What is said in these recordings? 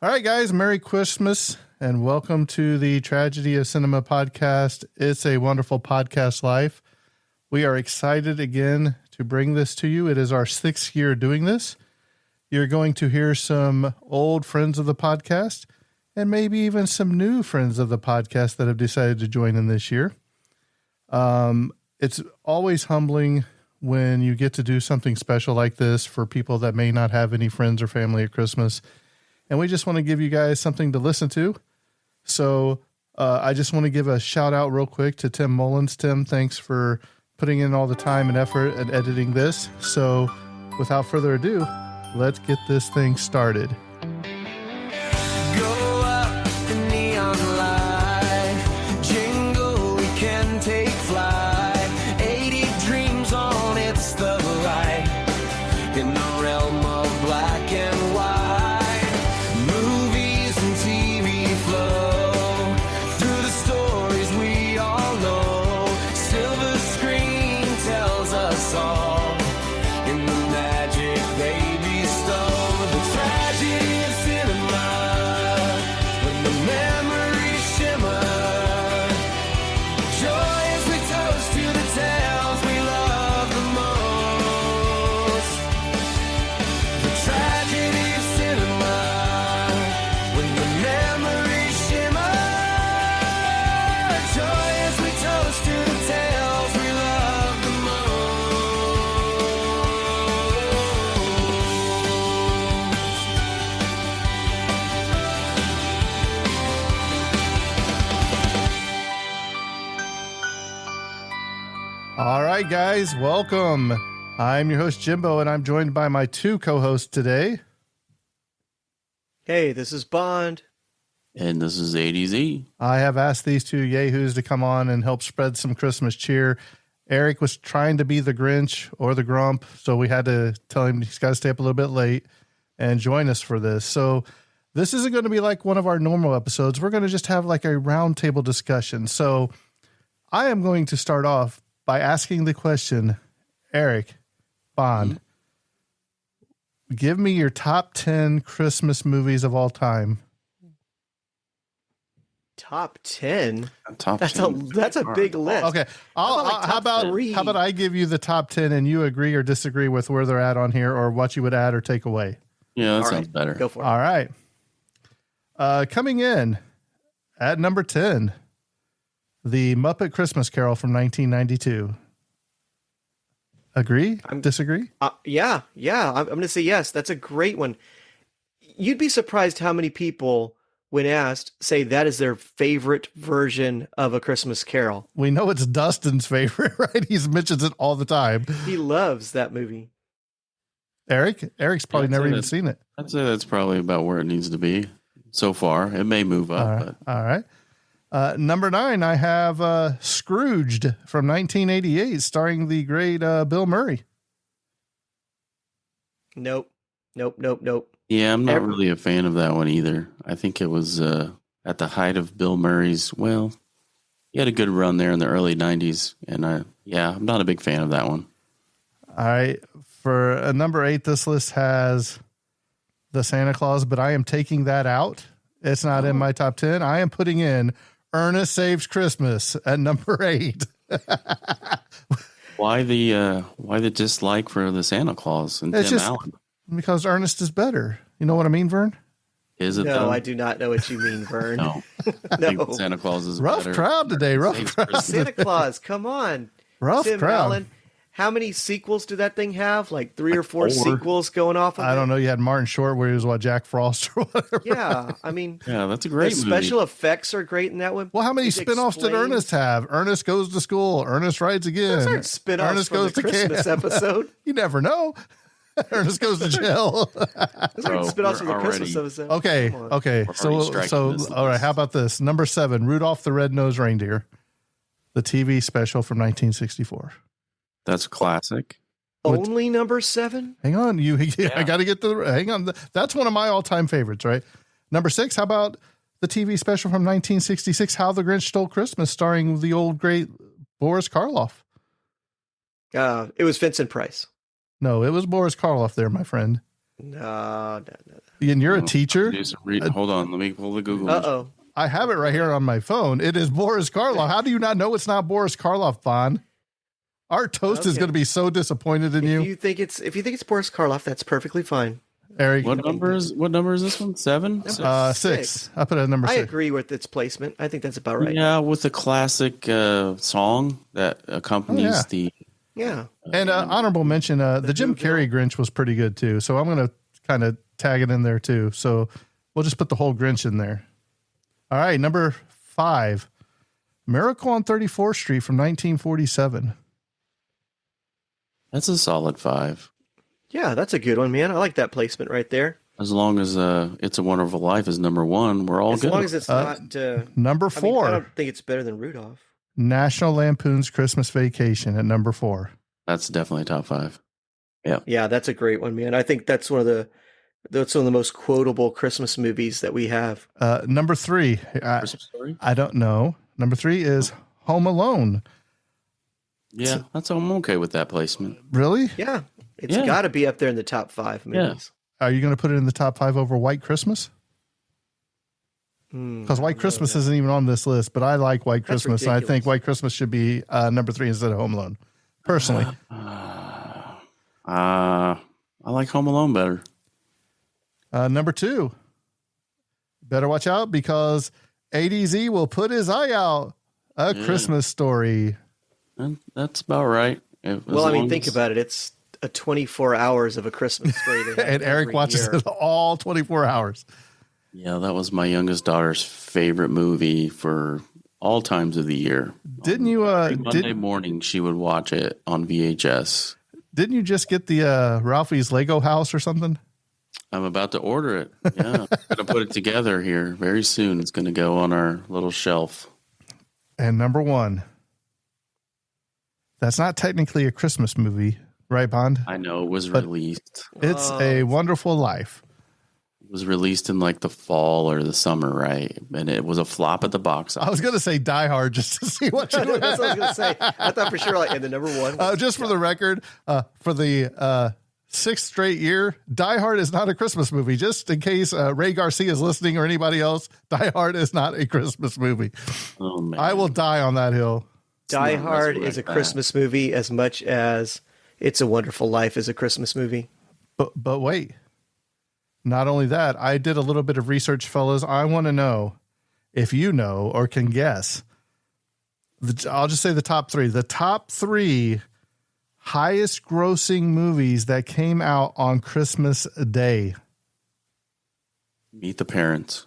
All right, guys, Merry Christmas and welcome to the Tragedy of Cinema podcast. It's a wonderful podcast life. We are excited again to bring this to you. It is our 6th year doing this. You're going to hear some old friends of the podcast and maybe even some new friends of the podcast that have decided to join in this year. It's always humbling when you get to do something special like this for people that may not have any friends or family at Christmas. And we just want to give you guys something to listen to. So I just want to give a shout out real quick to Tim Mullins. Tim, thanks for putting in all the time and effort and editing this. So without further ado, let's get this thing started. Go up the neon light, jingle, we can take flight. 80 dreams on, it's the light in the realm of black and white. Movies and TV flow through the stories we all know. Silver screen tells us all in the magic they bestow. The tragedy of cinema, when the memories shimmer. Joy as we toast to the tales we love the most. The tragedy of cinema, when the memories shimmer. Joy as we toast to the tales we love the All right, guys, welcome. I'm your host, Jimbo, and I'm joined by my two co-hosts today. Hey, this is Bond. And this is ADZ. I have asked these two yahoos to come on and help spread some Christmas cheer. Eric was trying to be the Grinch or the Grump, so we had to tell him he's got to stay up a little bit late and join us for this. So this isn't going to be like one of our normal episodes. We're going to just have like a roundtable discussion. So I am going to start off by asking the question, Eric, Bond, give me your top 10 Christmas movies of all time. Top 10? Top That's 10. a big list. Okay. How about I give you the top 10 and you agree or disagree with where they're at on here or what you would add or take away? Yeah, that All sounds right, better. Go for it. All right. Coming in at number 10, The Muppet Christmas Carol from 1992. Agree? Disagree? Yeah. I'm going to say yes. That's a great one. You'd be surprised how many people, when asked, say that is their favorite version of A Christmas Carol. We know it's Dustin's favorite, right? He mentions it all the time. He loves that movie. Eric's probably I'd never say even that- seen it. I'd say that's probably about where it needs to be so far. It may move up, All right. but All right. Number 9, I have Scrooged from 1988, starring the great Bill Murray. Nope. yeah, I'm not really a fan of that one either. I think it was at the height of Bill Murray's. Well, he had a good run there in the early 90s, and I'm not a big fan of that one. All right. For number 8, this list has The Santa Claus, but I am taking that out. It's not in my top 10. I am putting in Ernest Saves Christmas at number 8. Why the dislike for the Santa Claus and It's Tim just- Allen? Because Ernest is better. You know what I mean, Vern? Is it No, though? I do not know what you mean, Vern. No, I think No. Santa Claus is Rough better. crowd today. Rough Saves crowd. Christmas. Santa Claus, come on. Rough Tim crowd. Allen. How many sequels did that thing have? Like 3 or 4 4. sequels going off of I it? don't know. You had Martin Short where he was Jack Frost or whatever. Yeah, I mean, Yeah, that's a the great movie. special effects are great in that one. Well, how many It spinoffs did explains- Ernest have? Ernest Goes to School. Ernest Rides Again. Those aren't spin-offs Ernest from Goes the to Christmas Camp. episode. You never know. Ernest Goes to Jail. Those aren't Bro, spin-offs from the we're Christmas already- episode. Okay. Come on. Okay. We're already striking this all right. list. How about this? Number 7, Rudolph the Red-Nosed Reindeer, the TV special from 1964. That's a classic. Only number 7? Hang on. I Yeah. got to get hang on. That's one of my all-time favorites, right? Number 6, how about the TV special from 1966, How the Grinch Stole Christmas, starring the old great Boris Karloff? It was Vincent Price. No, it was Boris Karloff there, my friend. No. And you're a teacher? Hold on. Let me pull the Google. Uh-oh. I have it right here on my phone. It is Boris Karloff. How do you not know it's not Boris Karloff, Bond? Our toast is going to be so disappointed in you. If you think it's Boris Karloff, that's perfectly fine. Eric, what number is this one? 7? 6. I put it at number 6. I agree with its placement. I think that's about right. Yeah, with the classic song that accompanies the. Yeah. And honorable mention, the Jim Carrey Grinch was pretty good too. So I'm going to kind of tag it in there too. So we'll just put the whole Grinch in there. All right, number 5, Miracle on 34th Street from 1947. That's a solid 5. Yeah, that's a good one, man. I like that placement right there. As long as It's a Wonderful Life is number 1, we're all good. As long as it's not... number 4. I don't think it's better than Rudolph. National Lampoon's Christmas Vacation at number 4. That's definitely top 5. Yeah. Yeah, that's a great one, man. I think that's one of the most quotable Christmas movies that we have. Number 3. Christmas Story? I don't know. Number 3 is Home Alone. Yeah, I'm okay with that placement. Really? Yeah. It's got to be up there in the top 5 movies. Are you going to put it in the top 5 over White Christmas? Because White Christmas isn't even on this list, but I like White Christmas. And I think White Christmas should be number 3 instead of Home Alone. Personally. I like Home Alone better. Number 2. Better watch out because ADZ will put his eye out. A Christmas Story. That's about right. Well, I mean, think about it. It's a 24 hours of A Christmas Story. And Eric watches it all 24 hours. Yeah, that was my youngest daughter's favorite movie for all times of the year. Didn't you? Monday morning, she would watch it on VHS. Didn't you just get the Ralphie's Lego house or something? I'm about to order it. Yeah, I'm going to put it together here very soon. It's going to go on our little shelf. And number 1. That's not technically a Christmas movie, right, Bond? I know it was released. It's A Wonderful Life. It was released in like the fall or the summer, right? And it was a flop at the box office. I was going to say Die Hard just to see what you would. That's what I was going to say. I thought for sure, like, in the number 1. Just for the record, for the 6th straight year, Die Hard is not a Christmas movie. Just in case Ray Garcia is listening or anybody else, Die Hard is not a Christmas movie. Oh, man. I will die on that hill. Die Hard is a Christmas movie as much as It's a Wonderful Life is a Christmas movie. But wait. Not only that, I did a little bit of research, fellas. I want to know if you know or can guess. I'll just say the top 3. The top 3 highest grossing movies that came out on Christmas Day. Meet the Parents.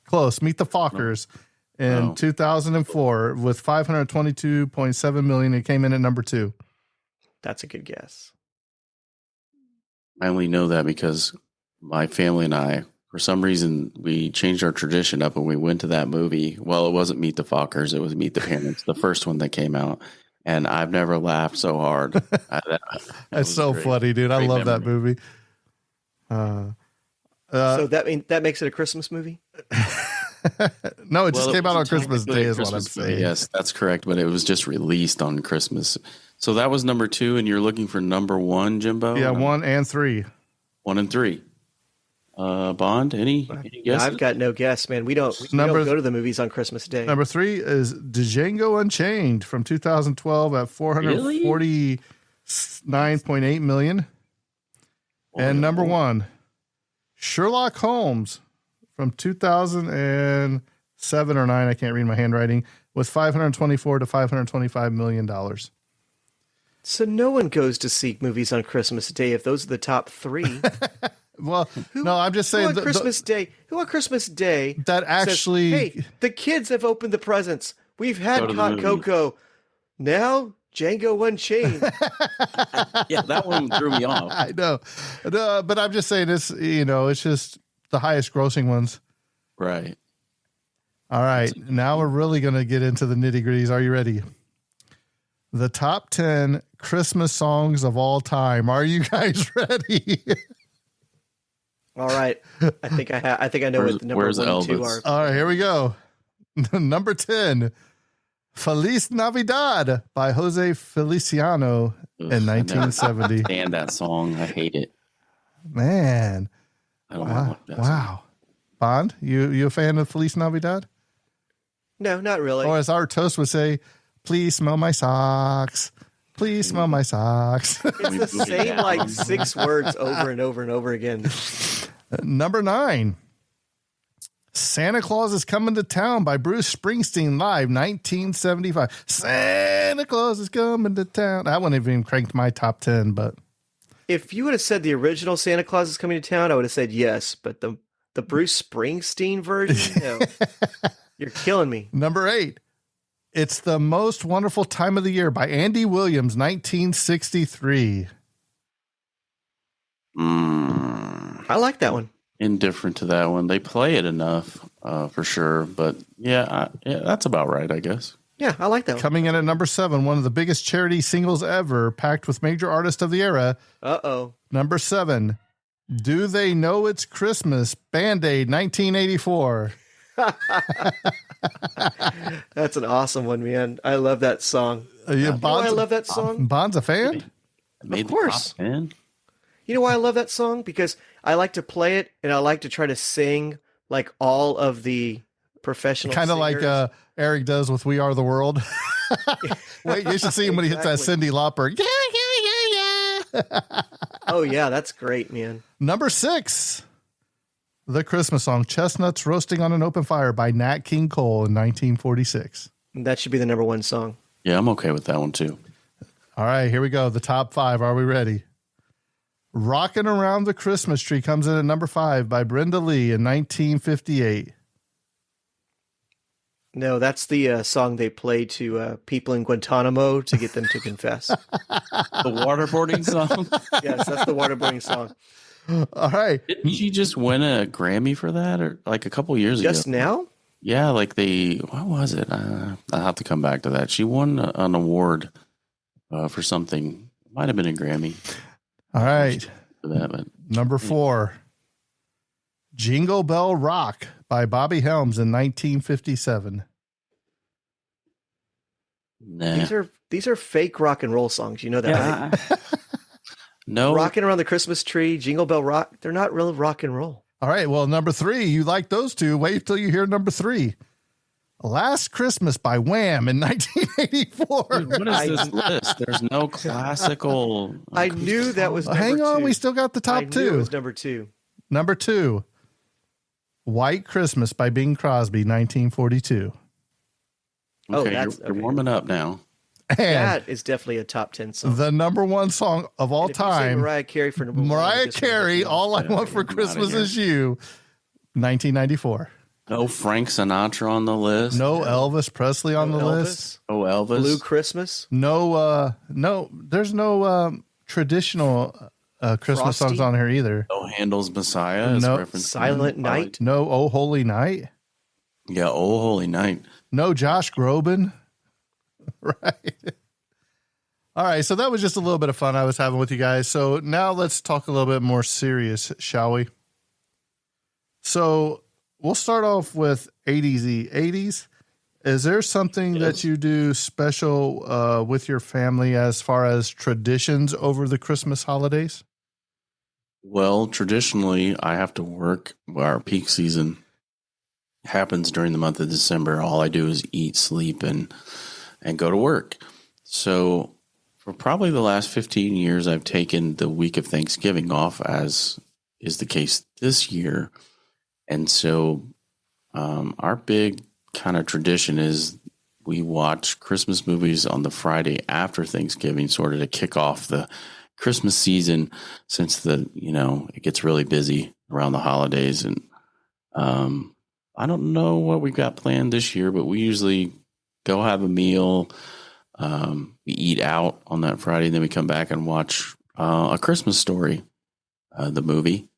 Close. Meet the Fockers. In 2004 with $522.7 million. It came in at number 2. That's a good guess. I only know that because my family and I, for some reason, we changed our tradition up when we went to that movie. Well, it wasn't Meet the Fockers. It was Meet the Parents, the first one that came out. And I've never laughed so hard. That's so funny, dude. I love that movie. So that makes it a Christmas movie? No, it just came out on Christmas Day is what I'm saying. Yes, that's correct. But it was just released on Christmas. So that was number 2, and you're looking for number 1, Jimbo? Yeah, 1 and 3. 1 and 3. Bond, any guesses? I've got no guess, man. We don't go to the movies on Christmas Day. Number 3 is Django Unchained from 2012 at $449.8 million. And number 1, Sherlock Holmes from 2007 or 9, I can't read my handwriting, with $524 to $525 million. So no one goes to see movies on Christmas Day if those are the top 3. Well, no, I'm just saying who on Christmas Day that actually says, hey, the kids have opened the presents. We've had hot cocoa. Now Django Unchained. Yeah, that one threw me off. I know. But I'm just saying it's just the highest grossing ones. Right. All right. Now we're really going to get into the nitty-gritties. Are you ready? The top 10 Christmas songs of all time. Are you guys ready? All right. I think I know what the number 1 and 2 are. All right, here we go. Number 10, Feliz Navidad by Jose Feliciano in 1970. I stand that song. I hate it. Man. I don't like that. Wow. Bond, you a fan of Feliz Navidad? No, not really. Or as our toast would say, please smell my socks. Please smell my socks. It's the same like 6 words over and over and over again. Number 9. Santa Claus is Coming to Town by Bruce Springsteen live, 1975. Santa Claus is coming to town. I wouldn't have even cranked my top 10, but If you would have said the original Santa Claus is Coming to Town, I would have said yes. But the Bruce Springsteen version, no. You're killing me. Number 8. It's the Most Wonderful Time of the Year by Andy Williams, 1963. I like that one. Indifferent to that one. They play it enough, for sure. But yeah, that's about right, I guess. Yeah, I like that one. Coming in at number 7, one of the biggest charity singles ever, packed with major artists of the era. Uh-oh. Number 7, Do They Know It's Christmas? Band-Aid, 1984. That's an awesome one, man. I love that song. Yeah, You know why I love that song? Bond's a fan? Made Of course. The top 10? You know why I love that song? Because I like to play it and I like to try to sing like all of the professional Kind of like singers. Eric does with We Are the World. Wait, you should see him when he hits that Exactly. Cyndi Lauper. Yeah. Oh, yeah, that's great, man. Number 6, the Christmas song, Chestnuts Roasting on an Open Fire by Nat King Cole in 1946. That should be the number 1 song. Yeah, I'm okay with that one too. All right, here we go. The top 5. Are we ready? Rockin' Around the Christmas Tree comes in at number 5 by Brenda Lee in 1958. No, that's the song they play to people in Guantanamo to get them to confess. The waterboarding song? Yes, that's the waterboarding song. All right. Didn't she just win a Grammy for that, or like a couple years Just ago? now? Yeah, like what was it? I'll have to come back to that. She won an award for something. Might have been a Grammy All right. for that, but Number 4, Jingle Bell Rock by Bobby Helms in 1957. nah. These are fake rock and roll songs. You know that, right? No. Rocking Around the Christmas Tree, Jingle Bell Rock, they're not real rock and roll. All right. Well, number 3, you like those two. Wait till you hear number 3. Last Christmas by Wham in 1984. Dude, what is this list? There's no classical. I knew that was number Hang on. 2. We still got the top I knew 2. it was number 2. Number 2, White Christmas by Bing Crosby, 1942. Oh, Okay, that's you're okay. warming up now. And That is definitely a top 10 song. the number 1 song of all And if you say time, Mariah Carey for number 1. Mariah just gonna Carey, hit me All I Yeah, Want for get 'em outta Christmas here. Is You, 1994. No Frank Sinatra on the list. No Elvis Presley on No the Elvis, list. Oh, Elvis. Blue Christmas. No, there's no traditional Christmas Frosty? songs on here either. No Handel's Messiah. Is No. referenced in Silent it. Night. No Oh Holy Night. Yeah, Oh Holy Night. No Josh Groban. Right. All right. So that was just a little bit of fun I was having with you guys. So now let's talk a little bit more serious, shall we? So we'll start off with 80s. Is there something that you do special with your family as far as traditions over the Christmas holidays? Well, traditionally, I have to work. Our peak season happens during the month of December. All I do is eat, sleep, and go to work. So for probably the last 15 years, I've taken the week of Thanksgiving off, as is the case this year. And so our big kind of tradition is we watch Christmas movies on the Friday after Thanksgiving, sort of to kick off the Christmas season, since it gets really busy around the holidays. And I don't know what we've got planned this year, but we usually go have a meal. We eat out on that Friday, and then we come back and watch A Christmas Story, the movie.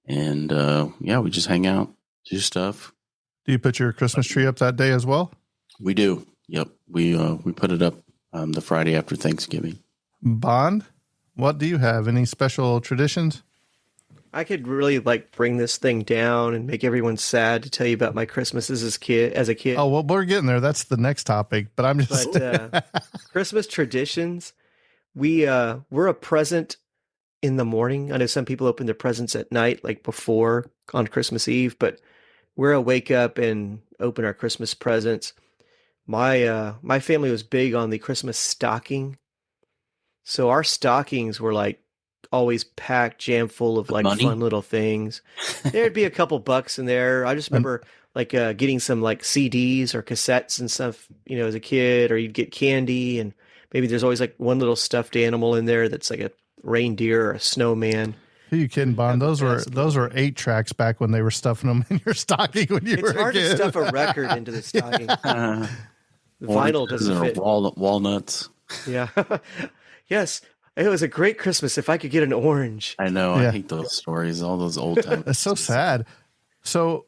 And we just hang out, do stuff. Do you put your Christmas tree up that day as well? We do. Yep. We put it up the Friday after Thanksgiving. Bond, what do you have? Any special traditions? I could really bring this thing down and make everyone sad to tell you about my Christmases as a kid. Oh, well, we're getting there. That's the next topic. But I'm just But Christmas traditions, we're a present in the morning. I know some people open their presents at night, like before on Christmas Eve, but we'll wake up and open our Christmas presents. My family was big on the Christmas stocking. So our stockings were like always packed, jam full of like Money? fun little things. There'd be a couple bucks in there. I just remember like getting some like CDs or cassettes and stuff, as a kid, or you'd get candy, and maybe there's always like one little stuffed animal in there that's like a reindeer or a snowman. Who you kidding, Bond? Those were 8 tracks back when they were stuffing them in your stocking when you were a kid. It's hard to stuff a record into the stocking. The vinyl doesn't fit. Walnuts. Yeah. Yes. It was a great Christmas if I could get an orange. I know. Yeah. I hate those stories. All those old times. It's so sad. So,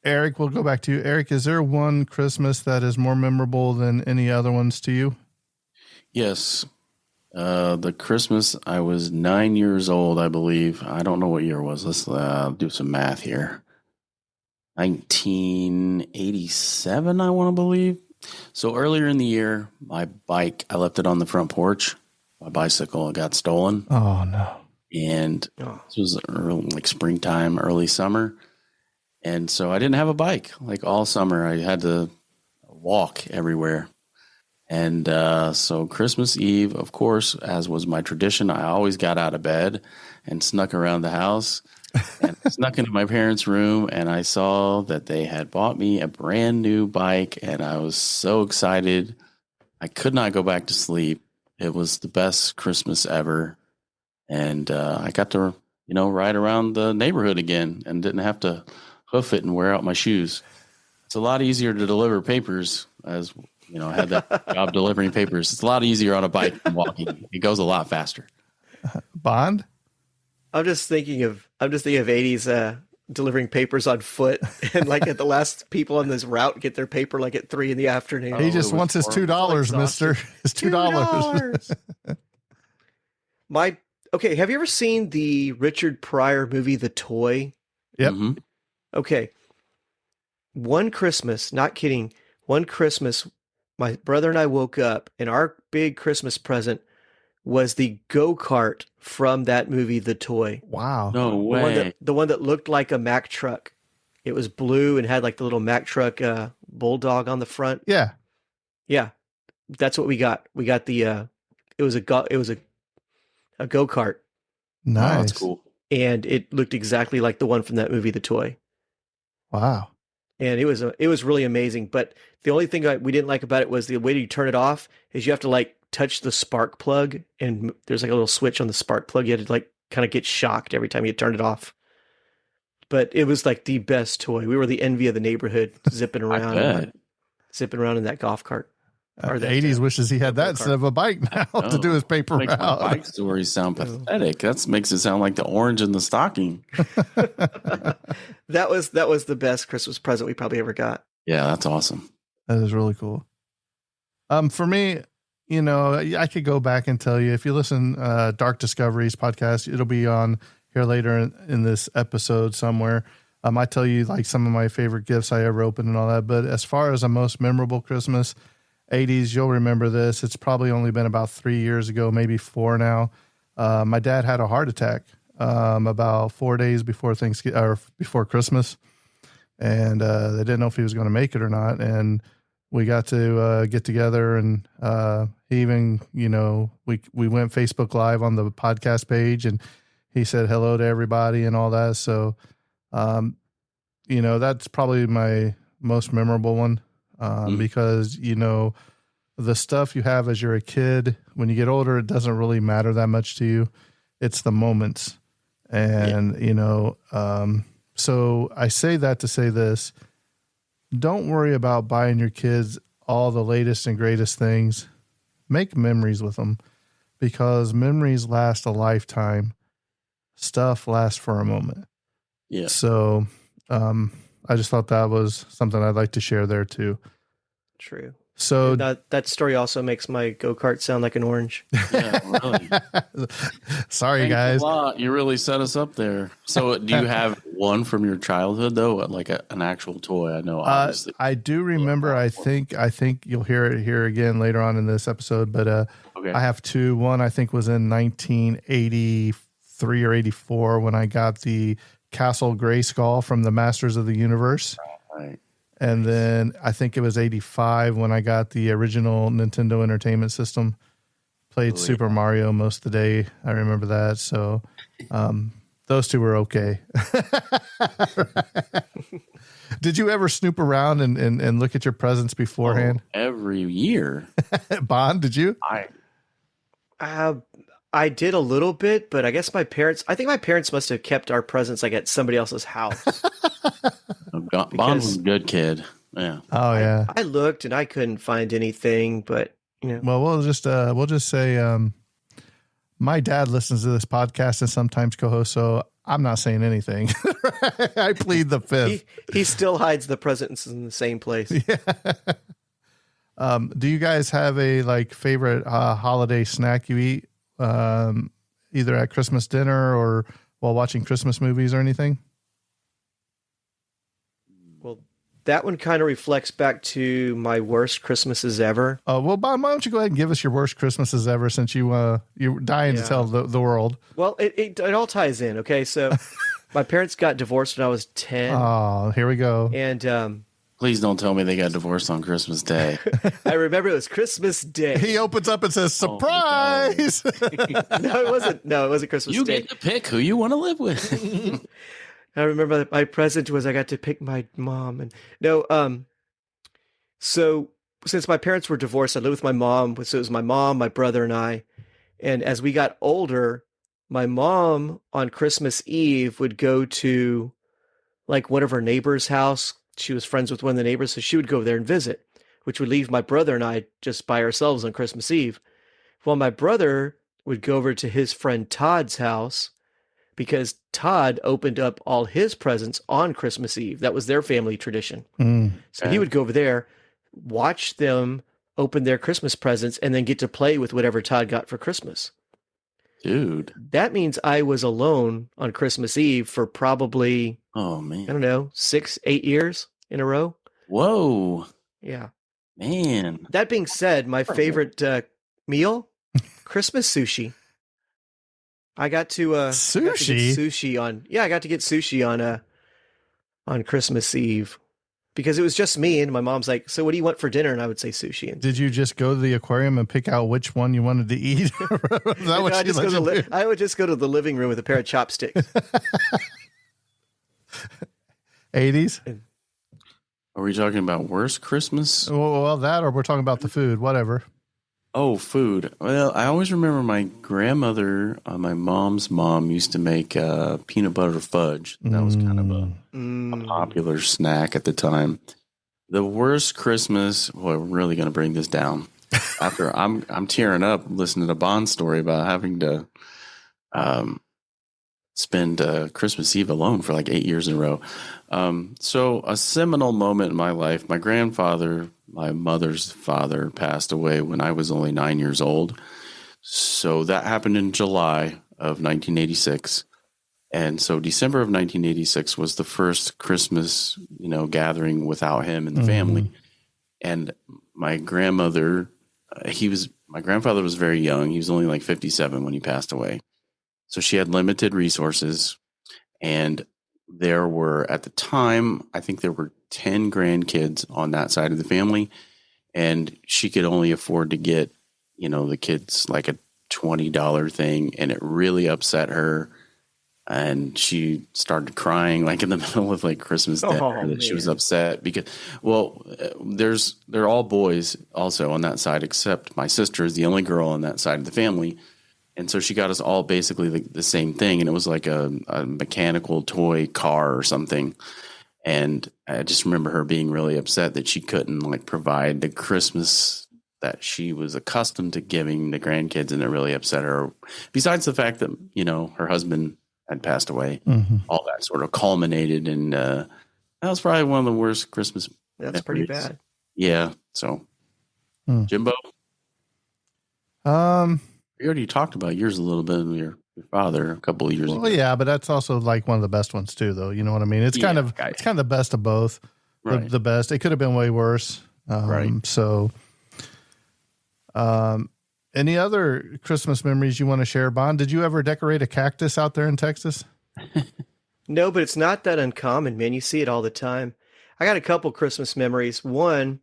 Eric, we'll go back to you. Eric, is there one Christmas that is more memorable than any other ones to you? Yes. The Christmas, I was 9 years old, I believe. I don't know what year it was. Let's do some math here. 1987, I want to believe. So earlier in the year, my bike, I left it on the front porch. My bicycle got stolen. Oh, no. And this was like springtime, early summer. And so I didn't have a bike. Like all summer, I had to walk everywhere. And so Christmas Eve, of course, as was my tradition, I always got out of bed and snuck around the house and snuck into my parents' room. And I saw that they had bought me a brand new bike. And I was so excited. I could not go back to sleep. It was the best Christmas ever. And I got to, ride around the neighborhood again and didn't have to hoof it and wear out my shoes. It's a lot easier to deliver papers, as I had that job delivering papers. It's a lot easier on a bike than walking. It goes a lot faster. Bond? I'm just thinking of 80s delivering papers on foot, and like at the last people on this route get their paper like at 3 p.m. He just wants his $2, mister. His $2. Okay, have you ever seen the Richard Pryor movie, The Toy? Yep. Mm-hmm. Okay. One Christmas, not kidding, one Christmas, my brother and I woke up, and our big Christmas present was the go-kart from that movie, The Toy. Wow. No way. The one that looked like a Mack truck. It was blue and had like the little Mack truck bulldog on the front. Yeah. Yeah. That's what we got. We got the it was a go-kart. Nice. Oh, that's cool. And it looked exactly like the one from that movie, The Toy. Wow. And it was really amazing. But the only thing we didn't like about it was the way you turn it off is you have to like touch the spark plug, and there's like a little switch on the spark plug. You had to like kind of get shocked every time you turned it off. But it was like the best toy. We were the envy of the neighborhood, zipping around in that golf cart. Or the 80s wishes he had that instead of a bike now to do his paper Makes my route. bike stories sound pathetic. That makes it sound like the orange in the stocking. That was the best Christmas present we probably ever got. Yeah, that's awesome. That is really cool. For me, I could go back and tell you, if you listen Dark Discoveries podcast, it'll be on here later in this episode somewhere. I tell you like some of my favorite gifts I ever opened and all that. But as far as a most memorable Christmas, 80s, you'll remember this. It's probably only been about 3 years ago, maybe 4 now. My dad had a heart attack about 4 days before before Christmas, and they didn't know if he was going to make it or not. And we got to get together, and he even, we went Facebook Live on the podcast page, and he said hello to everybody and all that. So, that's probably my most memorable one. Because, the stuff you have as you're a kid, when you get older, it doesn't really matter that much to you. It's the moments. And, so I say that to say this: don't worry about buying your kids all the latest and greatest things. Make memories with them, because memories last a lifetime. Stuff lasts for a moment. Yeah. So, I just thought that was something I'd like to share there too. True. So that story also makes my go-kart sound like an orange. Yeah, really. Sorry, Thanks guys. a lot. You really set us up there. So do you have one from your childhood though? Like an actual toy? I know obviously. I do remember, I think you'll hear it here again later on in this episode, but Okay. I have two. One I think was in 1983 or 84 when I got the Castle Grayskull from the Masters of the Universe. Right. And then I think it was 85 when I got the original Nintendo Entertainment System. Played Super Mario most of the day. I remember that. So those two were okay. Did you ever snoop around and look at your presents beforehand? Every year. Bond, did you? I did a little bit, but I guess I think my parents must have kept our presents like at somebody else's house. Bond was a good kid. Yeah. Oh yeah. I looked and I couldn't find anything, but Well, we'll just say my dad listens to this podcast and sometimes co-hosts, so I'm not saying anything. I plead the fifth. He still hides the presents in the same place. Yeah. Do you guys have a favorite holiday snack you eat, either at Christmas dinner or while watching Christmas movies or anything? Well, that one kind of reflects back to my worst Christmases ever. Oh, well, Bob, why don't you go ahead and give us your worst Christmases ever, since you're dying to tell the world. Well, it all ties in. Okay, so my parents got divorced when I was 10. Oh, here we go. And please don't tell me they got divorced on Christmas Day. I remember it was Christmas Day. He opens up and says, "Surprise!" No, it wasn't. No, it wasn't Christmas You Day. get to pick who you want to live with. I remember my present was I got to pick my mom. And so since my parents were divorced, I lived with my mom. So it was my mom, my brother, and I. And as we got older, my mom on Christmas Eve would go to one of her neighbor's house. She was friends with one of the neighbors, so she would go over there and visit, which would leave my brother and I just by ourselves on Christmas Eve. While my brother would go over to his friend Todd's house, because Todd opened up all his presents on Christmas Eve. That was their family tradition. So he would go over there, watch them open their Christmas presents, and then get to play with whatever Todd got for Christmas. Dude. That means I was alone on Christmas Eve for probably, Oh, man. I don't know, 6-8 years in a row. Whoa. Yeah. Man. That being said, my favorite meal, Christmas sushi. I got to sushi. I got to get sushi on Christmas Eve because it was just me and my mom's like, "So what do you want for dinner?" And I would say sushi. And did you just go to the aquarium and pick out which one you wanted to eat? Is that what I would just go to the living room with a pair of chopsticks. 80s? Are we talking about worst Christmas? Well, that, or we're talking about the food, whatever. Oh, food. Well, I always remember my grandmother, my mom's mom, used to make peanut butter fudge. That was kind of a popular snack at the time. The worst Christmas. Boy, we're really going to bring this down. After I'm tearing up listening to Bond's story about having to spend Christmas Eve alone for 8 years in a row. So a seminal moment in my life. My grandfather, my mother's father, passed away when I was only 9 years old. So that happened in July of 1986. And so December of 1986 was the first Christmas, gathering without him and the family. And my grandfather was very young. He was only 57 when he passed away. So she had limited resources. And there were, at the time, I think there were 10 grandkids on that side of the family. And she could only afford to get, the kids a $20 thing. And it really upset her. And she started crying in the middle of Christmas dinner that she was upset because, they're all boys also on that side, except my sister is the only girl on that side of the family. And so she got us all basically the same thing. And it was a mechanical toy car or something. And I just remember her being really upset that she couldn't provide the Christmas that she was accustomed to giving the grandkids. And it really upset her. Besides the fact that, her husband had passed away, all that sort of culminated. And that was probably one of the worst Christmas. That's pretty bad. Yeah. So Jimbo? You already talked about yours a little bit with your father a couple of years ago. Well, yeah, but that's also one of the best ones too, though. You know what I mean? It's kind of the best of both. Right. The best. It could have been way worse. Right. So, Any other Christmas memories you want to share, Bond? Did you ever decorate a cactus out there in Texas? No, but it's not that uncommon, man. You see it all the time. I got a couple Christmas memories. One,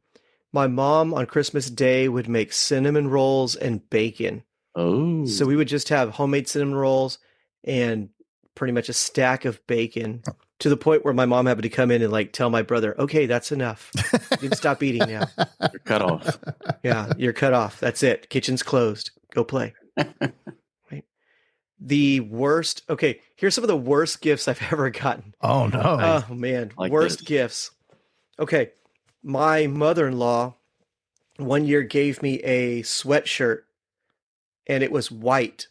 my mom on Christmas Day would make cinnamon rolls and bacon. Oh. So we would just have homemade cinnamon rolls and pretty much a stack of bacon, to the point where my mom had to come in and like tell my brother, okay, that's enough. You can stop eating now. You're cut off. Yeah, you're cut off. That's it. Kitchen's closed. Go play. Right. The worst. Okay, here's some of the worst gifts I've ever gotten. Oh, no. Oh, man. Like Worst this. gifts. Okay. My mother-in-law one year gave me a sweatshirt, and it was white.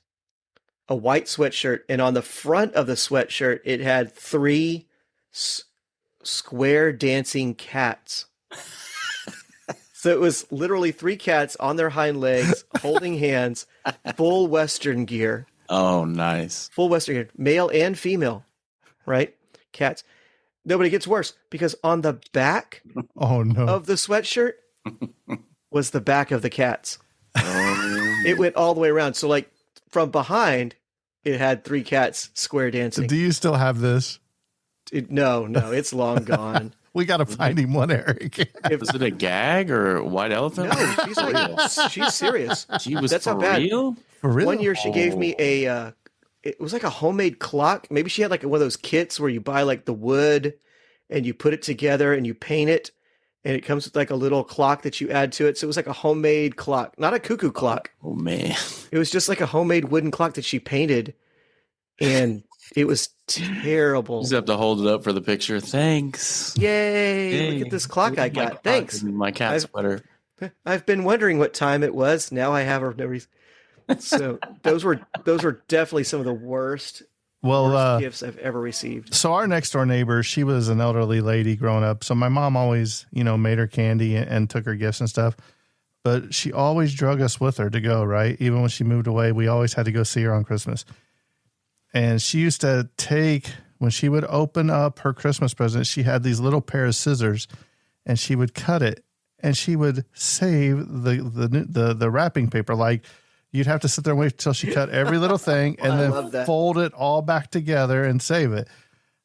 A white sweatshirt. And on the front of the sweatshirt, it had 3 square dancing cats. So it was literally 3 cats on their hind legs, holding hands, full Western gear. Oh, nice. Full Western gear, male and female, right? Cats. No, but it gets worse, because on the back Oh, no. of the sweatshirt was the back of the cats. Oh, It went all the way around. So like from behind, it had 3 cats square dancing. Do you still have this? No, it's long gone. We got to find him one, Eric. was it a gag or a white elephant? No, she's like, she's serious. She was That's for how bad. real? For real? One year she gave me a, it was like a homemade clock. Maybe she had like one of those kits where you buy like the wood and you put it together and you paint it. And it comes with like a little clock that you add to it. So it was like a homemade clock, not a cuckoo clock. Oh, man. It was just like a homemade wooden clock that she painted. And it was terrible. You just have to hold it up for the picture. Thanks. Yay! Look at this clock I My got. clock Thanks. and my cat sweater. I've been wondering what time it was. Now I have no reason. So those were definitely some of the worst gifts I've ever received. So our next door neighbor, she was an elderly lady growing up. So my mom always, made her candy and took her gifts and stuff. But she always drug us with her to go, right? Even when she moved away, we always had to go see her on Christmas. And she used to when she would open up her Christmas present, she had these little pair of scissors, and she would cut it, and she would save the wrapping paper. Like, you'd have to sit there and wait till she cut every little thing and then fold it all back together and save it.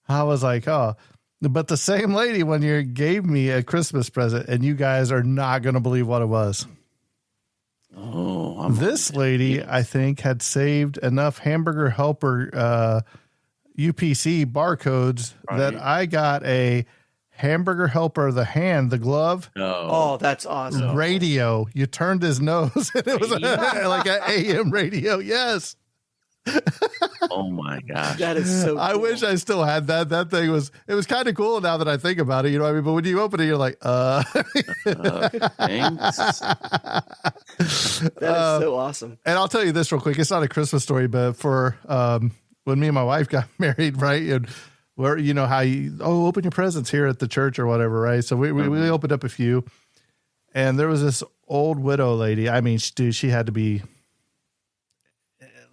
I was like, oh, but the same lady one year gave me a Christmas present, and you guys are not going to believe what it was. Oh, This lady, I think, had saved enough Hamburger Helper UPC barcodes that I got a Hamburger Helper, the glove. Oh, that's awesome. Radio. You turned his nose and it was like an AM radio. Yes. Oh my gosh. That is so cool. I wish I still had that. That thing was kind of cool now that I think about it. You know what I mean? But when you open it, you're like, Thanks. That is so awesome. And I'll tell you this real quick. It's not a Christmas story, but for when me and my wife got married, right? And where, how you, open your presents here at the church or whatever, right? So we opened up a few, and there was this old widow lady. I mean, she had to be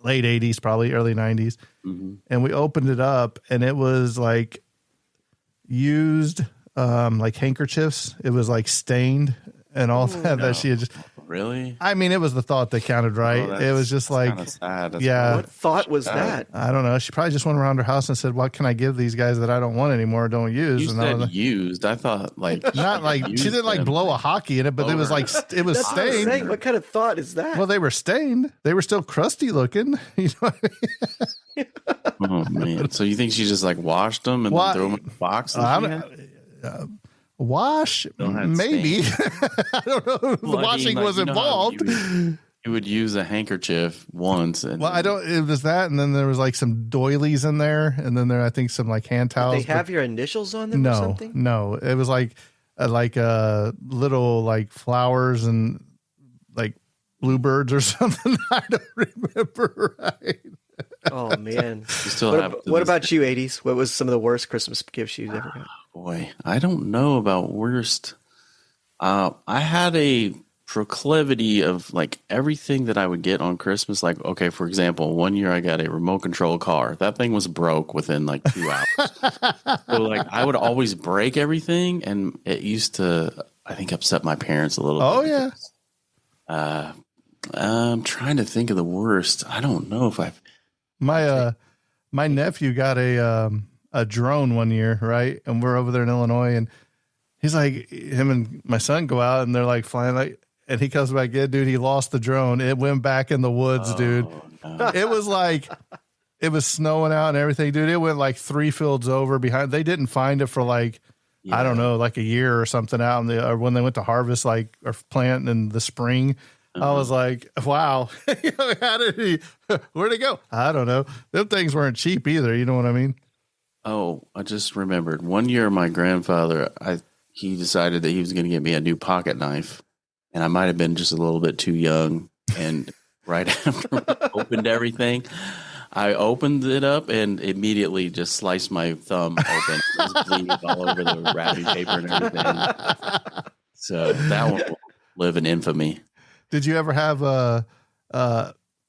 late 80s, probably early 90s. Mm-hmm. And we opened it up, and it was like used like handkerchiefs. It was like stained and all that she had just. Really? I mean, it was the thought that counted, right? It was just like, sad. yeah. What thought was that? I don't know. She probably just went around her house and said, "What can I give these guys that I don't want anymore, or don't use?" You and said used. I thought like not like she didn't like blow a hockey in it, but it was like it was That's what I'm stained. saying. What kind of thought is that? Well, they were stained. They were still crusty looking. You know what I mean? Oh man! So you think she just like washed them and then threw them in the box? Wash? Maybe. I don't know if the washing was involved. You would use a handkerchief once. And Well, I don't. It was that, and then there was like some doilies in there, and then I think some like hand towels. Did they have your initials on them or something? No. It was like little like flowers and like bluebirds or something. I don't remember right. Oh man! You still What about you, 80s? What was some of the worst Christmas gifts you've ever got? Boy, I don't know about worst. I had a proclivity of like everything that I would get on Christmas. Like, okay, for example, one year I got a remote control car. That thing was broke within like 2 hours. So like I would always break everything, and it used to, I think, upset my parents a little bit. Oh yeah. I'm trying to think of the worst. I don't know if I've. My nephew got a drone one year, right? And we're over there in Illinois, and he's like, him and my son go out, and they're like flying, like, and he comes back in, dude. He lost the drone. It went back in the woods, dude. No. It was like, it was snowing out and everything, dude. It went like 3 fields over behind. They didn't find it for like, I don't know, like a year or something out or when they went to harvest, like, or plant in the spring. I was like, wow, where'd it go? I don't know. Them things weren't cheap either. You know what I mean? Oh, I just remembered. One year, my grandfather, he decided that he was going to get me a new pocket knife, and I might have been just a little bit too young. And right after I opened everything, I opened it up and immediately just sliced my thumb open. It was bleeding all over the wrapping paper and everything. So that one will live in infamy. Did you ever have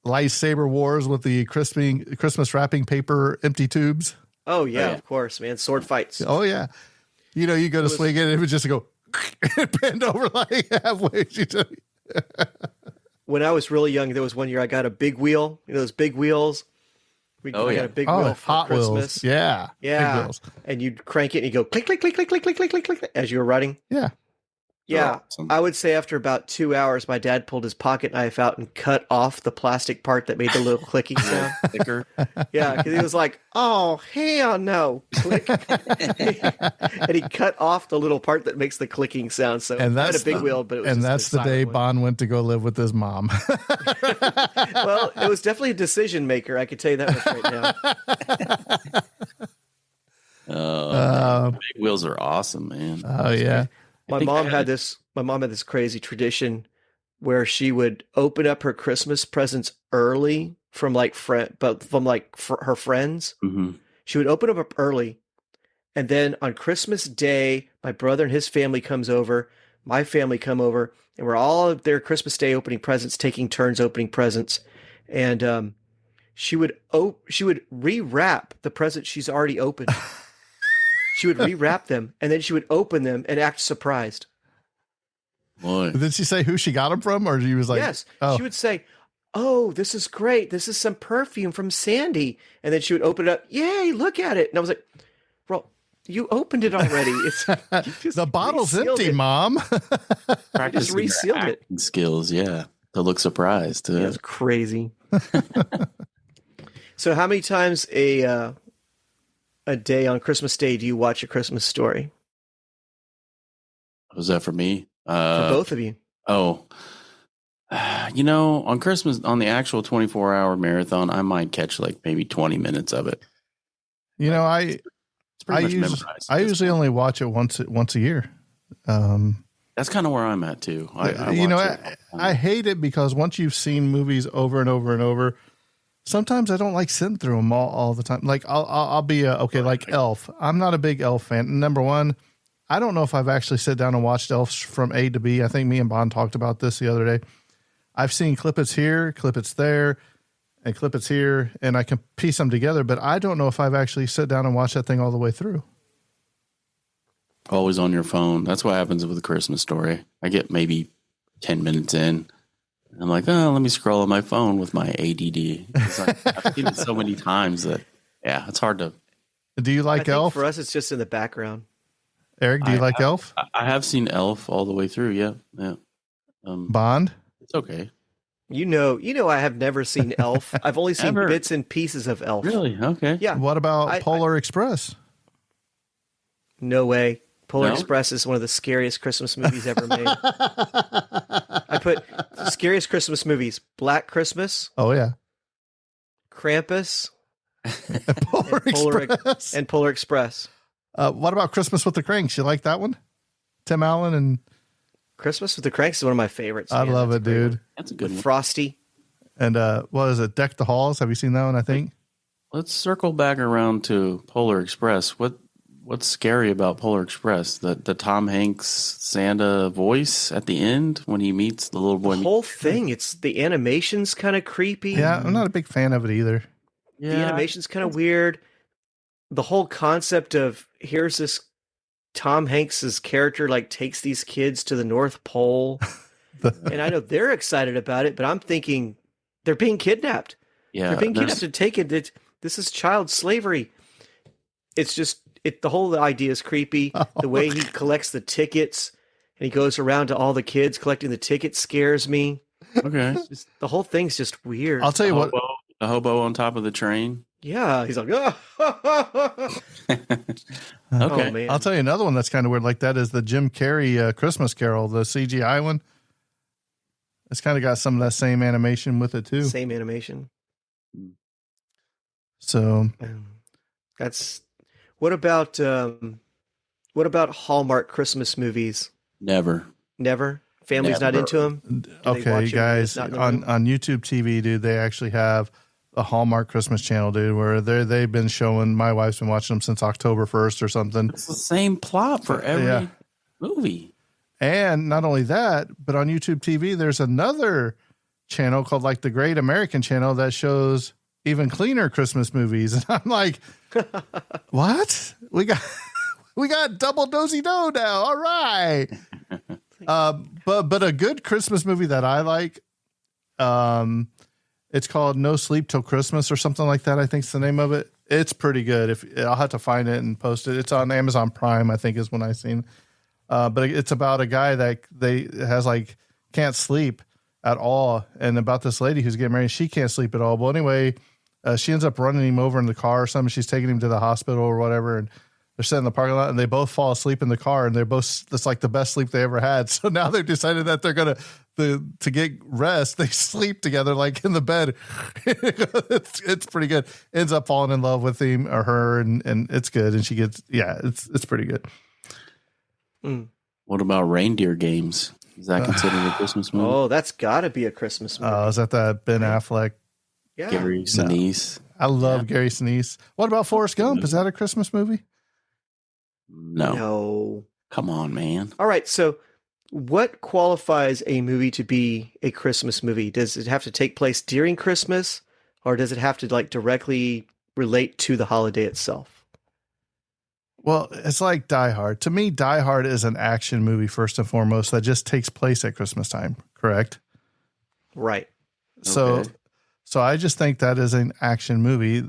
lightsaber wars with the Christmas wrapping paper empty tubes? Oh yeah, of course, man. Sword fights. Oh yeah. You know, you go to swing it, and it would just go and bend over like halfway. When I was really young, there was one year I got a big wheel. You know those big wheels. I got a big wheel for Hot Christmas. Wheels. Yeah. Yeah. Big wheels. And you'd crank it and you go click, click, click, click, click, click, click, click, click as you were riding. Yeah. Yeah. Awesome. I would say after about 2 hours, my dad pulled his pocket knife out and cut off the plastic part that made the little clicking sound. Thicker. Yeah. Because he was like, oh, hell no. Click. And he cut off the little part that makes the clicking sound. So And I had that's a big wheel, but it was and just that's a the day silent one. Bond went to go live with his mom. Well, it was definitely a decision maker. I could tell you that much right now. Big wheels are awesome, man. Oh yeah. My mom had this crazy tradition where she would open up her Christmas presents early from her friends. Mm-hmm. She would open up early, and then on Christmas Day, my brother and his family comes over, my family come over, and we're all there Christmas Day opening presents, taking turns opening presents, and she would rewrap the presents she's already opened. She would rewrap them, and then she would open them and act surprised. Boy. Did she say who she got them from, or she was like, yes. oh. She would say, oh, this is great. This is some perfume from Sandy. And then she would open it up. Yay, look at it. And I was like, well, you opened it already. It's the bottle's empty, it. Mom. Practicing resealed your acting skills, yeah. To look surprised. Yeah, it's crazy. So how many times a day on Christmas Day do you watch A Christmas Story? Was that for me? For both of you. Oh, you know, on Christmas, on the actual 24-hour marathon, I might catch like maybe 20 minutes of it. You know, It's pretty much memorized. I usually only watch it once a year. That's kind of where I'm at too. I hate it because once you've seen movies over and over and over, sometimes I don't like sitting through them all the time. Like I'll be like Elf. I'm not a big Elf fan. Number one, I don't know if I've actually sat down and watched Elf from A to B. I think me and Bond talked about this the other day. I've seen clippets here, clippets there, and clippets here, and I can piece them together, but I don't know if I've actually sat down and watched that thing all the way through. Always on your phone. That's what happens with A Christmas Story. I get maybe 10 minutes in. I'm like, oh, let me scroll on my phone with my ADD. I've seen it so many times that, yeah, it's hard to. Do you like Elf? For us, it's just in the background. Eric, do you like Elf? I have seen Elf all the way through. Yeah. Bond? It's okay. You know, I have never seen Elf. I've only seen bits and pieces of Elf. Really? Okay. Yeah. What about Polar Express? No way. Polar Express is one of the scariest Christmas movies ever made. I put scariest Christmas movies: Black Christmas. Oh yeah. Krampus. Express. And Polar Express. What about Christmas with the Cranks? You like that one? Tim Allen and Christmas with the Cranks is one of my favorites. I love it, dude. That's a good one. Frosty. And what is it? Deck the Halls. Have you seen that one? I think. Let's circle back around to Polar Express. What's scary about Polar Express? The Tom Hanks Santa voice at the end when he meets the little boy. The whole thing. It's the animation's kind of creepy. Yeah, I'm not a big fan of it either. Yeah. The animation's kind of weird. The whole concept of here's this Tom Hanks's character like takes these kids to the North Pole. And I know they're excited about it, but I'm thinking they're being kidnapped. Yeah, They're being kidnapped and taken. This is child slavery. It's just the whole idea is creepy. The way he collects the tickets and he goes around to all the kids collecting the tickets scares me. Okay. The whole thing's just weird. I'll tell you what. The hobo on top of the train. Yeah, he's like, oh. Okay. Oh, man. I'll tell you another one that's kind of weird like that is the Jim Carrey Christmas Carol, the CGI one. It's kind of got some of that same animation with it too. Same animation. So that's what about Hallmark Christmas movies? Never. Family's not into them. Okay, guys, on YouTube TV, dude, they actually have a Hallmark Christmas channel, dude, where they've been showing. My wife's been watching them since October 1st or something. It's the same plot for every movie. And not only that, but on YouTube TV, there's another channel called like the Great American Channel that shows even cleaner Christmas movies. And I'm like, what? We got double dozy dough now. All right. But a good Christmas movie that I like, it's called No Sleep Till Christmas or something like that. I think's the name of it. It's pretty good. I'll have to find it and post it. It's on Amazon Prime, I think is when I seen. But it's about a guy that has like can't sleep at all, and about this lady who's getting married. She can't sleep at all. Well, anyway, she ends up running him over in the car or something. She's taking him to the hospital or whatever, and they're sitting in the parking lot, and they both fall asleep in the car, and they're both, it's like the best sleep they ever had. So now they've decided that they're going to get rest. They sleep together, like in the bed. it's pretty good. Ends up falling in love with him or her, and it's good. And she gets, it's pretty good. What about Reindeer Games? Is that considered a Christmas movie? Oh, that's got to be a Christmas movie. Is that Ben Affleck? Yeah. Gary Sinise. No. I love Gary Sinise. What about Forrest Gump? Is that a Christmas movie? No. Come on, man. All right. So what qualifies a movie to be a Christmas movie? Does it have to take place during Christmas, or does it have to like directly relate to the holiday itself? Well, it's like Die Hard. To me, Die Hard is an action movie first and foremost that just takes place at Christmas time, correct? Right. So I just think that is an action movie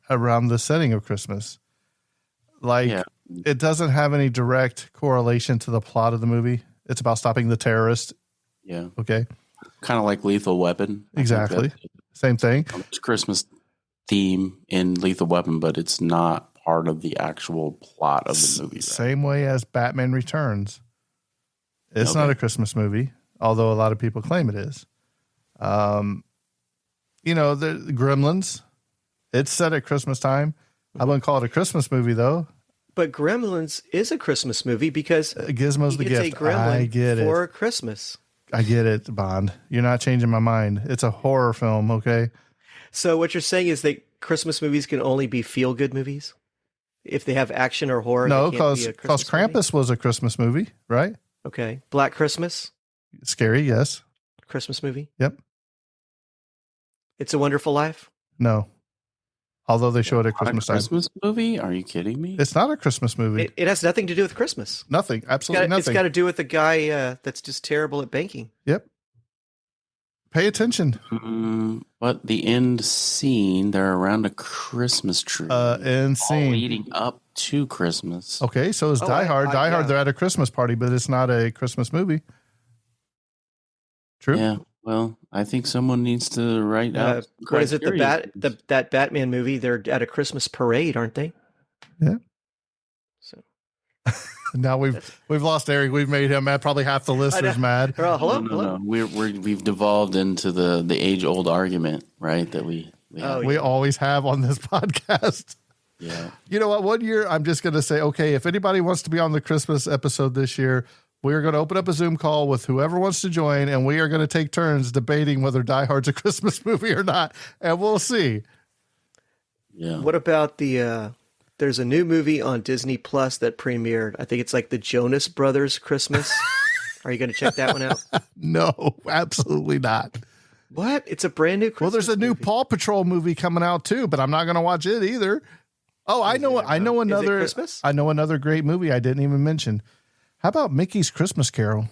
around the setting of Christmas. Like, it doesn't have any direct correlation to the plot of the movie. It's about stopping the terrorist. Yeah. Okay. Kind of like Lethal Weapon. Exactly. Same thing. It's Christmas theme in Lethal Weapon, but it's not part of the actual plot of the movie. Right? Same way as Batman Returns. It's not a Christmas movie, although a lot of people claim it is. The Gremlins, it's set at Christmas time. I wouldn't call it a Christmas movie though. But Gremlins is a Christmas movie because Gizmo's the gift. A gremlin I get for it. Christmas. I get it, Bond. You're not changing my mind. It's a horror film, okay? So what you're saying is that Christmas movies can only be feel-good movies? If they have action or horror? No, because Krampus was a Christmas movie, right? Okay. Black Christmas? Scary, yes. Christmas movie? Yep. It's a Wonderful Life? No. Although they show it at Christmas time. Christmas movie? Are you kidding me? It's not a Christmas movie. It has nothing to do with Christmas. Nothing. Absolutely nothing. It's got to do with the guy that's just terrible at banking. Yep. Pay attention. But the end scene, they're around a Christmas tree. End scene. All leading up to Christmas. Okay, so is Die Hard. Die Hard, they're at a Christmas party, but it's not a Christmas movie. True? Yeah. Well, I think someone needs to write out. What is it? That Batman movie? They're at a Christmas parade, aren't they? Yeah. So now we've lost Eric. We've made him mad. Probably half the listeners mad. Hello. No. We've devolved into the age old argument, right? That we always have on this podcast. Yeah. You know what? One year, I'm just going to say, okay, if anybody wants to be on the Christmas episode this year, we are going to open up a Zoom call with whoever wants to join, and we are going to take turns debating whether Die Hard's a Christmas movie or not, and we'll see. Yeah. What about there's a new movie on Disney Plus that premiered. I think it's like the Jonas Brothers Christmas. Are you going to check that one out? No, absolutely not. What? It's a brand new Christmas Well, there's a new movie. Paw Patrol movie coming out too, but I'm not going to watch it either. Oh, I know another. Is it Christmas? I know another great movie I didn't even mention. How about Mickey's Christmas Carol?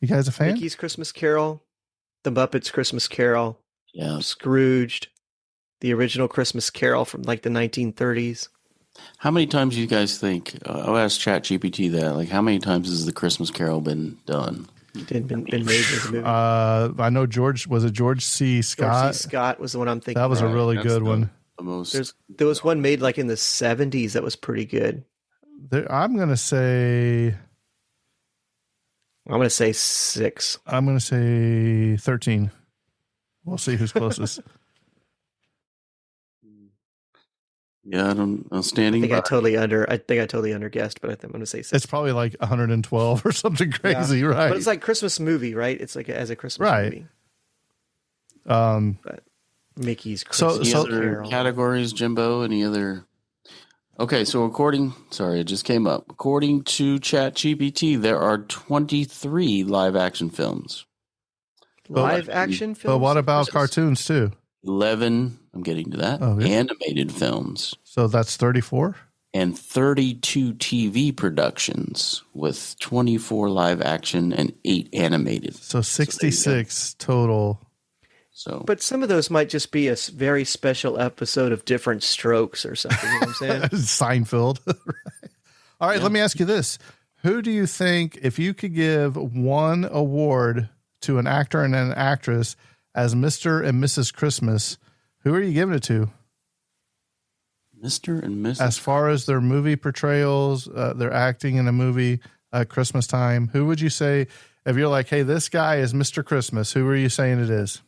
You guys a fan? Mickey's Christmas Carol, The Muppets Christmas Carol, Yeah. Scrooged, the original Christmas Carol from like the 1930s. How many times do you guys think? I'll ask ChatGPT that. Like, how many times has the Christmas Carol been done? Been made as a movie. I know George C. Scott. George C. Scott was the one I'm thinking. That was a really That's good the- one. The most. There was one made like in the 70s that was pretty good. I'm gonna say 6. I'm gonna say 13. We'll see who's closest. Yeah, I'm I standing think by. I totally underguessed, but I'm going to say 6. It's probably like 112 or something crazy, Yeah. right? But it's like Christmas movie, right? It's like as a Christmas Right. movie. But Mickey's Christmas Any other Carol. categories, Jimbo? Any other? Okay, so it just came up. According to ChatGPT, there are 23 live action films. Live action films. But what about Christmas. cartoons too? 11, I'm getting to that, Oh, yeah. animated films, So that's 34. and 32 TV productions with 24 live action and 8 animated. So 66 total. So, But some of those might just be a very special episode of Different Strokes or something. You know what I'm saying? Seinfeld. Right. All right, let me ask you this. Who do you think, if you could give one award to an actor and an actress as Mr. and Mrs. Christmas, who are you giving it to? Mr. and Mrs. As far as their movie portrayals, their acting in a movie at Christmas time, who would you say, if you're like, hey, this guy is Mr. Christmas, who are you saying it is?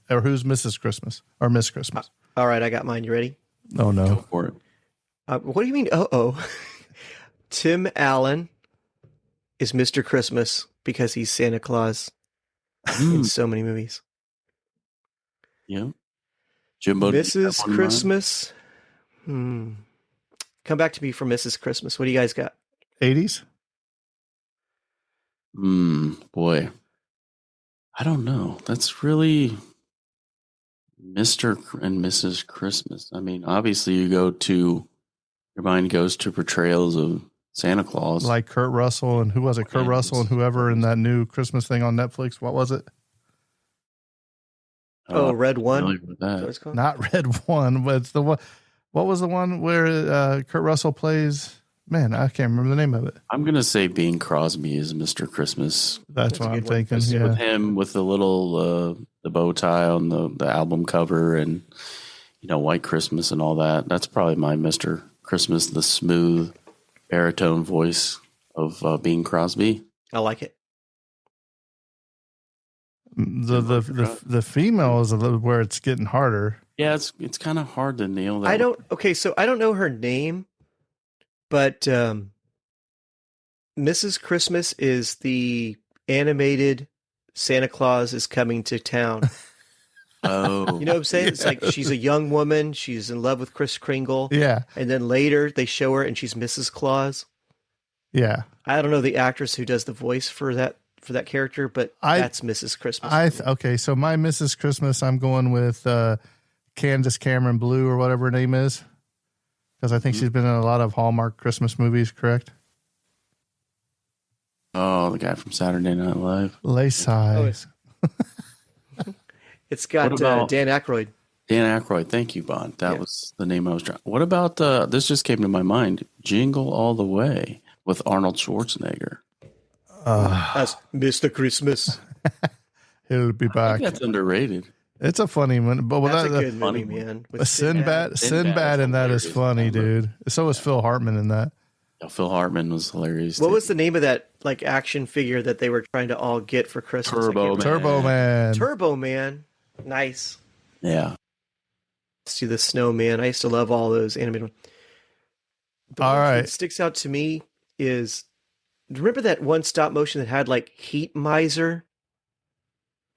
Or who's Mrs. Christmas or Miss Christmas? All right, I got mine. You ready? Oh, no. for it. What do you mean? Tim Allen is Mr. Christmas because he's Santa Claus in so many movies. Yeah. Jimbo, do you have Mrs. one in mind? Christmas. Come back to me for Mrs. Christmas. What do you guys got? 80s? Boy. I don't know. That's really Mr. and Mrs. Christmas. I mean, obviously your mind goes to portrayals of Santa Claus. Like Kurt Russell and who was it? Kurt Yeah, Russell and whoever in that new Christmas thing on Netflix. What was it? Red One. familiar with Is that what that. it's called? Not Red One, but it's the one. What was the one where Kurt Russell plays? Man, I can't remember the name of it. I'm going to say Bing Crosby is Mr. Christmas. That's a what I'm good one. thinking. With Yeah. him with the little the bow tie on the album cover and White Christmas and all that. That's probably my Mr. Christmas, the smooth baritone voice of Bing Crosby. I like it. The female is a little where it's getting harder. Yeah, it's kind of hard to nail that. So I don't know her name, but Mrs. Christmas is the animated Santa Claus is coming to town. Oh, You know what I'm saying? It's like she's a young woman. She's in love with Kris Kringle. Yeah, And then later they show her and she's Mrs. Claus. yeah. I don't know the actress who does the voice for that character, but that's Mrs. Christmas. Okay, so my Mrs. Christmas, I'm going with Candace Cameron Blue or whatever her name is, because I think she's been in a lot of Hallmark Christmas movies. Correct? the guy from Saturday Night Live. Layside. It's got What about- Dan Aykroyd. Dan Aykroyd. Thank you, Bond. That Yeah. was the name I was trying. What about this? Just came to my mind. Jingle All the Way with Arnold Schwarzenegger. As Mr. Christmas. He'll be I back. think that's underrated. It's a funny one, but That's a that, good movie, funny man. but Sinbad Sinbad in that is hilarious. funny, dude. So is Phil Hartman in that. Yeah, Phil Hartman was hilarious. What too. was the name of that like action figure that they were trying to all get for Christmas? I can't Turbo remember. Turbo Man. Turbo Man. Nice. Yeah. Let's do the Snowman. I used to love all those animated ones. The All one right. that sticks out to me is, remember that one stop motion that had like Heat Miser?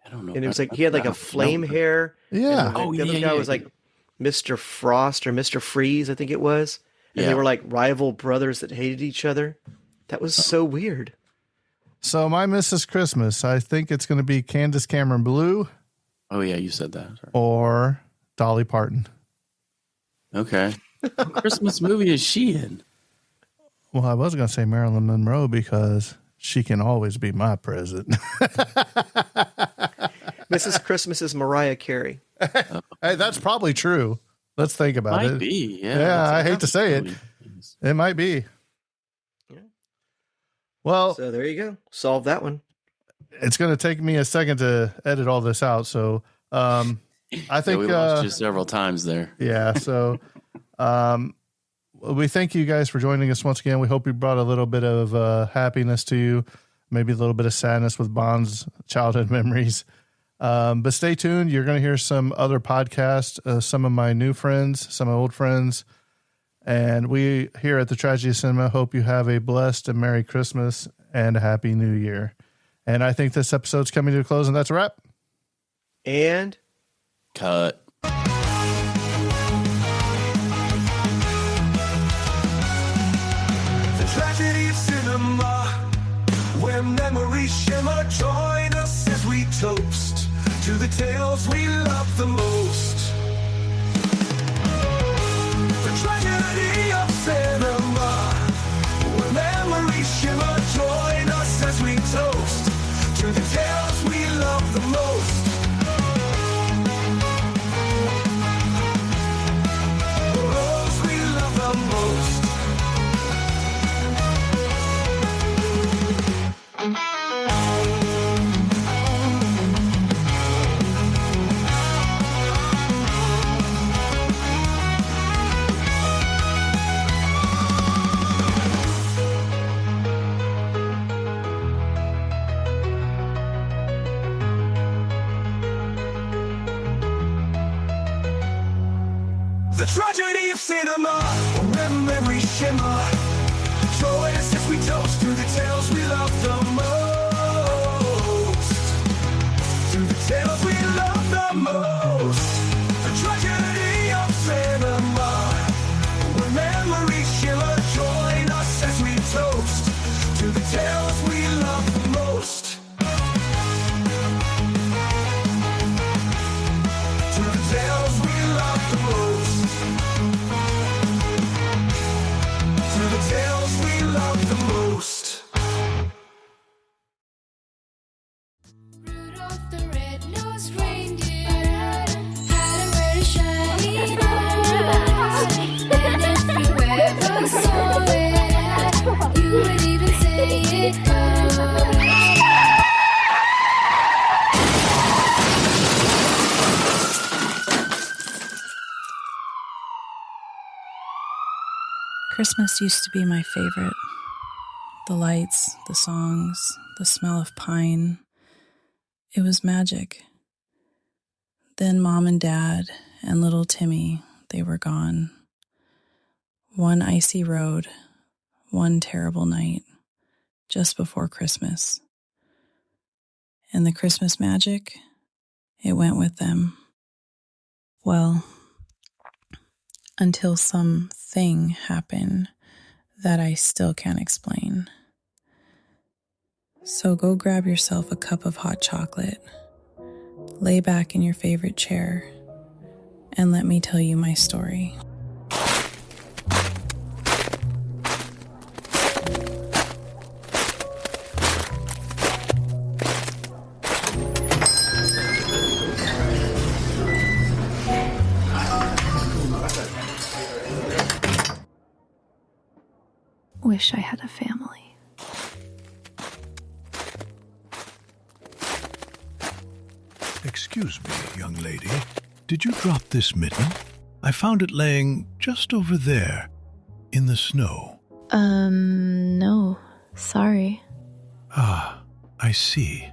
I don't know. And it was like he had like a flame hair. Yeah. And Oh, the other yeah, guy yeah, was yeah. like Mr. Frost or Mr. Freeze, I think it was. And they Yeah. were like rival brothers that hated each other. That was so weird. So my Mrs. Christmas, I think it's going to be Candace Cameron Blue Oh yeah, you said that. Sorry. or Dolly Parton. Okay. What Christmas movie is she in? Well, I was going to say Marilyn Monroe because she can always be my present. Mrs. Christmas is Mariah Carey. Hey, that's probably true. Let's think about it. Might be, yeah. Yeah, I hate to say it. It might be. Yeah. Well, So there you go. Solve that one. it's going to take me a second to edit all this out. So I think we lost you several times there. Yeah. So we thank you guys for joining us once again. We hope we brought a little bit of happiness to you, maybe a little bit of sadness with Bond's childhood memories. But stay tuned. You're going to hear some other podcasts, some of my new friends, some old friends. And we here at the Tragedy of Cinema hope you have a blessed and Merry Christmas and a Happy New Year. And I think this episode's coming to a close, and that's a wrap. And cut. The tragedy of cinema, where memories shimmer. Join us as we toast to the tales we love the most. The tragedy of cinema, where memories shimmer. Join us as we toast to the tales we love the most. Those we love the most. The tragedy of cinema, where memories shimmer. Join us as we toast to the tales we love the most. To the tales we love the most. The tragedy of cinema, where memories shimmer. Join us as we toast to the tales we love the most. To the tales we love the most. To the tales we love the most. Rudolph the red-nosed reindeer had a very shiny nose. And if you ever saw it, you would even say it glows. Christmas used to be my favorite. The lights, the songs, the smell of pine. It was magic. Then Mom and Dad and little Timmy, they were gone. One icy road, one terrible night, just before Christmas. And the Christmas magic, it went with them. Well, until something happened that I still can't explain. So go grab yourself a cup of hot chocolate, lay back in your favorite chair, and let me tell you my story. Wish I had a family. Excuse me, young lady. Did you drop this mitten? I found it laying just over there, in the snow. No. Sorry. Ah, I see.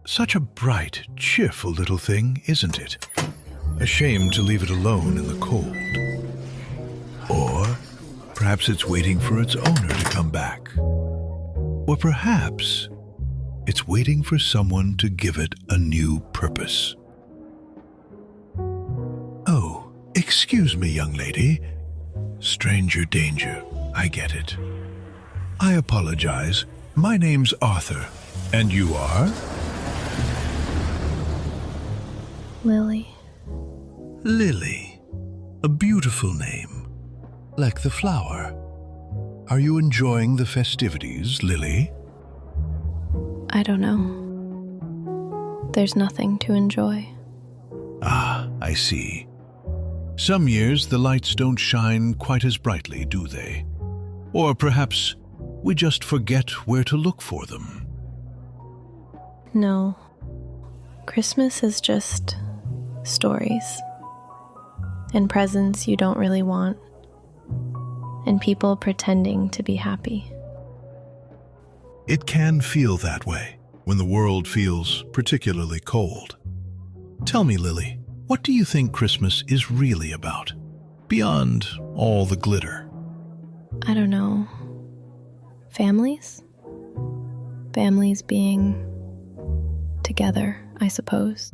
Such a bright, cheerful little thing, isn't it? A shame to leave it alone in the cold. Or perhaps it's waiting for its owner to come back. Or perhaps it's waiting for someone to give it a new purpose. Oh, excuse me, young lady. Stranger danger, I get it. I apologize. My name's Arthur. And you are? Lily. Lily. A beautiful name. Like the flower. Are you enjoying the festivities, Lily? I don't know. There's nothing to enjoy. Ah, I see. Some years the lights don't shine quite as brightly, do they? Or perhaps we just forget where to look for them. No. Christmas is just stories. And presents you don't really want. And people pretending to be happy. It can feel that way when the world feels particularly cold. Tell me, Lily, what do you think Christmas is really about, beyond all the glitter? I don't know. Families? Families being together, I suppose.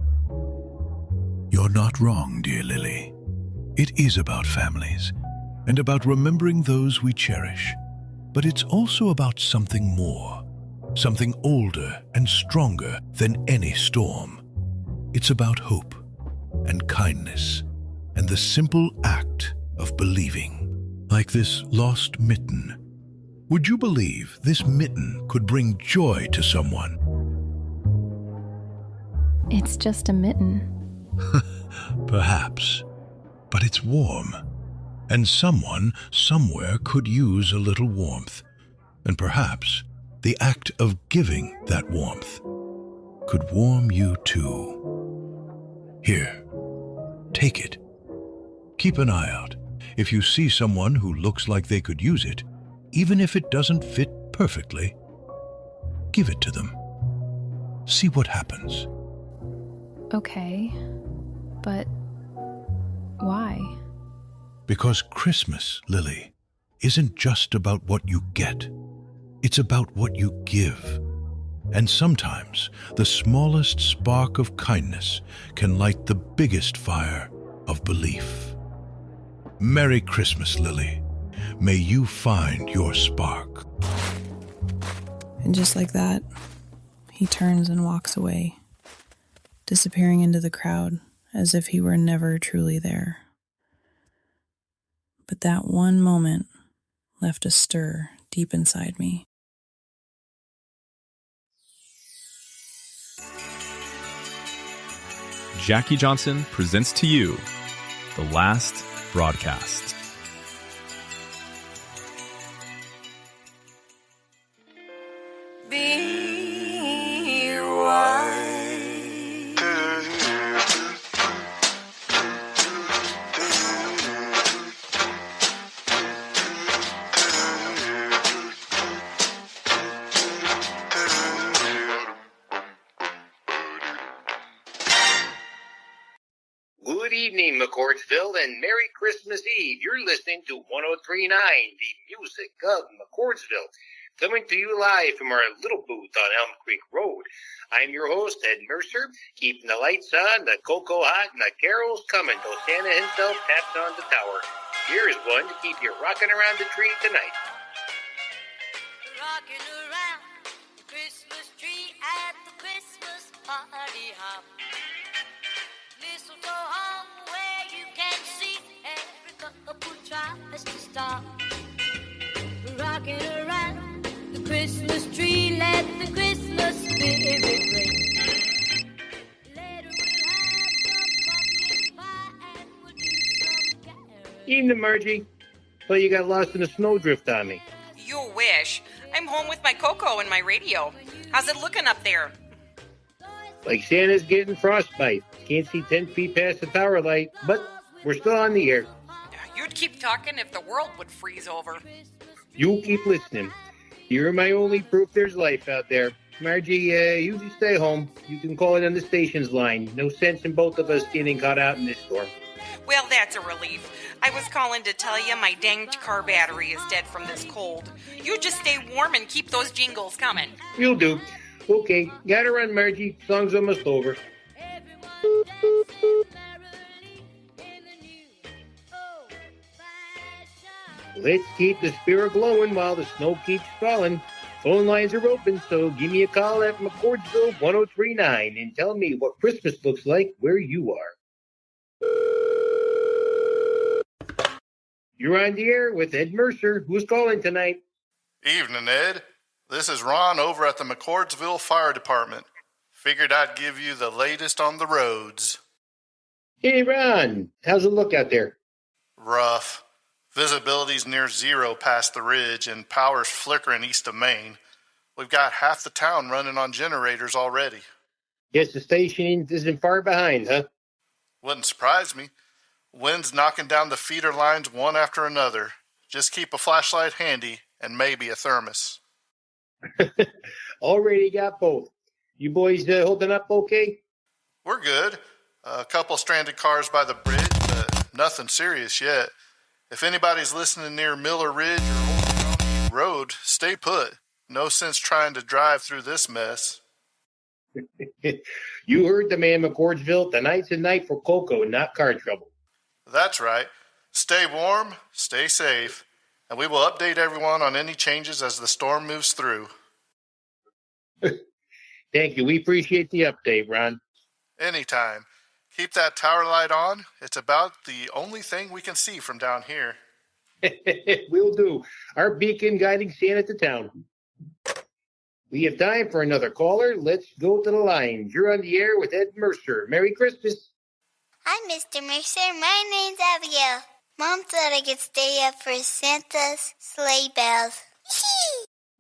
You're not wrong, dear Lily. It is about families, and about remembering those we cherish. But it's also about something more, something older and stronger than any storm. It's about hope and kindness and the simple act of believing. Like this lost mitten. Would you believe this mitten could bring joy to someone? It's just a mitten. Perhaps, but it's warm. And someone somewhere could use a little warmth. And perhaps the act of giving that warmth could warm you too. Here, take it. Keep an eye out. If you see someone who looks like they could use it, even if it doesn't fit perfectly, give it to them. See what happens. Okay, but why? Because Christmas, Lily, isn't just about what you get. It's about what you give. And sometimes the smallest spark of kindness can light the biggest fire of belief. Merry Christmas, Lily. May you find your spark. And just like that, he turns and walks away, disappearing into the crowd as if he were never truly there. But that one moment left a stir deep inside me. Jackie Johnson presents to you The Last Broadcast. Be wise. Good evening, McCordsville, and Merry Christmas Eve. You're listening to 103.9, the music of McCordsville, coming to you live from our little booth on Elm Creek Road. I'm your host, Ed Mercer, keeping the lights on, the cocoa hot, and the carols coming till Santa himself taps on the tower. Here's one to keep you rocking around the tree tonight. Rocking around the Christmas tree at the Christmas party hop. Mistletoe hung where you can see every couple tries to stop. Rocking around the Christmas tree, let the Christmas spirit ring. Later we'll have some pumpkin pie and we'll do some caroling. Evening, Margie. Thought you got lost in a snowdrift on me. You wish. I'm home with my cocoa and my radio. How's it looking up there? Like Santa's getting frostbite. Can't see 10 feet past the tower light, but we're still on the air. You'd keep talking if the world would freeze over. You keep listening. You're my only proof there's life out there. Margie, you just stay home. You can call it on the station's line. No sense in both of us getting caught out in this storm. Well, that's a relief. I was calling to tell you my danged car battery is dead from this cold. You just stay warm and keep those jingles coming. You'll do. Okay, gotta run, Margie. Song's almost over. Everyone dances merrily in the new old-fashioned. Let's keep the spirit glowing while the snow keeps falling. Phone lines are open, so give me a call at McCordsville 103.9 and tell me what Christmas looks like where you are. You're on the air with Ed Mercer. Who's calling tonight? Evening, Ed. This is Ron over at the McCordsville Fire Department. Figured I'd give you the latest on the roads. Hey, Ron. How's it look out there? Rough. Visibility's near zero past the ridge and power's flickering east of Maine. We've got half the town running on generators already. Guess the station isn't far behind, huh? Wouldn't surprise me. Wind's knocking down the feeder lines one after another. Just keep a flashlight handy and maybe a thermos. Already got both. You boys holding up okay? We're good. A couple stranded cars by the bridge, but nothing serious yet. If anybody's listening near Miller Ridge or Old County Road, stay put. No sense trying to drive through this mess. You heard the man, McCordsville. Tonight's a night for cocoa, not car trouble. That's right. Stay warm, stay safe, and we will update everyone on any changes as the storm moves through. Thank you. We appreciate the update, Ron. Anytime. Keep that tower light on. It's about the only thing we can see from down here. Will do. Our beacon guiding Santa to town. We have time for another caller. Let's go to the lines. You're on the air with Ed Mercer. Merry Christmas. Hi, Mr. Mercer. My name's Abigail. Mom thought I could stay up for Santa's sleigh bells.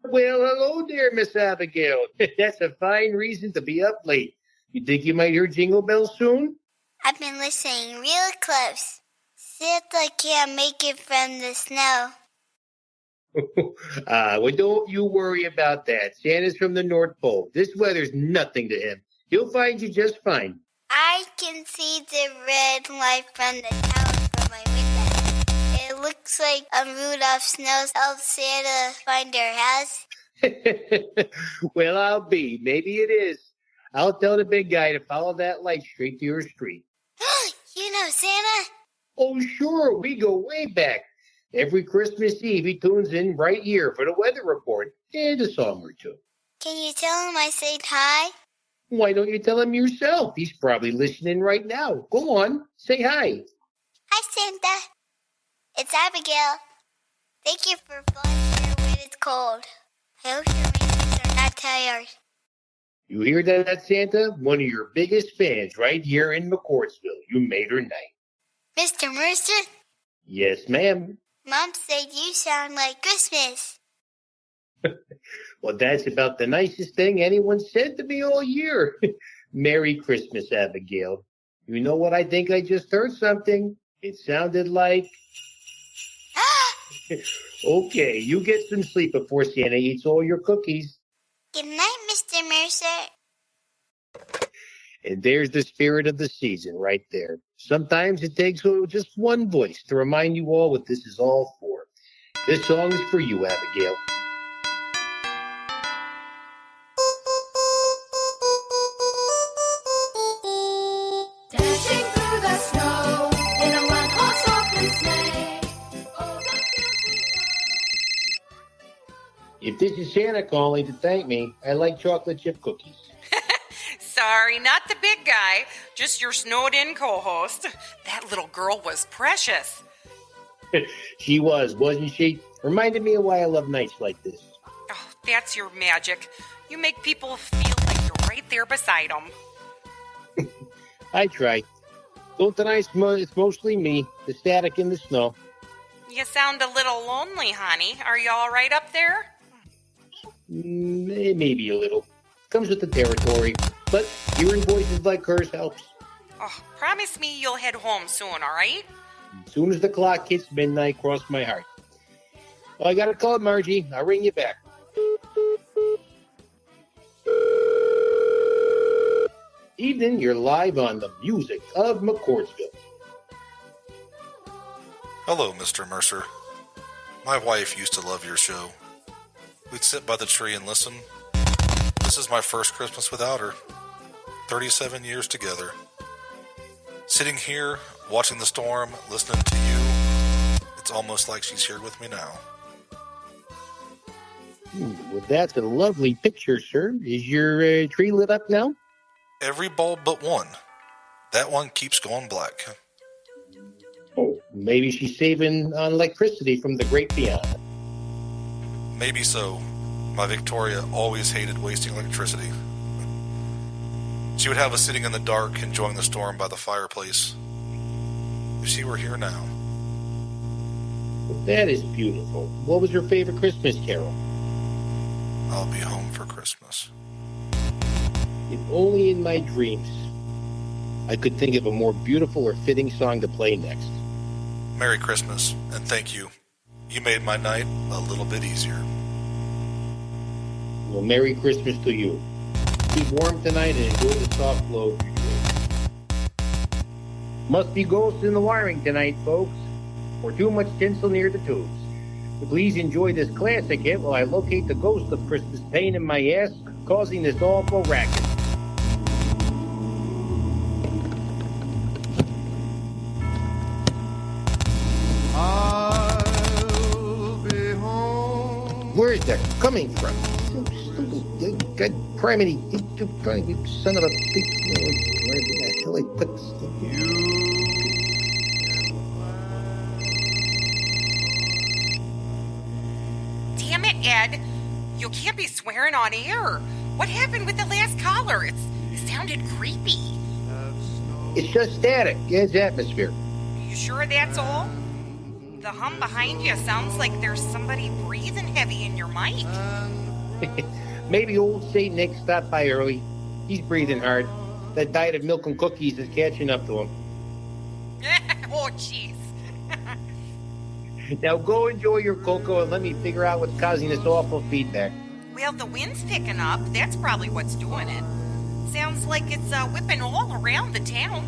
Well, hello there, Miss Abigail. That's a fine reason to be up late. You think you might hear jingle bells soon? I've been listening real close. Santa can't make it from the snow. Well, don't you worry about that. Santa's from the North Pole. This weather's nothing to him. He'll find you just fine. I can see the red light from the tower from my window. It looks like Rudolph knows help Santa find our house. Well, I'll be. Maybe it is. I'll tell the big guy to follow that light straight to your street. You know Santa? Oh, sure. We go way back. Every Christmas Eve, he tunes in right here for the weather report and a song or two. Can you tell him I said hi? Why don't you tell him yourself? He's probably listening right now. Go on. Say hi. Hi, Santa. It's Abigail. Thank you for flying here when it's cold. I hope your raisins are not tired. You hear that, Santa? One of your biggest fans right here in McCordsville. You made her night. Mr. Mercer? Yes, ma'am. Mom said you sound like Christmas. Well, that's about the nicest thing anyone said to me all year. Merry Christmas, Abigail. You know what? I think I just heard something. It sounded like... Okay, you get some sleep before Santa eats all your cookies. Good night, Mr. Mercer. And there's the spirit of the season right there. Sometimes it takes just one voice to remind you all what this is all for. This song is for you, Abigail. Dashing through the snow in a one-horse open sleigh. Oh, If this is Santa calling to thank me, I like chocolate chip cookies. Sorry, not the big guy, just your snowed-in co-host. That little girl was precious. She was, wasn't she? Reminded me of why I love nights like this. Oh, that's your magic. You make people feel like you're right there beside them. I try. Don't deny it's mostly me, the static in the snow. You sound a little lonely, honey. Are you all right up there? Maybe a little. Comes with the territory. But hearing voices like hers helps. Oh, promise me you'll head home soon, all right? As soon as the clock hits midnight, cross my heart. Well, I got to call Margie. I'll ring you back. Evening, you're live on the music of McCordsville. Hello, Mr. Mercer. My wife used to love your show. We'd sit by the tree and listen. This is my first Christmas without her. 37 years together. Sitting here, watching the storm, listening to you, it's almost like she's here with me now. Well, that's a lovely picture, sir. Is your tree lit up now? Every bulb but one. That one keeps going black. Oh, maybe she's saving on electricity from the great beyond. Maybe so. My Victoria always hated wasting electricity. She would have us sitting in the dark, enjoying the storm by the fireplace. If she were here now. Well, that is beautiful. What was your favorite Christmas carol? I'll be home for Christmas. If only in my dreams I could think of a more beautiful or fitting song to play next. Merry Christmas, and thank you. You made my night a little bit easier. Well, Merry Christmas to you. Keep warm tonight and enjoy the soft glow of your dreams. Must be ghosts in the wiring tonight, folks, or too much tinsel near the tubes. But please enjoy this classic hit while I locate the ghost of Christmas pain in my ass, causing this awful racket. I'll be home. Where is that coming from? God, criminy, son of a big. Where the hell I put this thing? Damn it, Ed. You can't be swearing on air. What happened with the last caller? It sounded creepy. It's just static. It's atmosphere. You sure that's all? The hum behind you sounds like there's somebody breathing heavy in your mic. Maybe old Saint Nick stopped by early. He's breathing hard. That diet of milk and cookies is catching up to him. Oh, jeez. Now go enjoy your cocoa and let me figure out what's causing this awful feedback. Well, the wind's picking up. That's probably what's doing it. Sounds like it's whipping all around the town.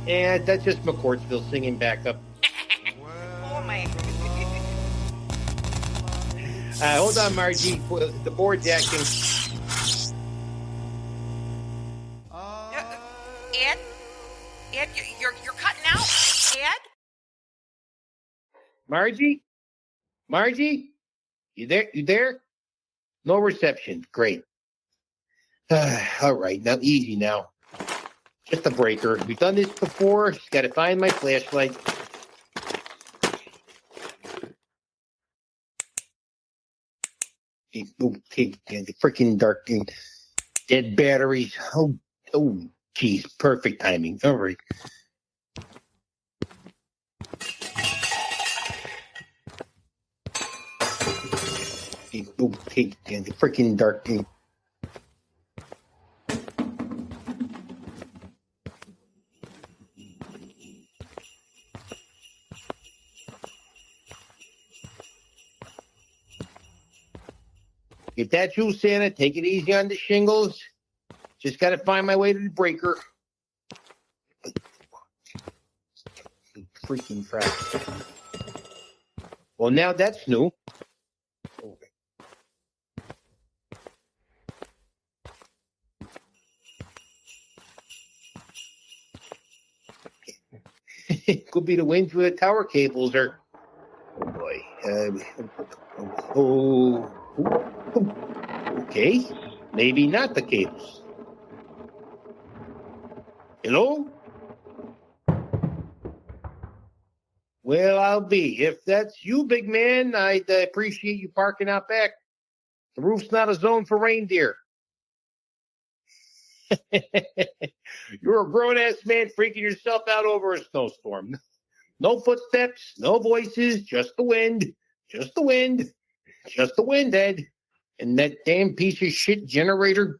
And that's just McCourtsville singing back up. Oh, my. Hold on, Margie. The board's acting. Ed? Ed, you're cutting out. Ed? Margie? Margie? You there? You there? No reception. Great. All right. Now, easy now. Just a breaker. We've done this before. Just got to find my flashlight. Okay, the freaking dark and dead batteries. Oh, geez. Perfect timing. All right. Okay, the freaking dark and if that's you, Santa, take it easy on the shingles. Just got to find my way to the breaker. Freaking crap. Well, now that's new. It could be the wind through the tower cables or... Oh, boy. Okay. Maybe not the cables. Hello? Well, I'll be. If that's you, big man, I'd appreciate you parking out back. The roof's not a zone for reindeer. You're a grown-ass man freaking yourself out over a snowstorm. No footsteps, no voices, just the wind. Just the wind. Just the wind, Ed. And that damn piece of shit generator.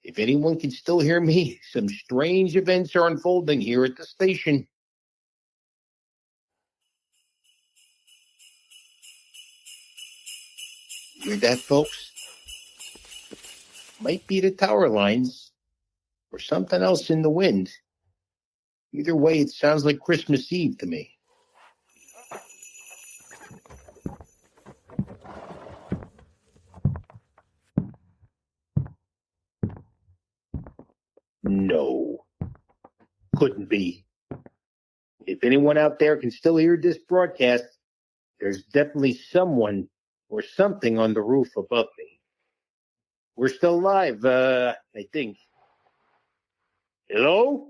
If anyone can still hear me, some strange events are unfolding here at the station. Hear that, folks? Might be the tower lines or something else in the wind. Either way, it sounds like Christmas Eve to me. No. Couldn't be. If anyone out there can still hear this broadcast, there's definitely someone or something on the roof above me. We're still live, I think. Hello?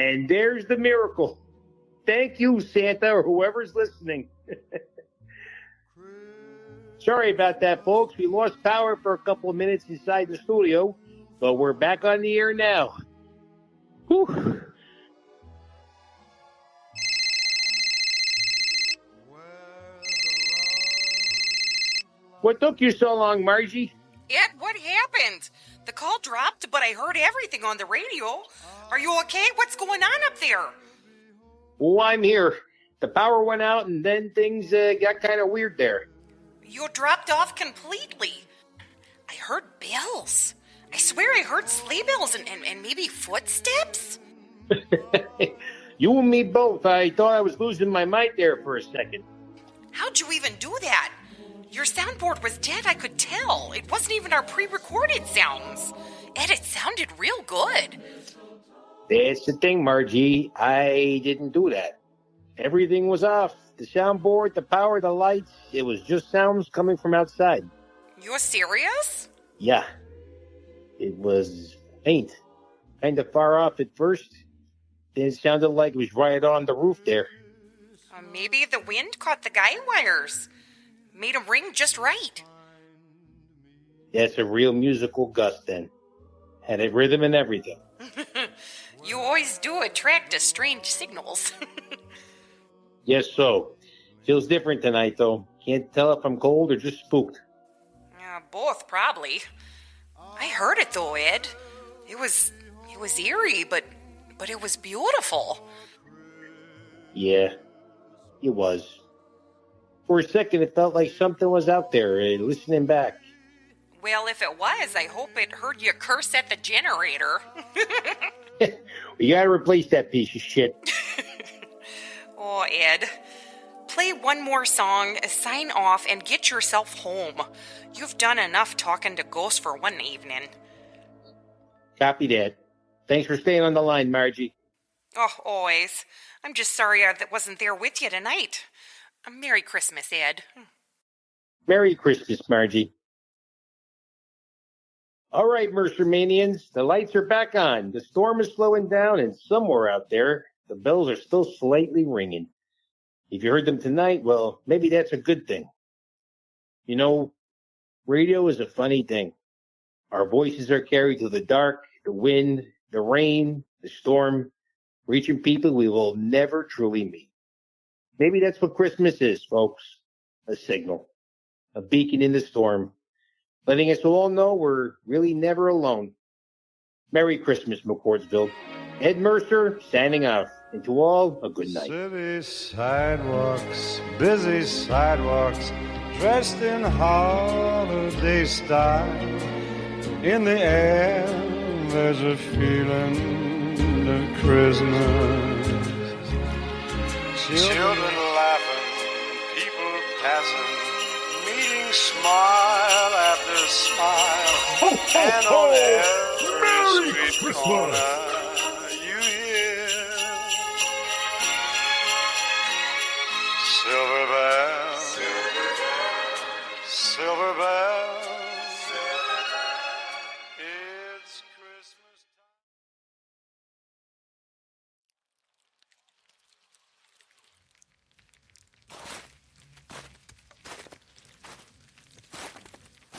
And there's the miracle. Thank you, Santa, or whoever's listening. Sorry about that, folks. We lost power for a couple of minutes inside the studio, but we're back on the air now. Whew. What took you so long, Margie? Ed, what happened? The call dropped, but I heard everything on the radio. Are you okay? What's going on up there? Oh, I'm here. The power went out, and then things got kind of weird there. You dropped off completely. I heard bells. I swear I heard sleigh bells and maybe footsteps. You and me both. I thought I was losing my mind there for a second. How'd you even do that? Your soundboard was dead, I could tell. It wasn't even our pre-recorded sounds. Ed, it sounded real good. That's the thing, Margie. I didn't do that. Everything was off. The soundboard, the power, the lights. It was just sounds coming from outside. You're serious? Yeah. It was faint. Kind of far off at first. Then it sounded like it was right on the roof there. Maybe the wind caught the guy wires. Made them ring just right. That's a real musical gust then. Had a rhythm and everything. You always do attract to strange signals. Yes, so. Feels different tonight, though. Can't tell if I'm cold or just spooked. Both, probably. I heard it, though, Ed. It was eerie, but it was beautiful. Yeah, it was. For a second, it felt like something was out there, listening back. Well, if it was, I hope it heard you curse at the generator. We gotta replace that piece of shit. Oh, Ed. Play one more song, sign off, and get yourself home. You've done enough talking to ghosts for one evening. Copy that. Thanks for staying on the line, Margie. Oh, always. I'm just sorry I wasn't there with you tonight. Merry Christmas, Ed. Merry Christmas, Margie. All right, Mercermanians, the lights are back on. The storm is slowing down, and somewhere out there, the bells are still slightly ringing. If you heard them tonight, well, maybe that's a good thing. You know, radio is a funny thing. Our voices are carried through the dark, the wind, the rain, the storm, reaching people we will never truly meet. Maybe that's what Christmas is, folks. A signal. A beacon in the storm. Letting us all know we're really never alone. Merry Christmas, McCordsville. Ed Mercer, signing off. And to all, a good night. City sidewalks, busy sidewalks, dressed in holiday style. In the air, there's a feeling of Christmas. Children laughing, people passing, meeting smile after smile. Ho, ho, and ho! on every Merry street Christmas! corner, you hear silver bells, silver bells. It's Christmas time.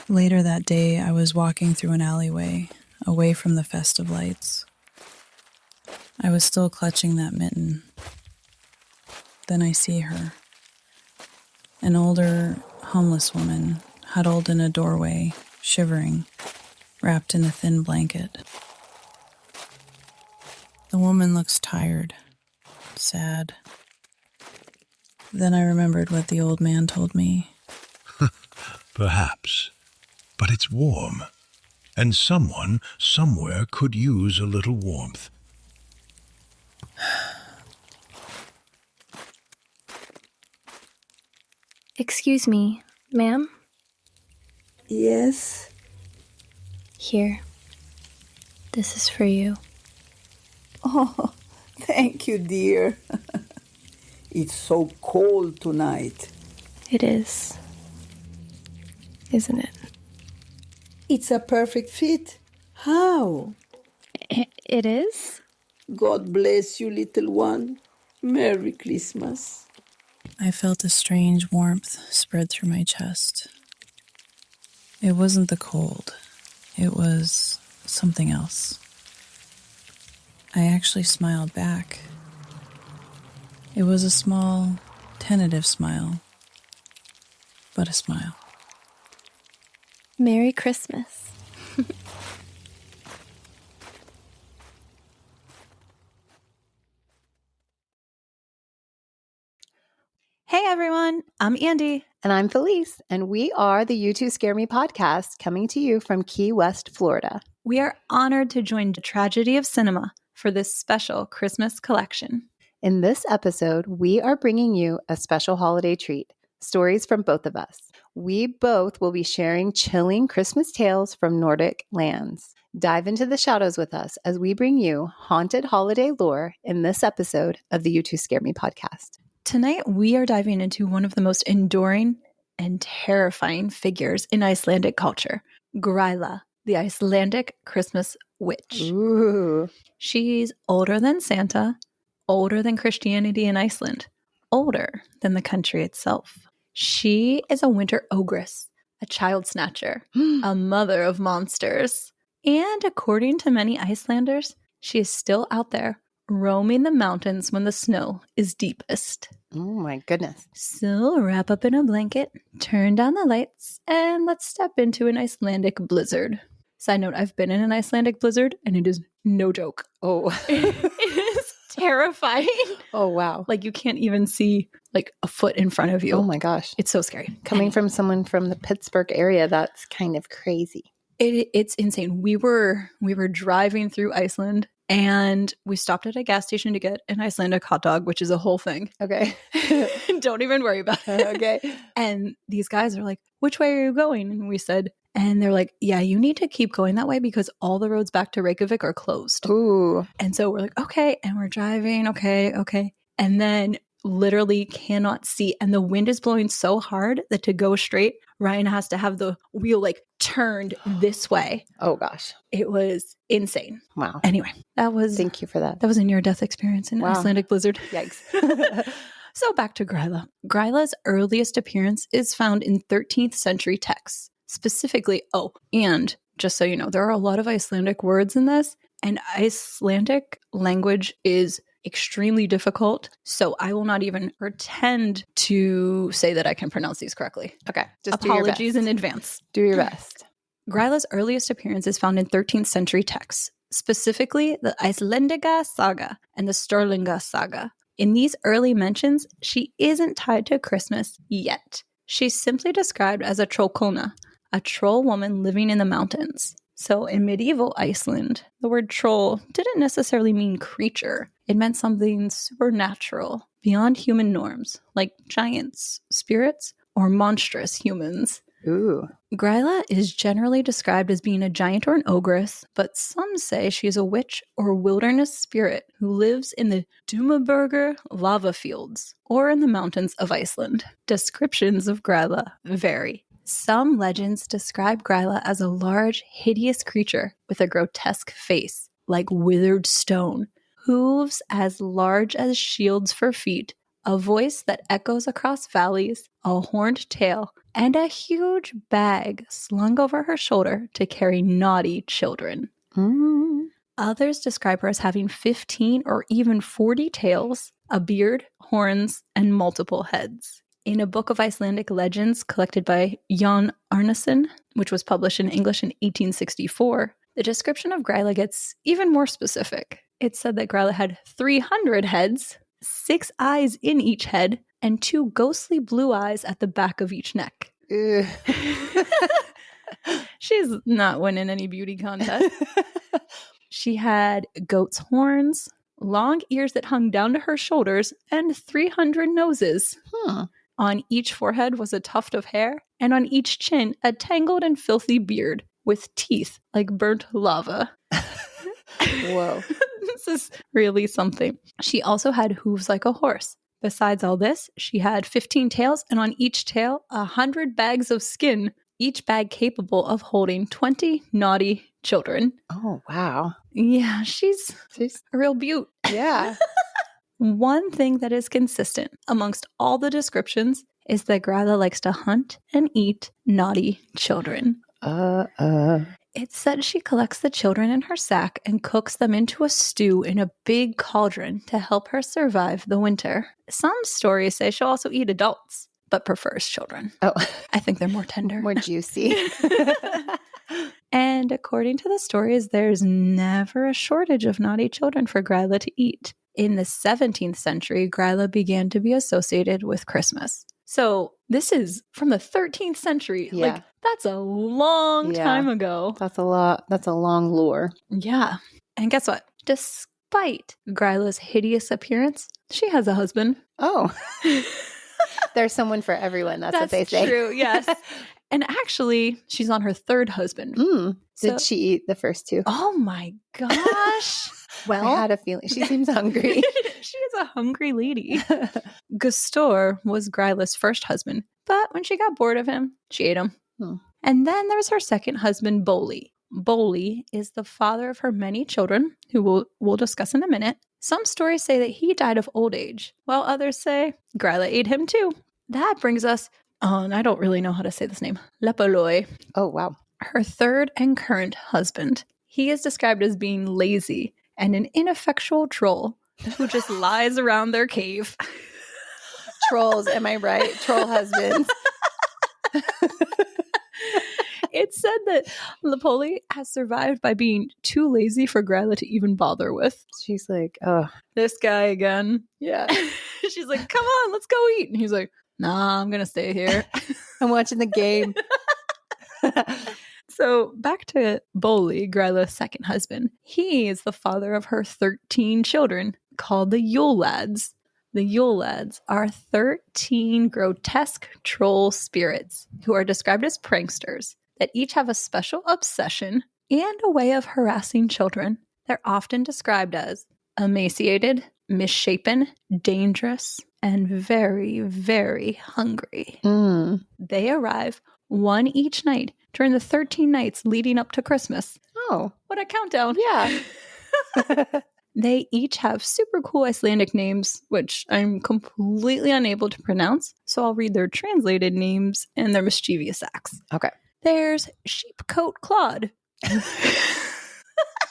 Later that day, I was walking through an alleyway, away from the festive lights. I was still clutching that mitten. Then I see her. An older, homeless woman, huddled in a doorway, shivering, wrapped in a thin blanket. The woman looks tired, sad. Then I remembered what the old man told me. Perhaps. But it's warm, and someone somewhere could use a little warmth. Excuse me, ma'am? Yes? Here. This is for you. Oh, thank you, dear. It's so cold tonight. It is. Isn't it? It's a perfect fit. How? It is? God bless you, little one. Merry Christmas. I felt a strange warmth spread through my chest. It wasn't the cold. It was something else. I actually smiled back. It was a small, tentative smile, but a smile. Merry Christmas. Hey everyone, I'm Andy. And I'm Felice, and we are the You Two Scare Me podcast coming to you from Key West, Florida. We are honored to join the Tragedy of Cinema for this special Christmas collection. In this episode, we are bringing you a special holiday treat, stories from both of us. We both will be sharing chilling Christmas tales from Nordic lands. Dive into the shadows with us as we bring you haunted holiday lore in this episode of the You Two Scare Me podcast. Tonight, we are diving into one of the most enduring and terrifying figures in Icelandic culture, Gryla, the Icelandic Christmas witch. Ooh. She's older than Santa, older than Christianity in Iceland, older than the country itself. She is a winter ogress, a child snatcher, a mother of monsters. And according to many Icelanders, she is still out there roaming the mountains when the snow is deepest. Oh my goodness. So wrap up in a blanket, turn down the lights, and let's step into an Icelandic blizzard. Side note, I've been in an Icelandic blizzard and it is no joke. Oh. It is terrifying. Oh, wow. Like you can't even see like a foot in front of you. Oh my gosh. It's so scary. Coming from someone from the Pittsburgh area, that's kind of crazy. It's insane. We were driving through Iceland and we stopped at a gas station to get an Icelandic hot dog, which is a whole thing. Okay. Don't even worry about it. Okay. And these guys are like, which way are you going? And we said, and they're like, yeah, you need to keep going that way because all the roads back to Reykjavik are closed. Ooh. And so we're like, okay. And we're driving. Okay. And then literally cannot see. And the wind is blowing so hard that to go straight, Ryan has to have the wheel like turned this way. Oh gosh. It was insane. Wow. Anyway, that was Thank you for that. That was a near-death experience in Wow. Icelandic blizzard. Yikes. So back to Gryla. Gryla's earliest appearance is found in 13th century texts. Specifically, and just so you know, there are a lot of Icelandic words in this, and Icelandic language is extremely difficult, so I will not even pretend to say that I can pronounce these correctly. Okay. Just Apologies in advance. Do your best. Gryla's earliest appearance is found in 13th century texts, specifically the Icelandica saga and the Sturlinga saga. In these early mentions, she isn't tied to Christmas yet. She's simply described as a trollkona, a troll woman living in the mountains. So in medieval Iceland, the word troll didn't necessarily mean creature. It meant something supernatural, beyond human norms, like giants, spirits, or monstrous humans. Ooh. Gryla is generally described as being a giant or an ogress, but some say she is a witch or wilderness spirit who lives in the Dumaburger lava fields or in the mountains of Iceland. Descriptions of Gryla vary. Some legends describe Gryla as a large, hideous creature with a grotesque face, like withered stone, hooves as large as shields for feet, a voice that echoes across valleys, a horned tail, and a huge bag slung over her shoulder to carry naughty children. Others describe her as having 15 or even 40 tails, a beard, horns, and multiple heads. In a book of Icelandic legends collected by Jan Arnason, which was published in English in 1864, the description of Gryla gets even more specific. It said that Gryla had 300 heads, 6 eyes in each head, and 2 ghostly blue eyes at the back of each neck. She's not winning any beauty contest. She had goat's horns, long ears that hung down to her shoulders, and 300 noses. On each forehead was a tuft of hair, and on each chin a tangled and filthy beard with teeth like burnt lava. Whoa. This is really something. She also had hooves like a horse. Besides all this, she had 15 tails, and on each tail 100 bags of skin, each bag capable of holding 20 naughty children. Oh, wow. Yeah, she's a real beaut. Yeah. One thing that is consistent amongst all the descriptions is that Gryla likes to hunt and eat naughty children. It's said she collects the children in her sack and cooks them into a stew in a big cauldron to help her survive the winter. Some stories say she'll also eat adults, but prefers children. Oh, I think they're more tender. more juicy. And according to the stories, there's never a shortage of naughty children for Gryla to eat. In the 17th century, Gryla began to be associated with Christmas. So this is from the 13th century. Yeah. Like, that's a long time ago. That's a lot. That's a long lore. Yeah. And guess what? Despite Gryla's hideous appearance, she has a husband. Oh. There's someone for everyone. That's what they say. True, yes. And actually, she's on her third husband. Did she eat the first two? Oh my gosh. Well, I had a feeling. She seems hungry. She is a hungry lady. Gustor was Gryla's first husband, but when she got bored of him, she ate him. And then there was her second husband, Boli. Boli is the father of her many children, who we'll discuss in a minute. Some stories say that he died of old age, while others say Gryla ate him too. That brings us on, I don't really know how to say this name, Lepoloi. Oh, wow. Her third and current husband. He is described as being lazy and an ineffectual troll who just lies around their cave. Trolls, am I right? Troll husbands. It's said that Lepoli has survived by being too lazy for Gryla to even bother with. She's like, oh. This guy again. Yeah. She's like, come on, let's go eat. And he's like, nah, I'm going to stay here. I'm watching the game. So back to Boli, Gryla's second husband. He is the father of her 13 children, called the Yule Lads. The Yule Lads are 13 grotesque troll spirits who are described as pranksters that each have a special obsession and a way of harassing children. They're often described as emaciated, misshapen, dangerous, and very, very hungry. They arrive one each night during the 13 nights leading up to Christmas. Oh. What a countdown. Yeah. They each have super cool Icelandic names, which I'm completely unable to pronounce, so I'll read their translated names and their mischievous acts. Okay. There's Sheepcoat Claude.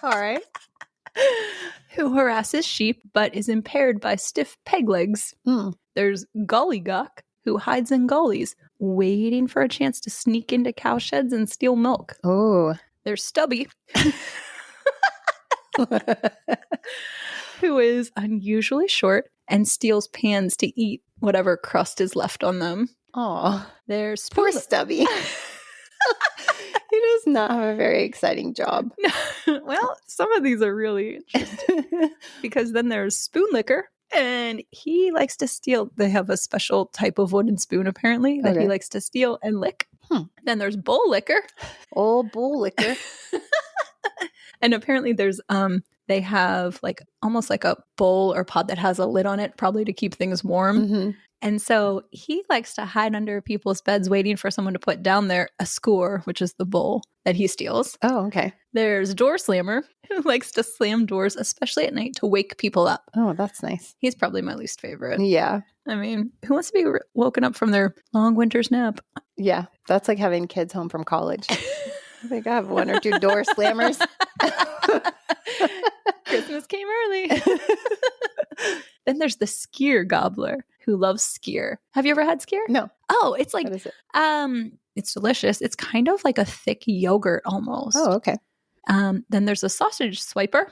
All right. Who harasses sheep but is impaired by stiff peg legs. There's Gollygawk, who hides in gullies, waiting for a chance to sneak into cow sheds and steal milk. Oh. There's Stubby, who is unusually short and steals pans to eat whatever crust is left on them. Oh. There's Poor Stubby. He does not have a very exciting job. Well, some of these are really interesting because then there's Spoonlicker, and he likes to steal. They have a special type of wooden spoon, apparently, that he likes to steal and lick. Then there's Bowl Licker. Old Bowl Licker. And apparently there's, they have like almost like a bowl or pot that has a lid on it, probably to keep things warm. And so he likes to hide under people's beds waiting for someone to put down there a score, which is the bowl that he steals. Oh, okay. There's Door Slammer, who likes to slam doors, especially at night, to wake people up. Oh, that's nice. He's probably my least favorite. Yeah. I mean, who wants to be woken up from their long winter's nap? Yeah. That's like having kids home from college. I think I have one or two door slammers. Christmas came early. Then there's the Skyr Gobbler, who loves skyr. Have you ever had skyr? No. Oh, it's like, What is it? It's delicious. It's kind of like a thick yogurt almost. Oh, okay. Then there's a sausage swiper.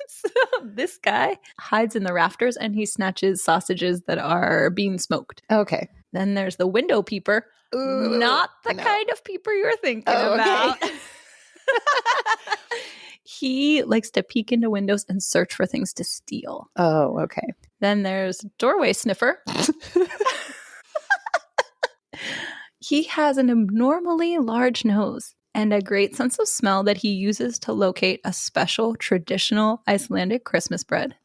So this guy hides in the rafters and he snatches sausages that are being smoked. Okay. Then there's the window peeper. Ooh, Not the kind of peeper you're thinking Oh, about. okay. He likes to peek into windows and search for things to steal. Oh, okay. Then there's doorway sniffer. He has an abnormally large nose and a great sense of smell that he uses to locate a special traditional Icelandic Christmas bread.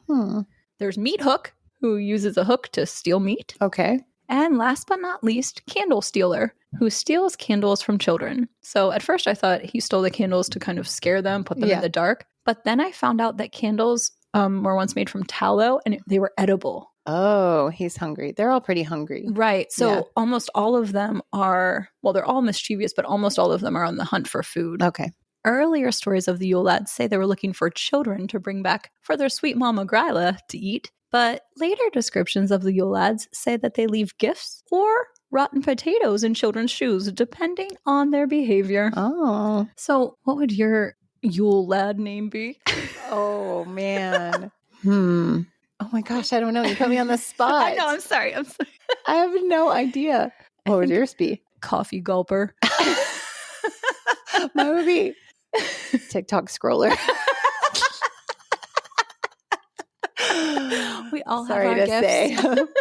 There's Meat Hook, who uses a hook to steal meat. Okay. And last but not least, candle stealer, who steals candles from children. So at first I thought he stole the candles to kind of scare them, put them in the dark. But then I found out that candles were once made from tallow and they were edible. Oh, he's hungry. They're all pretty hungry. Right. So almost all of them are, well, they're all mischievous, but almost all of them are on the hunt for food. Okay. Earlier stories of the Yule lads say they were looking for children to bring back for their sweet mama Gryla to eat. But later descriptions of the Yule lads say that they leave gifts or rotten potatoes in children's shoes, depending on their behavior. Oh. So what would your Yule lad name be? Oh, man. Oh my gosh, I don't know. You put me on the spot. I know, I'm sorry. I have no idea. What would yours be? Coffee gulper. Mine would be TikTok scroller. We all Sorry have our to say. gifts.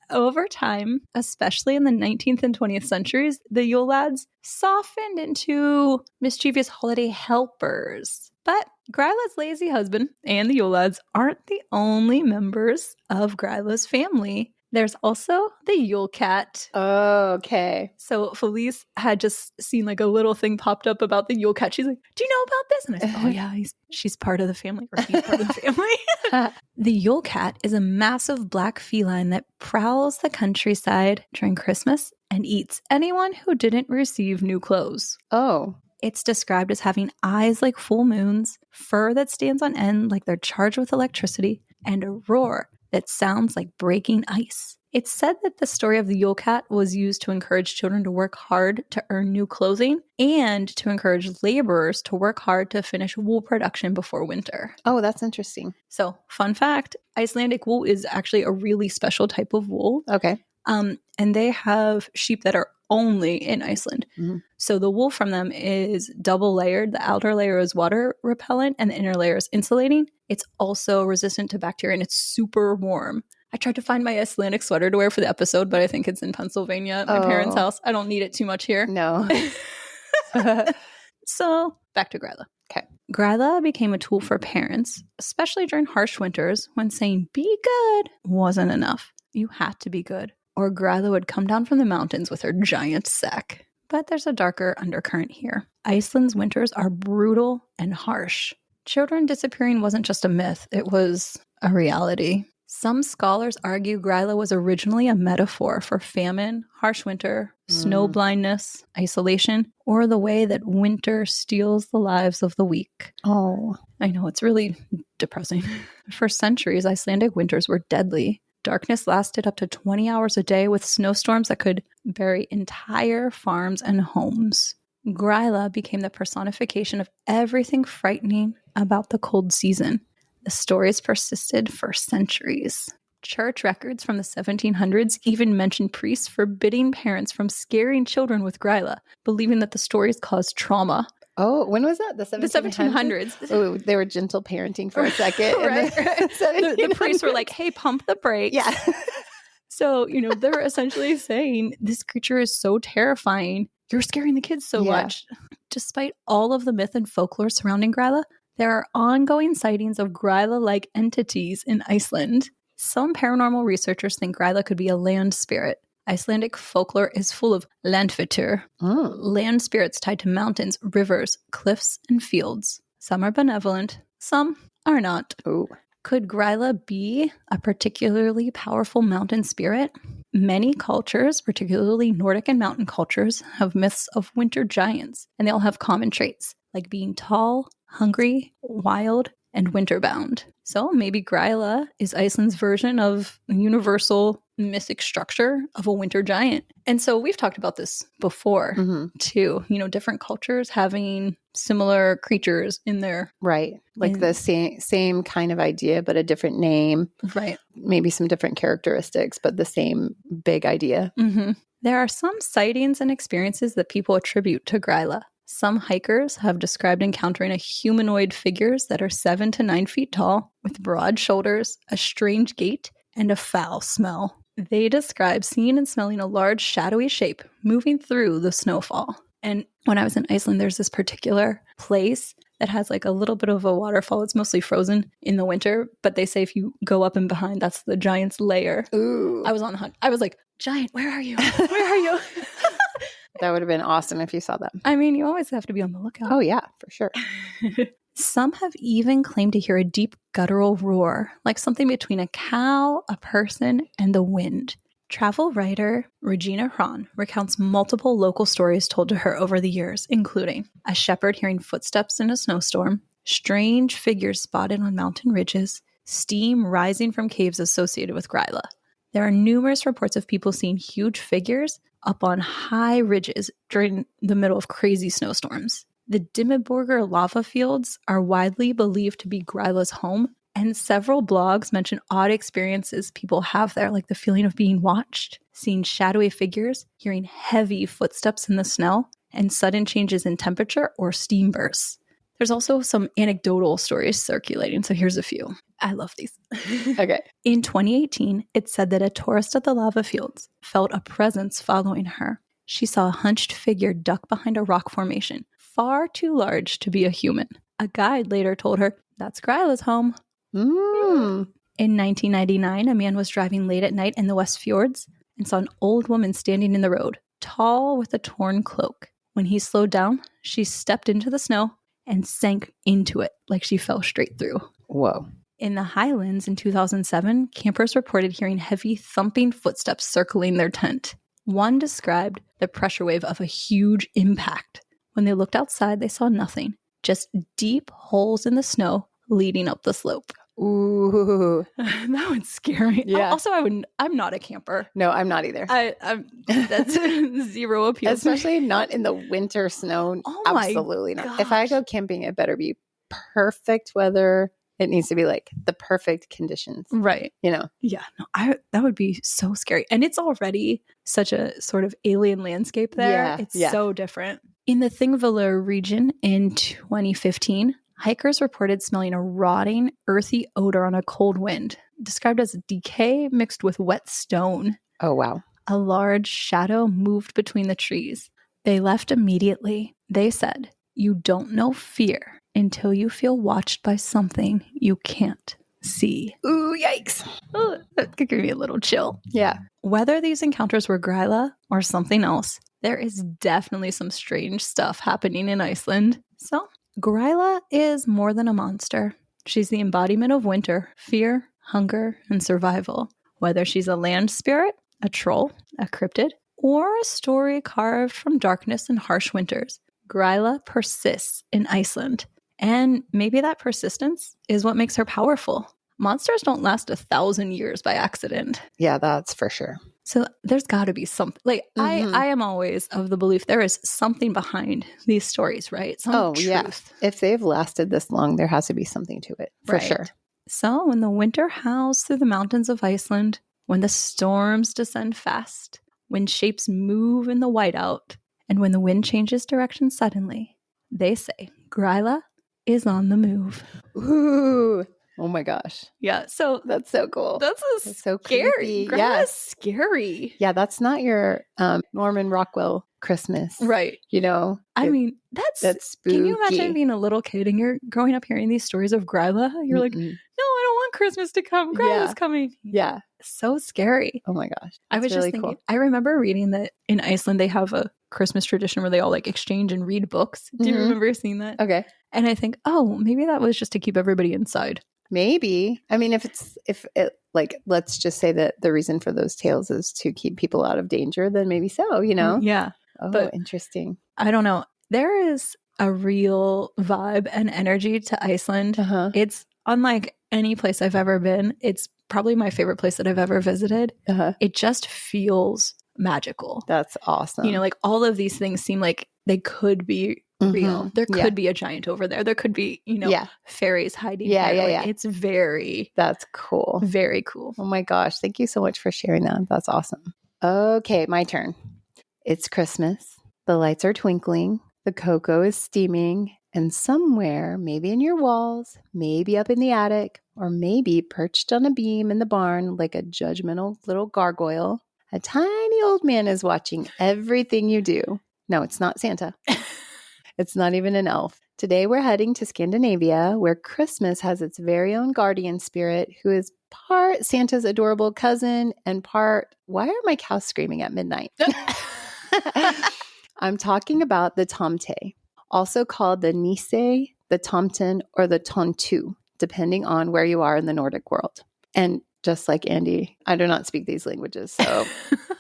Over time, especially in the 19th and 20th centuries, the Yule lads softened into mischievous holiday helpers. But Gryla's lazy husband and the Yule lads aren't the only members of Gryla's family. There's also the Yule cat. Oh, okay. So Felice had just seen like a little thing popped up about the Yule cat. She's like, do you know about this? And I said, oh yeah, she's part of the family, or he's part of the family. The Yule cat is a massive black feline that prowls the countryside during Christmas and eats anyone who didn't receive new clothes. Oh. It's described as having eyes like full moons, fur that stands on end like they're charged with electricity, and a roar that sounds like breaking ice. It's said that the story of the Yule cat was used to encourage children to work hard to earn new clothing and to encourage laborers to work hard to finish wool production before winter. Oh, that's interesting. So, fun fact, Icelandic wool is actually a really special type of wool. Okay. And they have sheep that are only in Iceland. Mm-hmm. So the wool from them is double layered. The outer layer is water repellent and the inner layer is insulating. It's also resistant to bacteria and it's super warm. I tried to find my Icelandic sweater to wear for the episode, but I think it's in Pennsylvania at my parents' house. I don't need it too much here. No. So back to Gryla. Okay. Gryla became a tool for parents, especially during harsh winters when saying be good wasn't enough. You had to be good, or Gryla would come down from the mountains with her giant sack. But there's a darker undercurrent here. Iceland's winters are brutal and harsh. Children disappearing wasn't just a myth, it was a reality. Some scholars argue Gryla was originally a metaphor for famine, harsh winter, snow blindness, isolation, or the way that winter steals the lives of the weak. Oh. I know, it's really depressing. For centuries, Icelandic winters were deadly. Darkness lasted up to 20 hours a day with snowstorms that could bury entire farms and homes. Gryla became the personification of everything frightening about the cold season. The stories persisted for centuries. Church records from the 1700s even mention priests forbidding parents from scaring children with Gryla, believing that the stories caused trauma. Oh, when was that? The 1700s. Oh, they were gentle parenting for a second. Right. The priests were like, hey, pump the brakes. Yeah. So, they're essentially saying this creature is so terrifying. You're scaring the kids so much. Despite all of the myth and folklore surrounding Gryla, there are ongoing sightings of Gryla-like entities in Iceland. Some paranormal researchers think Gryla could be a land spirit. Icelandic folklore is full of landvitur, land spirits tied to mountains, rivers, cliffs, and fields. Some are benevolent, some are not. Ooh. Could Gryla be a particularly powerful mountain spirit? Many cultures, particularly Nordic and mountain cultures, have myths of winter giants, and they all have common traits, like being tall, hungry, wild, and winter-bound. So maybe Gryla is Iceland's version of a universal mythic structure of a winter giant. And so we've talked about this before, too. Different cultures having similar creatures in their... Right. Like the same kind of idea, but a different name. Right. Maybe some different characteristics, but the same big idea. Mm-hmm. There are some sightings and experiences that people attribute to Gryla. Some hikers have described encountering humanoid figures that are 7 to 9 feet tall, with broad shoulders, a strange gait, and a foul smell. They describe seeing and smelling a large shadowy shape moving through the snowfall. And when I was in Iceland, there's this particular place that has like a little bit of a waterfall. It's mostly frozen in the winter, but they say if you go up and behind, that's the giant's lair. Ooh. I was on the hunt. I was like, giant, where are you? Where are you? That would have been awesome if you saw them. I mean, you always have to be on the lookout. Oh, yeah, for sure. Some have even claimed to hear a deep guttural roar, like something between a cow, a person, and the wind. Travel writer Regina Hron recounts multiple local stories told to her over the years, including a shepherd hearing footsteps in a snowstorm, strange figures spotted on mountain ridges, steam rising from caves associated with Gryla. There are numerous reports of people seeing huge figures up on high ridges during the middle of crazy snowstorms. The Dimmeborger lava fields are widely believed to be Gryla's home, and several blogs mention odd experiences people have there, like the feeling of being watched, seeing shadowy figures, hearing heavy footsteps in the snow, and sudden changes in temperature or steam bursts. There's also some anecdotal stories circulating, so here's a few. I love these. Okay. In 2018, it said that a tourist at the lava fields felt a presence following her. She saw a hunched figure duck behind a rock formation, far too large to be a human. A guide later told her, that's Gryla's home. Mm. In 1999, a man was driving late at night in the West Fjords and saw an old woman standing in the road, tall with a torn cloak. When he slowed down, she stepped into the snow and sank into it like she fell straight through. Whoa. In the Highlands in 2007, campers reported hearing heavy thumping footsteps circling their tent. One described the pressure wave of a huge impact. When they looked outside, they saw nothing, just deep holes in the snow leading up the slope. Ooh. That one's scary. Yeah. Also, I'm not a camper. No, I'm not either. That's zero appeal. Especially not in the winter snow. Oh my Absolutely not. gosh. If I go camping, it better be perfect weather. It needs to be like the perfect conditions. Right. You know? Yeah, no, that would be so scary. And it's already such a sort of alien landscape there. Yeah, It's yeah. so different. In the Thingvellir region in 2015, hikers reported smelling a rotting, earthy odor on a cold wind, described as decay mixed with wet stone. Oh, wow. A large shadow moved between the trees. They left immediately. They said, you don't know fear until you feel watched by something you can't see. Ooh, yikes. Oh, that could give me a little chill. Yeah. Whether these encounters were Gryla or something else, there is definitely some strange stuff happening in Iceland. So, Gryla is more than a monster. She's the embodiment of winter, fear, hunger, and survival. Whether she's a land spirit, a troll, a cryptid, or a story carved from darkness and harsh winters, Gryla persists in Iceland. And maybe that persistence is what makes her powerful. Monsters don't last 1,000 years by accident. Yeah, that's for sure. So there's got to be something. Like, I am always of the belief there is something behind these stories, right? Some truth. Yeah. If they've lasted this long, there has to be something to it, for sure. So when the winter howls through the mountains of Iceland, when the storms descend fast, when shapes move in the whiteout, and when the wind changes direction suddenly, they say Gryla is on the move. Ooh. Oh my gosh. Yeah. So that's so cool. That's so scary. creepy. Gryla's scary. Yeah, that's not your Norman Rockwell Christmas. Right. You know? I mean, that's spooky. Can you imagine being a little kid and you're growing up hearing these stories of Gryla? You're like, no, I don't want Christmas to come. Gryla's coming. Yeah. So scary. Oh my gosh. I was really just thinking, cool. I remember reading that in Iceland they have a Christmas tradition where they all like exchange and read books. Do you remember seeing that? Okay. And I think, oh, maybe that was just to keep everybody inside. Maybe. I mean, if it like, let's just say that the reason for those tales is to keep people out of danger, then maybe so, you know? Yeah. Oh, But interesting. I don't know. There is a real vibe and energy to Iceland. It's unlike any place I've ever been. It's probably my favorite place that I've ever visited. It just feels magical. That's awesome. You know, like all of these things seem like they could be real. There could be a giant over there. There could be, you know, fairies hiding there. Like, it's very... That's cool. Very cool. Oh my gosh. Thank you so much for sharing that. That's awesome. Okay, my turn. It's Christmas. The lights are twinkling. The cocoa is steaming. And somewhere, maybe in your walls, maybe up in the attic, or maybe perched on a beam in the barn like a judgmental little gargoyle, a tiny old man is watching everything you do. No, it's not Santa. It's not even an elf. Today we're heading to Scandinavia, where Christmas has its very own guardian spirit, who is part Santa's adorable cousin and part, why are my cows screaming at midnight? I'm talking about the tomte, also called the nisse, the tomten, or the tontu, depending on where you are in the Nordic world. And just like Andy, I do not speak these languages, so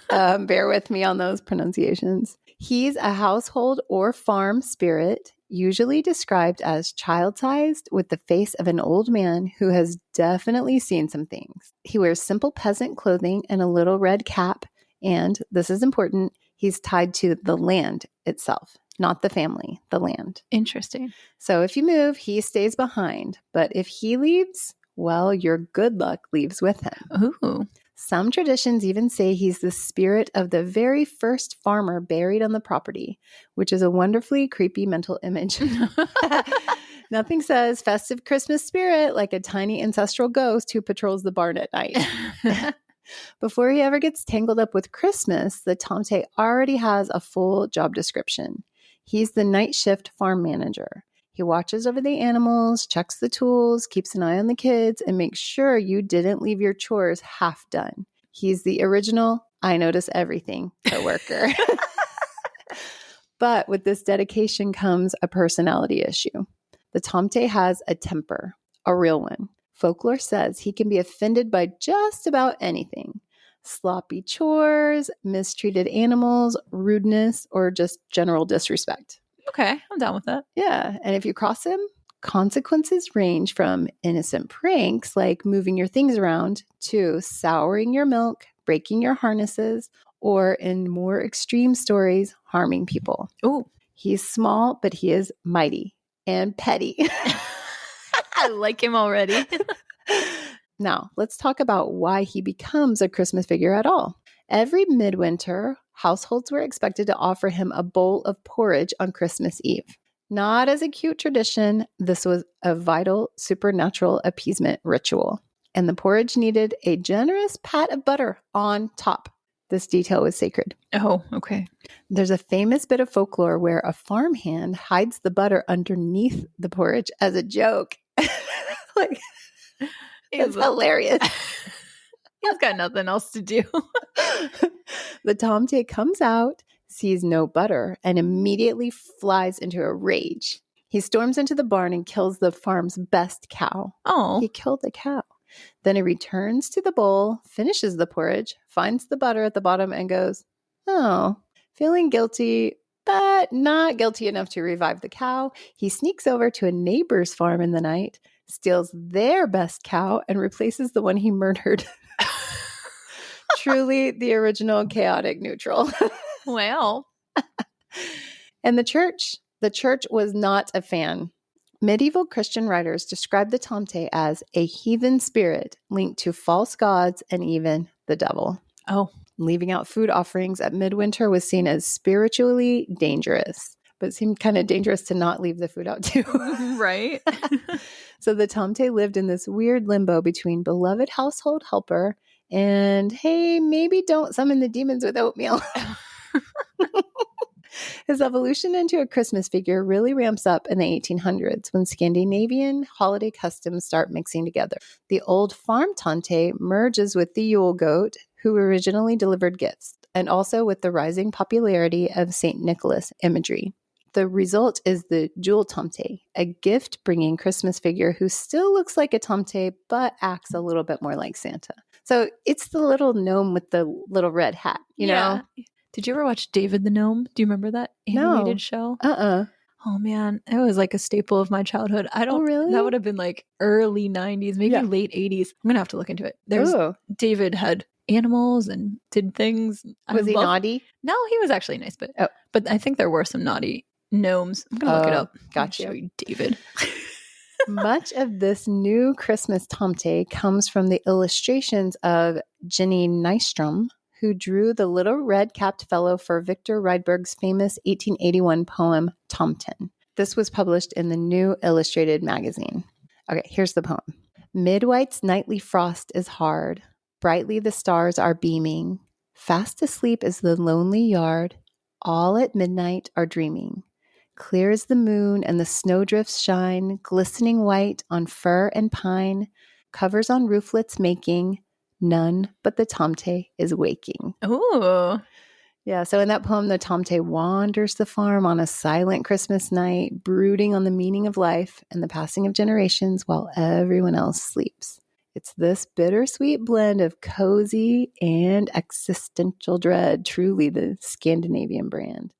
bear with me on those pronunciations. He's a household or farm spirit, usually described as child-sized with the face of an old man who has definitely seen some things. He wears simple peasant clothing and a little red cap, and, this is important, he's tied to the land itself, not the family, the land. Interesting. So if you move, he stays behind, but if he leaves, well, your good luck leaves with him. Ooh. Some traditions even say he's the spirit of the very first farmer buried on the property, which is a wonderfully creepy mental image. Nothing says festive Christmas spirit like a tiny ancestral ghost who patrols the barn at night. Before he ever gets tangled up with Christmas, the tomte already has a full job description. He's the night shift farm manager. He watches over the animals, checks the tools, keeps an eye on the kids, and makes sure you didn't leave your chores half done. He's the original, I notice everything coworker. But with this dedication comes a personality issue. The tomte has a temper, a real one. Folklore says he can be offended by just about anything. Sloppy chores, mistreated animals, rudeness, or just general disrespect. Okay, I'm down with that. Yeah, and if you cross him, consequences range from innocent pranks like moving your things around to souring your milk, breaking your harnesses, or in more extreme stories, harming people. Ooh. He's small, but he is mighty and petty. I like him already. Now, let's talk about why he becomes a Christmas figure at all. Every midwinter, households were expected to offer him a bowl of porridge on Christmas Eve. Not as a cute tradition, this was a vital supernatural appeasement ritual. And the porridge needed a generous pat of butter on top. This detail was sacred. Oh, okay. There's a famous bit of folklore where a farmhand hides the butter underneath the porridge as a joke. Like, it's hilarious. He's got nothing else to do. The tomte comes out, sees no butter, and immediately flies into a rage. He storms into the barn and kills the farm's best cow. Oh. He killed the cow. Then he returns to the bowl, finishes the porridge, finds the butter at the bottom, and goes, oh, feeling guilty, but not guilty enough to revive the cow. He sneaks over to a neighbor's farm in the night, steals their best cow, and replaces the one he murdered. Truly the original chaotic neutral. Well. And the church was not a fan. Medieval Christian writers described the tomte as a heathen spirit linked to false gods and even the devil. Oh. Leaving out food offerings at midwinter was seen as spiritually dangerous, but it seemed kind of dangerous to not leave the food out too. Right. So the tomte lived in this weird limbo between beloved household helper and, hey, maybe don't summon the demons with oatmeal. His evolution into a Christmas figure really ramps up in the 1800s when Scandinavian holiday customs start mixing together. The old farm tomte merges with the Yule goat, who originally delivered gifts, and also with the rising popularity of St. Nicholas imagery. The result is the Jule tomte, a gift-bringing Christmas figure who still looks like a tomte but acts a little bit more like Santa. So it's the little gnome with the little red hat, you know? Did you ever watch David the Gnome? Do you remember that animated show? Oh man, it was like a staple of my childhood. Really? That would have been like early 90s, maybe late 80s. I'm gonna have to look into it. David had animals and did things. Was he naughty? No, he was actually nice, but I think there were some naughty gnomes. I'm gonna look it up. Gotcha. Show you David. Much of this new Christmas tomte comes from the illustrations of Jenny Nystrom, who drew the little red-capped fellow for Victor Rydberg's famous 1881 poem, Tomten. This was published in the New Illustrated magazine. Okay, here's the poem. Midwight's nightly frost is hard. Brightly the stars are beaming. Fast asleep is the lonely yard. All at midnight are dreaming. clear as the moon, and the snowdrifts shine, glistening white on fir and pine, covers on rooflets making, none but the tomte is waking. Ooh. Yeah, so in that poem, the tomte wanders the farm on a silent Christmas night, brooding on the meaning of life and the passing of generations while everyone else sleeps. It's this bittersweet blend of cozy and existential dread, truly the Scandinavian brand.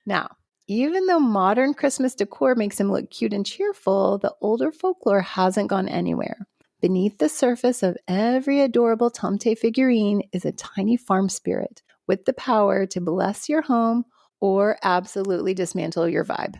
Now, even though modern Christmas decor makes him look cute and cheerful, the older folklore hasn't gone anywhere. Beneath the surface of every adorable tomte figurine is a tiny farm spirit with the power to bless your home or absolutely dismantle your vibe.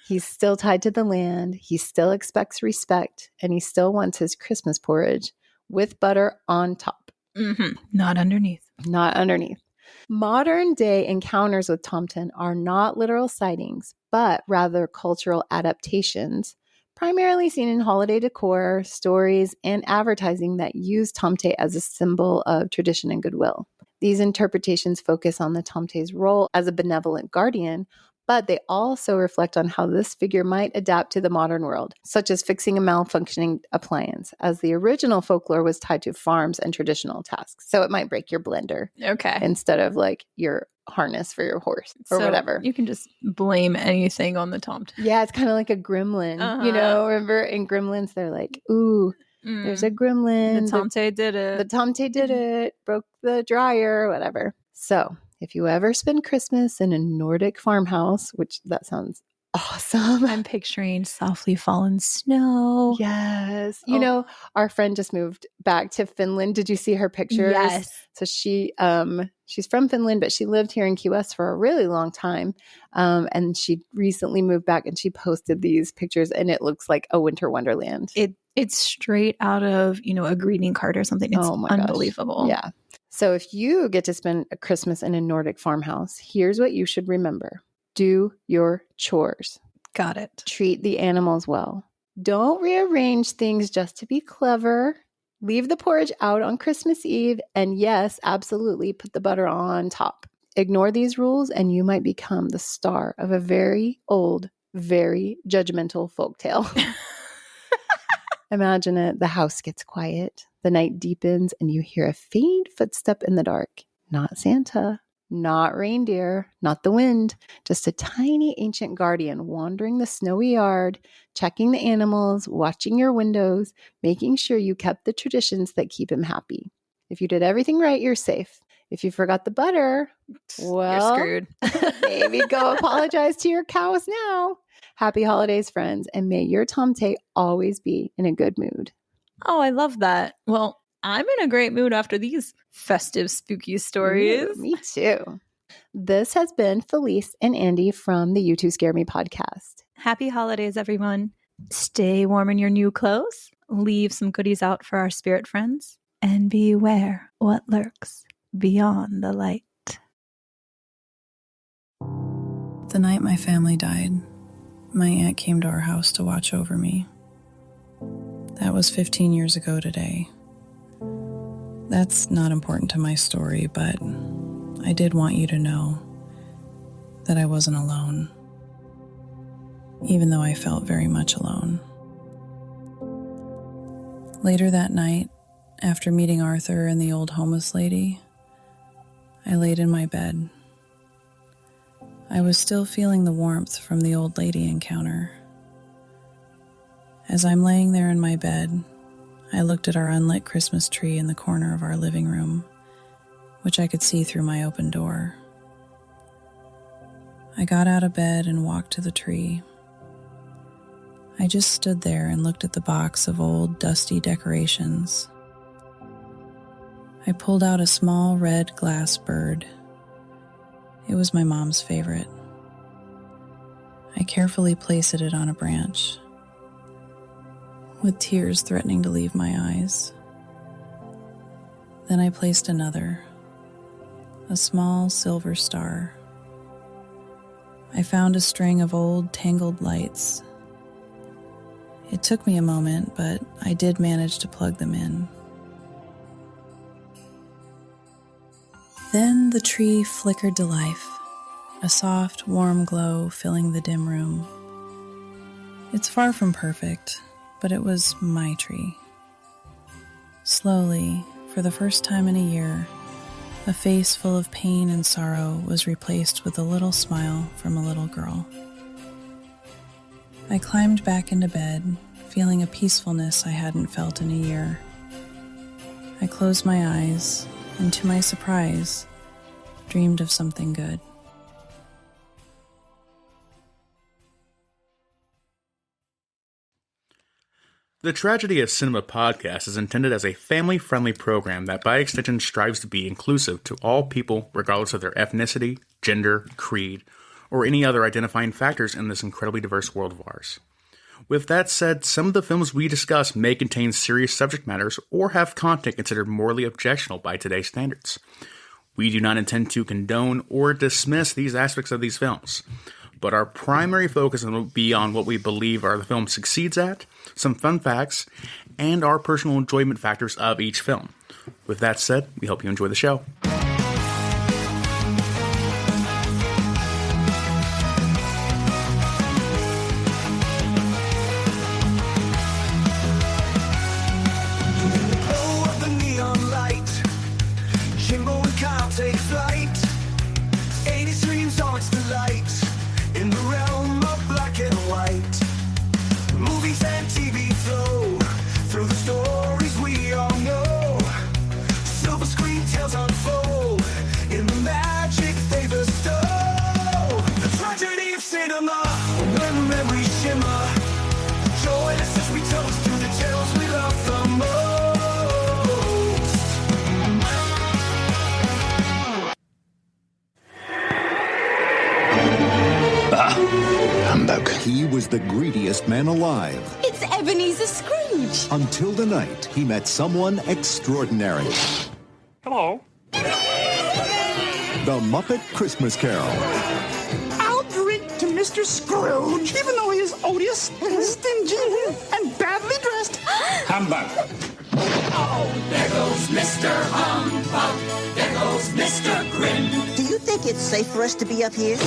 He's still tied to the land, he still expects respect, and he still wants his Christmas porridge with butter on top. Mm-hmm. Not underneath. Not underneath. Modern day encounters with Tomten are not literal sightings, but rather cultural adaptations, primarily seen in holiday decor, stories, and advertising that use Tomte as a symbol of tradition and goodwill. These interpretations focus on the Tomte's role as a benevolent guardian, but they also reflect on how this figure might adapt to the modern world, such as fixing a malfunctioning appliance, as the original folklore was tied to farms and traditional tasks. So it might break your blender. Okay. Instead of like your harness for your horse or So whatever. You can just blame anything on the tomte. Yeah, it's kind of like a gremlin. Uh-huh. You know, remember in Gremlins, they're like, ooh, there's a gremlin. The tomte did it. The tomte did it, broke the dryer, whatever. So if you ever spend Christmas in a Nordic farmhouse, which that sounds awesome. I'm picturing softly fallen snow. Yes. You know, our friend just moved back to Finland. Did you see her pictures? Yes. So she's from Finland, but she lived here in Key West for a really long time. And she recently moved back and she posted these pictures and it looks like a winter wonderland. It's straight out of, a greeting card or something. It's unbelievable. Gosh. Yeah. So if you get to spend a Christmas in a Nordic farmhouse, here's what you should remember. Do your chores. Got it. Treat the animals well. Don't rearrange things just to be clever. Leave the porridge out on Christmas Eve. And yes, absolutely, put the butter on top. Ignore these rules and you might become the star of a very old, very judgmental folktale. Imagine it. The house gets quiet. The night deepens and you hear a faint footstep in the dark. Not Santa. Not reindeer, not the wind, just a tiny ancient guardian wandering the snowy yard, checking the animals, watching your windows, making sure you kept the traditions that keep him happy. If you did everything right, you're safe. If you forgot the butter, well, you're screwed. Maybe go apologize to your cows now. Happy holidays, friends, and may your tomte always be in a good mood. Oh, I love that. Well, I'm in a great mood after these festive, spooky stories. Ooh, me too. This has been Felice and Andy from the You Two Scare Me podcast. Happy holidays, everyone. Stay warm in your new clothes. Leave some goodies out for our spirit friends. And beware what lurks beyond the light. The night my family died, my aunt came to our house to watch over me. That was 15 years ago today. That's not important to my story, but I did want you to know that I wasn't alone, even though I felt very much alone. Later that night, after meeting Arthur and the old homeless lady, I laid in my bed. I was still feeling the warmth from the old lady encounter. As I'm laying there in my bed, I looked at our unlit Christmas tree in the corner of our living room, which I could see through my open door. I got out of bed and walked to the tree. I just stood there and looked at the box of old, dusty decorations. I pulled out a small red glass bird. It was my mom's favorite. I carefully placed it on a branch, with tears threatening to leave my eyes. Then I placed another, a small silver star. I found a string of old tangled lights. It took me a moment, but I did manage to plug them in. Then the tree flickered to life, a soft, warm glow filling the dim room. It's far from perfect, but it was my tree. Slowly, for the first time in a year, a face full of pain and sorrow was replaced with a little smile from a little girl. I climbed back into bed, feeling a peacefulness I hadn't felt in a year. I closed my eyes, and to my surprise, dreamed of something good. The Tragedy of Cinema podcast is intended as a family-friendly program that by extension strives to be inclusive to all people regardless of their ethnicity, gender, creed, or any other identifying factors in this incredibly diverse world of ours. With that said, some of the films we discuss may contain serious subject matters or have content considered morally objectionable by today's standards. We do not intend to condone or dismiss these aspects of these films, but our primary focus will be on what we believe the film succeeds at, some fun facts, and our personal enjoyment factors of each film. With that said, we hope you enjoy the show. Blow up the neon light. Jimbo and Kyle take flight. 80s dreams all its delight. In the realm of black and white. Movies and TV flow through the stories we all know. Silver screen tales unfold in the magic they bestow. The tragedy of cinema, when the memories shimmer. Join us as we toast to the tales we love the most. Humbug. He was the greediest man alive. It's Ebenezer Scrooge. Until the night he met someone extraordinary. Hello. The Muppet Christmas Carol. I'll drink to Mr. Scrooge, even though he is odious and stingy and badly dressed. Humbug. Oh, there goes Mr. Humbug. There goes Mr. Grin. Do you think it's safe for us to be up here?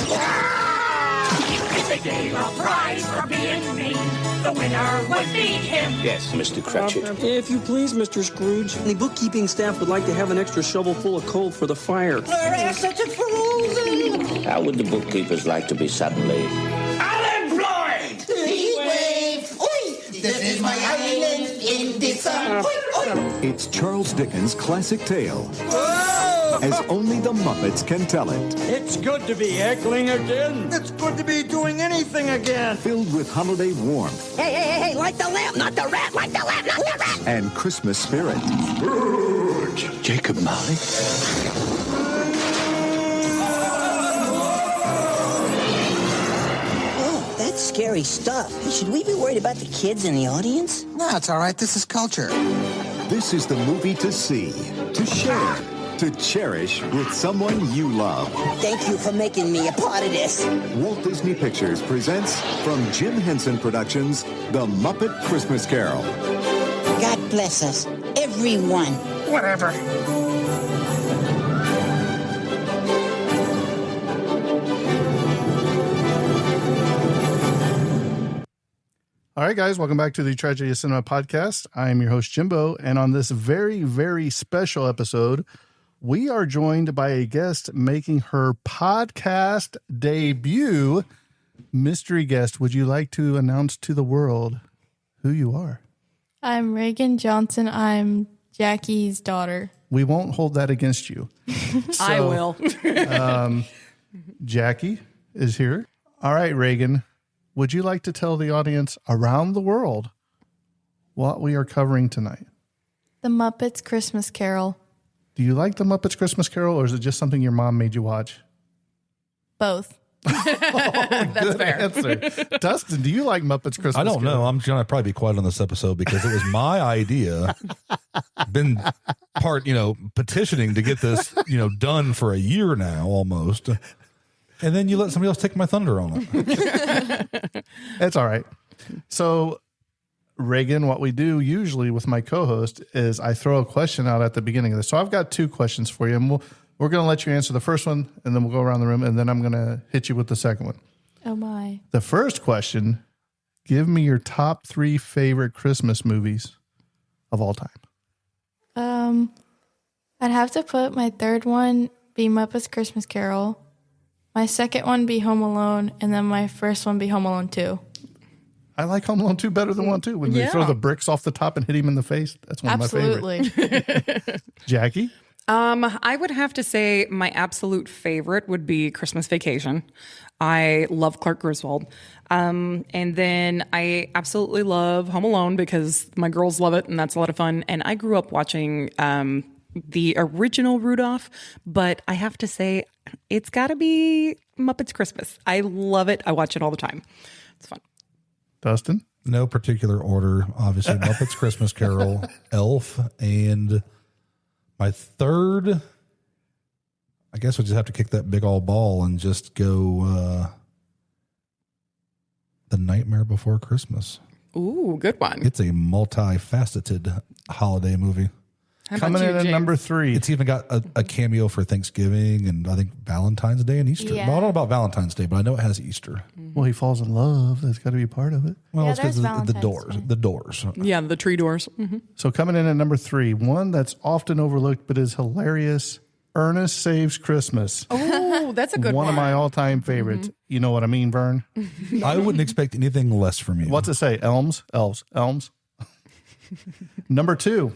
If they gave a prize for being mean, the winner would be him. Yes, Mr. Cratchit. If you please, Mr. Scrooge, the bookkeeping staff would like to have an extra shovel full of coal for the fire. Such a frozen. How would the bookkeepers like to be suddenly Unemployed! Heat wave. Oi! This is my island in the sun. It's Charles Dickens' classic tale, as only the Muppets can tell it. It's good to be heckling again. It's good to be doing anything again. Filled with holiday warmth Hey, like the lamb, not the rat, like the lamb, not the rat. and Christmas spirit. Jacob Marley? Oh, that's scary stuff. Should we be worried about the kids in the audience? No, it's all right. This is culture. This is the movie to see, to share, to cherish with someone you love. Thank you for making me a part of this. Walt Disney Pictures presents from Jim Henson Productions, The Muppet Christmas Carol. God bless us, everyone. Whatever. All right, guys, welcome back to the Tragedy of Cinema podcast. I am your host, Jimbo, and on this very, very special episode, we are joined by a guest making her podcast debut. Mystery guest, would you like to announce to the world who you are? I'm Reagan Johnson. I'm Jackie's daughter. We won't hold that against you. I will. Jackie is here. All right, Reagan. Would you like to tell the audience around the world what we are covering tonight? The Muppets Christmas Carol. Do you like the Muppets Christmas Carol, or is it just something your mom made you watch? Both. That's fair. Answer. Dustin, do you like Muppets Christmas I don't Carol? know. I'm going to probably be quiet on this episode because it was my idea. Been part, petitioning to get this, done for a year now almost. And then you let somebody else take my thunder on it. It's all right. So, Reagan, what we do usually with my co-host is I throw a question out at the beginning of this. So I've got two questions for you, and We're going to let you answer the first one, and then we'll go around the room, and then I'm going to hit you with the second one. Oh, my. The first question, give me your top 3 favorite Christmas movies of all time. I'd have to put my third one be Muppet's Christmas Carol, my second one be Home Alone, and then my first one be Home Alone 2. I like Home Alone 2 better than 1 too. When they throw the bricks off the top and hit him in the face, that's one of my favorites. Jackie? I would have to say my absolute favorite would be Christmas Vacation. I love Clark Griswold. And then I absolutely love Home Alone because my girls love it and that's a lot of fun. And I grew up watching the original Rudolph, but I have to say it's got to be Muppets Christmas. I love it. I watch it all the time. It's fun. Dustin? No particular order. Obviously, Muppets Christmas Carol, Elf, and my third, I guess we just have to kick that big old ball and just go The Nightmare Before Christmas. Ooh, good one. It's a multifaceted holiday movie. Coming in at number 3. It's even got a cameo for Thanksgiving and I think Valentine's Day and Easter. Yeah. Well, I don't know about Valentine's Day, but I know it has Easter. Well, he falls in love. That's got to be part of it. Well, Yeah, it's because there's of the Valentine's doors. The doors. Yeah, the tree doors. Mm-hmm. So coming in at number 3, one that's often overlooked but is hilarious, Ernest Saves Christmas. Oh, that's a good one. One of my all-time favorites. You know what I mean, Vern? I wouldn't expect anything less from you. What's it say? Elms? Elms? Number 2,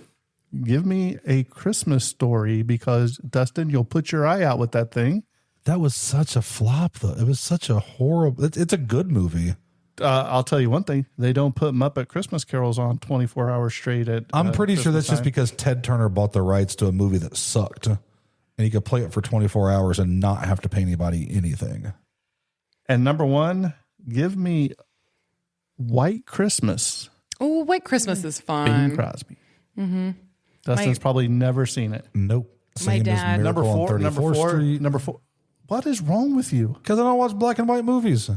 give me a Christmas Story because, Dustin, you'll put your eye out with that thing. That was such a flop, though. It was such a horrible... It's a good movie. I'll tell you one thing. They don't put Muppet Christmas Carols on 24 hours straight at I'm pretty sure Christmas that's just time. because Ted Turner bought the rights to a movie that sucked. And he could play it for 24 hours and not have to pay anybody anything. And number 1, give me White Christmas. Oh, White Christmas is fun. Bing Crosby. Mm-hmm. Dustin's probably never seen it. Nope. My Same dad. as Number Miracle 4, on number 34th 4, Street. number 4. What is wrong with you? Because I don't watch black and white movies.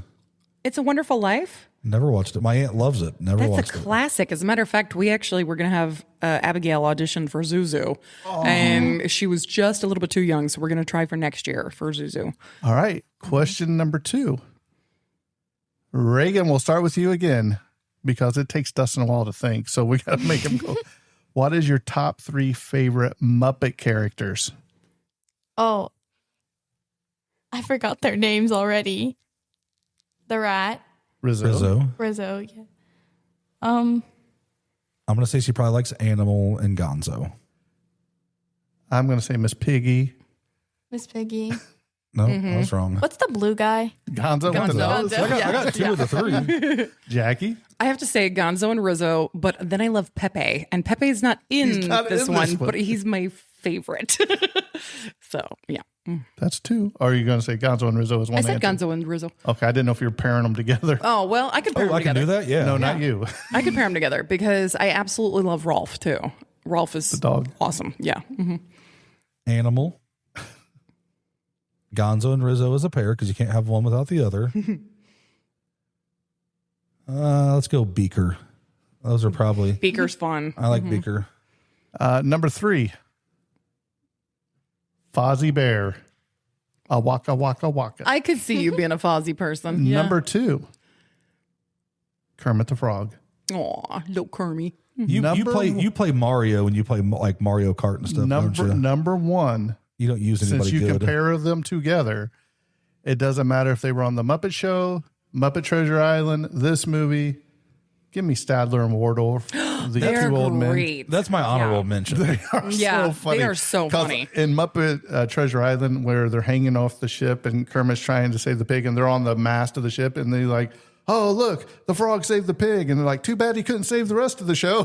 It's a Wonderful Life. Never watched it. My aunt loves it. Never That's watched a classic. As a matter of fact, we actually were going to have Abigail audition for Zuzu. And she was just a little bit too young, so we're going to try for next year for Zuzu. All right. Question number 2. Reagan, we'll start with you again because it takes Dustin a while to think. So we got to make him go. What is your top 3 favorite Muppet characters? Oh, I forgot their names already. The rat. Rizzo. Rizzo, yeah. I'm going to say she probably likes Animal and Gonzo. I'm going to say Miss Piggy. Miss Piggy. No, I was wrong. What's the blue guy? Gonzo. Gonzo. I got 2 of the 3. Jackie. I have to say Gonzo and Rizzo, but then I love Pepe. And Pepe's not in this one, but he's my favorite. So, yeah. That's 2. Or are you going to say Gonzo and Rizzo as one I said answer? Gonzo and Rizzo. Okay, I didn't know if you were pairing them together. Oh, well, I could pair them I together. can do that? Yeah. No, not you. I could pair them together because I absolutely love Rolf, too. Rolf is The dog. awesome. Yeah. Mm-hmm. Animal. Gonzo and Rizzo as a pair because you can't have one without the other. Let's go Beaker. Those are probably... Beaker's fun. I like Beaker. Number 3. Fozzie Bear. A waka waka waka. I could see you being a Fozzie person. Yeah. Number 2. Kermit the Frog. Aw, little Kermie. You play Mario and you play like Mario Kart and stuff, don't you? Number 1. You don't use anybody Since you good. compare them together, it doesn't matter if they were on The Muppet Show, Muppet Treasure Island, this movie. Give me Stadler and Waldorf, the They're 2 old men. great. That's my honorable mention. They are Yeah, so funny. they are so 'Cause funny. In Muppet Treasure Island, where they're hanging off the ship and Kermit's trying to save the pig, and they're on the mast of the ship, and they're like, "Oh, look, the frog saved the pig," and they're like, "Too bad he couldn't save the rest of the show."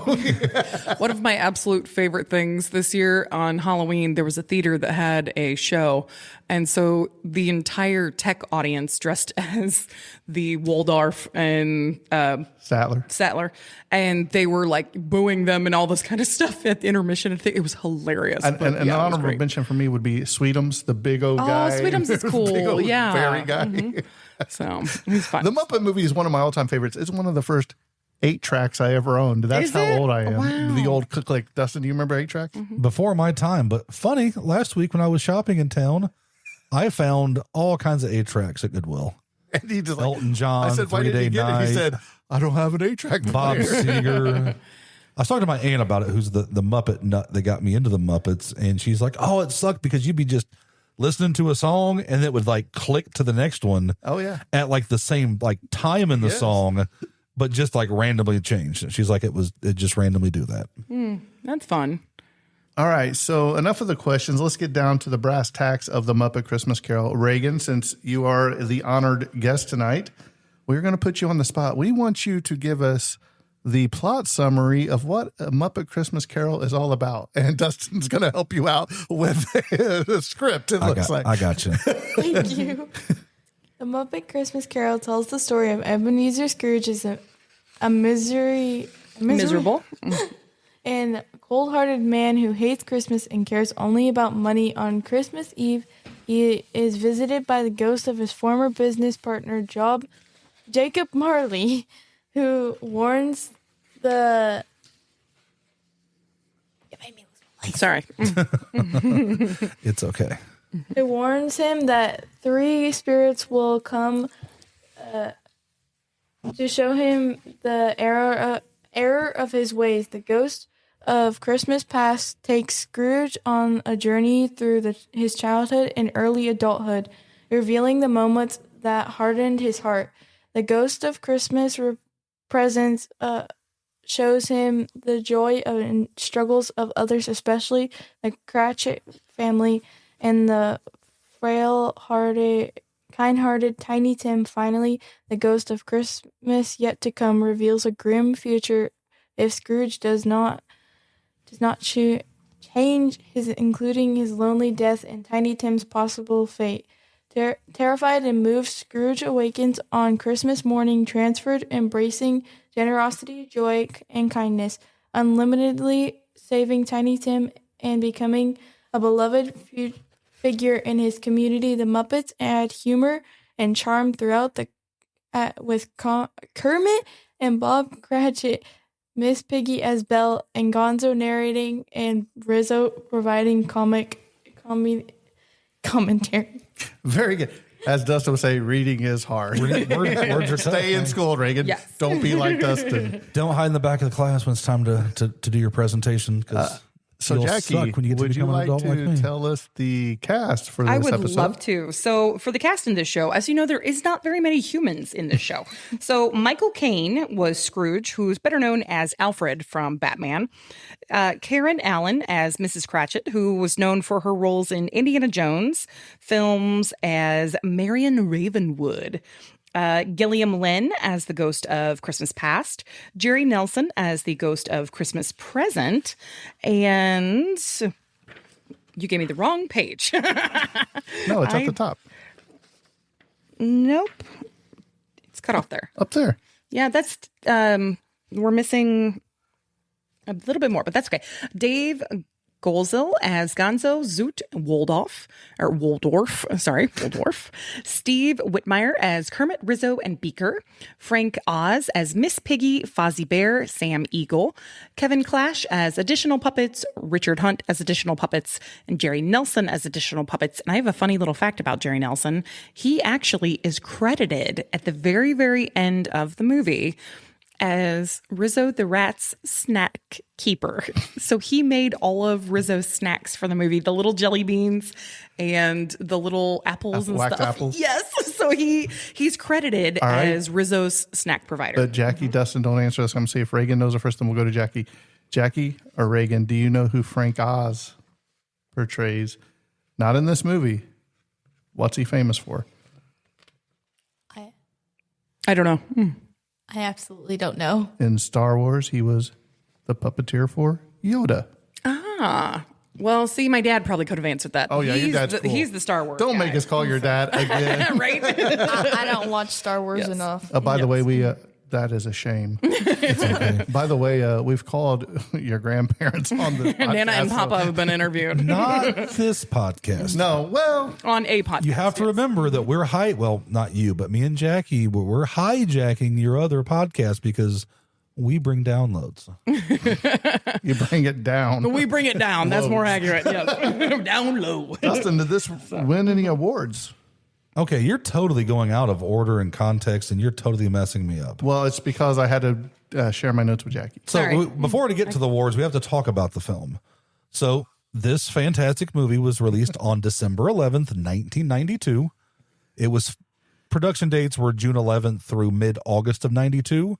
One of my absolute favorite things this year on Halloween, there was a theater that had a show. And so the entire tech audience dressed as the Waldorf and Statler. And they were like booing them and all this kind of stuff at the intermission. It was hilarious. And an honorable mention for me would be Sweetums, the big old guy. Oh, Sweetums is cool. Big old Yeah. fairy guy. Mhm. So he's fun. The Muppet movie is one of my all-time favorites. It's one of the first 8 tracks I ever owned. That's Is how it? old I am. Wow. The old click. Dustin, do you remember 8 tracks? Before my time, but funny, last week when I was shopping in town, I found all kinds of 8 tracks at Goodwill. And he just Elton John, I said, why 3 did Day you get Night. it? He said, I don't have an 8-track Bob player. Seger. I was talking to my aunt about it, who's the Muppet nut that got me into the Muppets, and she's like, "Oh, it sucked because you'd be just listening to a song and it would like click to the next one. Oh yeah, at like the same like time in the song, but just like randomly changed." She's like, it just randomly do that. That's fun. All right, so enough of the questions. Let's get down to the brass tacks of the Muppet Christmas Carol. Reagan, since you are the honored guest tonight, we're going to put you on the spot. We want you to give us the plot summary of what a Muppet Christmas Carol is all about. And Dustin's going to help you out with the script, it looks like. I got you. Thank you. The Muppet Christmas Carol tells the story of Ebenezer Scrooge as a miserable and cold-hearted man who hates Christmas and cares only about money. On Christmas Eve, he is visited by the ghost of his former business partner, Jacob Marley, who warns the... Sorry. It's okay. Who warns him that 3 spirits will come to show him the error of his ways. The ghost of Christmas past takes Scrooge on a journey through his childhood and early adulthood, revealing the moments that hardened his heart. The ghost of Christmas presence shows him the joy and struggles of others, especially the Cratchit family and the kind-hearted Tiny Tim. Finally, the ghost of Christmas yet to come reveals a grim future if Scrooge does not change, including his lonely death and Tiny Tim's possible fate. Terrified and moved, Scrooge awakens on Christmas morning, transferred, embracing generosity, joy, and kindness, unlimitedly saving Tiny Tim and becoming a beloved figure in his community. The Muppets add humor and charm throughout with Kermit and Bob Cratchit, Miss Piggy as Belle, and Gonzo narrating, and Rizzo providing commentary. Very good. As Dustin would say, reading is hard. Words are tough, Stay in man. school, Reagan. Yes. Don't be like Dustin. Don't hide in the back of the class when it's time to do your presentation, because So, you'll Jackie, suck when you get to would you become an like adult to like me. tell us the cast for this I would episode? love to. So for the cast in this show, as you know, there is not very many humans in this show. So Michael Caine was Scrooge, who's better known as Alfred from Batman. Karen Allen as Mrs. Cratchit, who was known for her roles in Indiana Jones films as Marion Ravenwood. Gilliam Lynn as the ghost of Christmas Past, Jerry Nelson as the ghost of Christmas Present, and you gave me the wrong page. No, it's at the top. Nope. It's cut off there. Up there. Yeah, that's, we're missing a little bit more, but that's okay. Dave Golzel as Gonzo Zoot Waldorf. Steve Whitmire as Kermit, Rizzo, and Beaker. Frank Oz as Miss Piggy, Fozzie Bear, Sam Eagle. Kevin Clash as additional puppets. Richard Hunt as additional puppets. And Jerry Nelson as additional puppets. And I have a funny little fact about Jerry Nelson. He actually is credited at the very, very end of the movie as Rizzo the Rat's snack keeper. So he made all of Rizzo's snacks for the movie, the little jelly beans and the little apples and Whacked stuff. apples? Yes. So he's credited All right. as Rizzo's snack provider. But Jackie, Dustin, don't answer this. I'm going to see if Reagan knows it first, then we'll go to Jackie. Jackie or Reagan, do you know who Frank Oz portrays? Not in this movie. What's he famous for? I don't know. I absolutely don't know. In Star Wars, he was the puppeteer for Yoda. Ah. Well, see, my dad probably could have answered that. Oh, yeah, your dad's cool. He's the Star Wars Don't guy. make us call your dad again. Right? I don't watch Star Wars enough. By the way, that is a shame. It's okay. By the way, we've called your grandparents on the podcast. Nana and Papa have been interviewed. Not this podcast. No, well, on a podcast. You have to remember that well, not you, but me and Jackie, we're hijacking your other podcast because we bring downloads. You bring it down. We bring it down. That's more accurate. Yes. Down low. Dustin, did this win any awards? Okay, you're totally going out of order and context, and you're totally messing me up. Well, it's because I had to share my notes with Jackie. So before we get to the awards, we have to talk about the film. So this fantastic movie was released on December 11th, 1992. It was production dates were June 11th through mid-August of 92.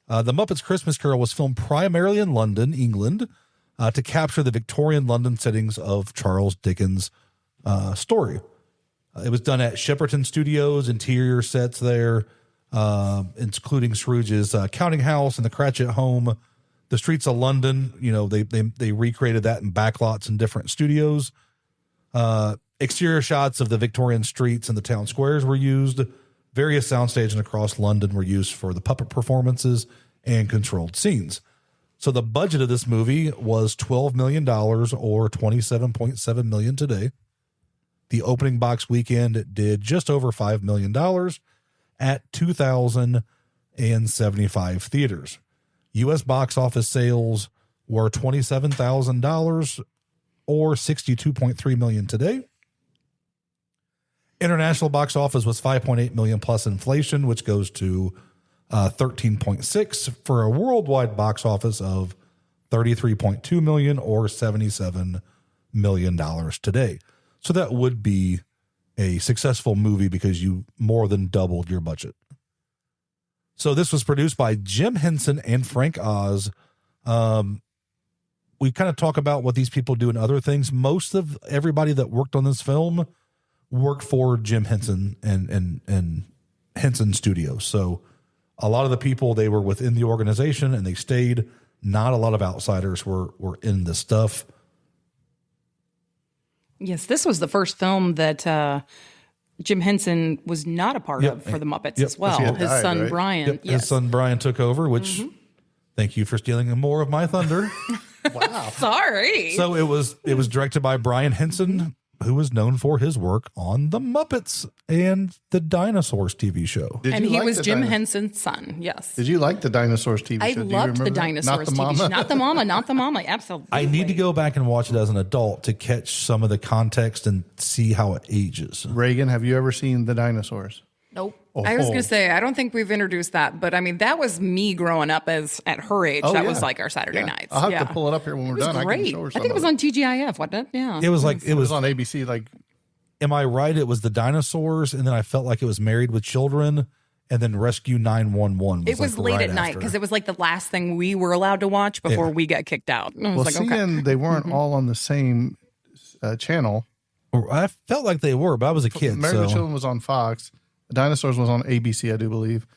The Muppets Christmas Carol was filmed primarily in London, England, to capture the Victorian London settings of Charles Dickens' story. It was done at Shepperton Studios, interior sets there, including Scrooge's counting house and the Cratchit home, the streets of London. You know, they recreated that in backlots in different studios. Exterior shots of the Victorian streets and the town squares were used. Various sound stages across London were used for the puppet performances and controlled scenes. So the budget of this movie was $12 million or $27.7 million today. The opening box weekend did just over $5 million at 2,075 theaters. U.S. box office sales were $27,000 or $62.3 million today. International box office was 5.8 million plus inflation, which goes to 13.6 for a worldwide box office of 33.2 million or $77 million today. So that would be a successful movie because you more than doubled your budget. So this was produced by Jim Henson and Frank Oz. We kind of talk about what these people do in other things. Most of everybody that worked on this film worked for Jim Henson and Henson Studios. So a lot of the people, they were within the organization and they stayed. Not a lot of outsiders were in this stuff. Yes, this was the first film that Jim Henson was not a part of for the Muppets as well. His died, son, right? Brian. Yes. His son, Brian, took over, which thank you for stealing more of my thunder. Wow. Sorry. So it was directed by Brian Henson, who was known for his work on The Muppets and the Dinosaurs TV show. And he was Jim Henson's son. Yes. Did you like the Dinosaurs TV I show? loved the Dinosaurs TV show. Not the mama. Not the mama. Absolutely. I need to go back and watch it as an adult to catch some of the context and see how it ages. Reagan, have you ever seen the Dinosaurs? Nope. I was going to say, I don't think we've introduced that, but I mean, that was me growing up at her age. That was like our Saturday nights. I'll have to pull it up here when we're done. Great. I can show her I some think it was on TGIF, wasn't it? Yeah. It was like, it was on ABC. Like, am I right? It was the Dinosaurs. And then I felt like it was Married with Children and then Rescue 911. It was late at night because it was like the last thing we were allowed to watch before we got kicked out. And I was like, okay. They weren't all on the same channel. I felt like they were, but I was a kid. Married with Children was on Fox. The Dinosaurs was on ABC, I do believe.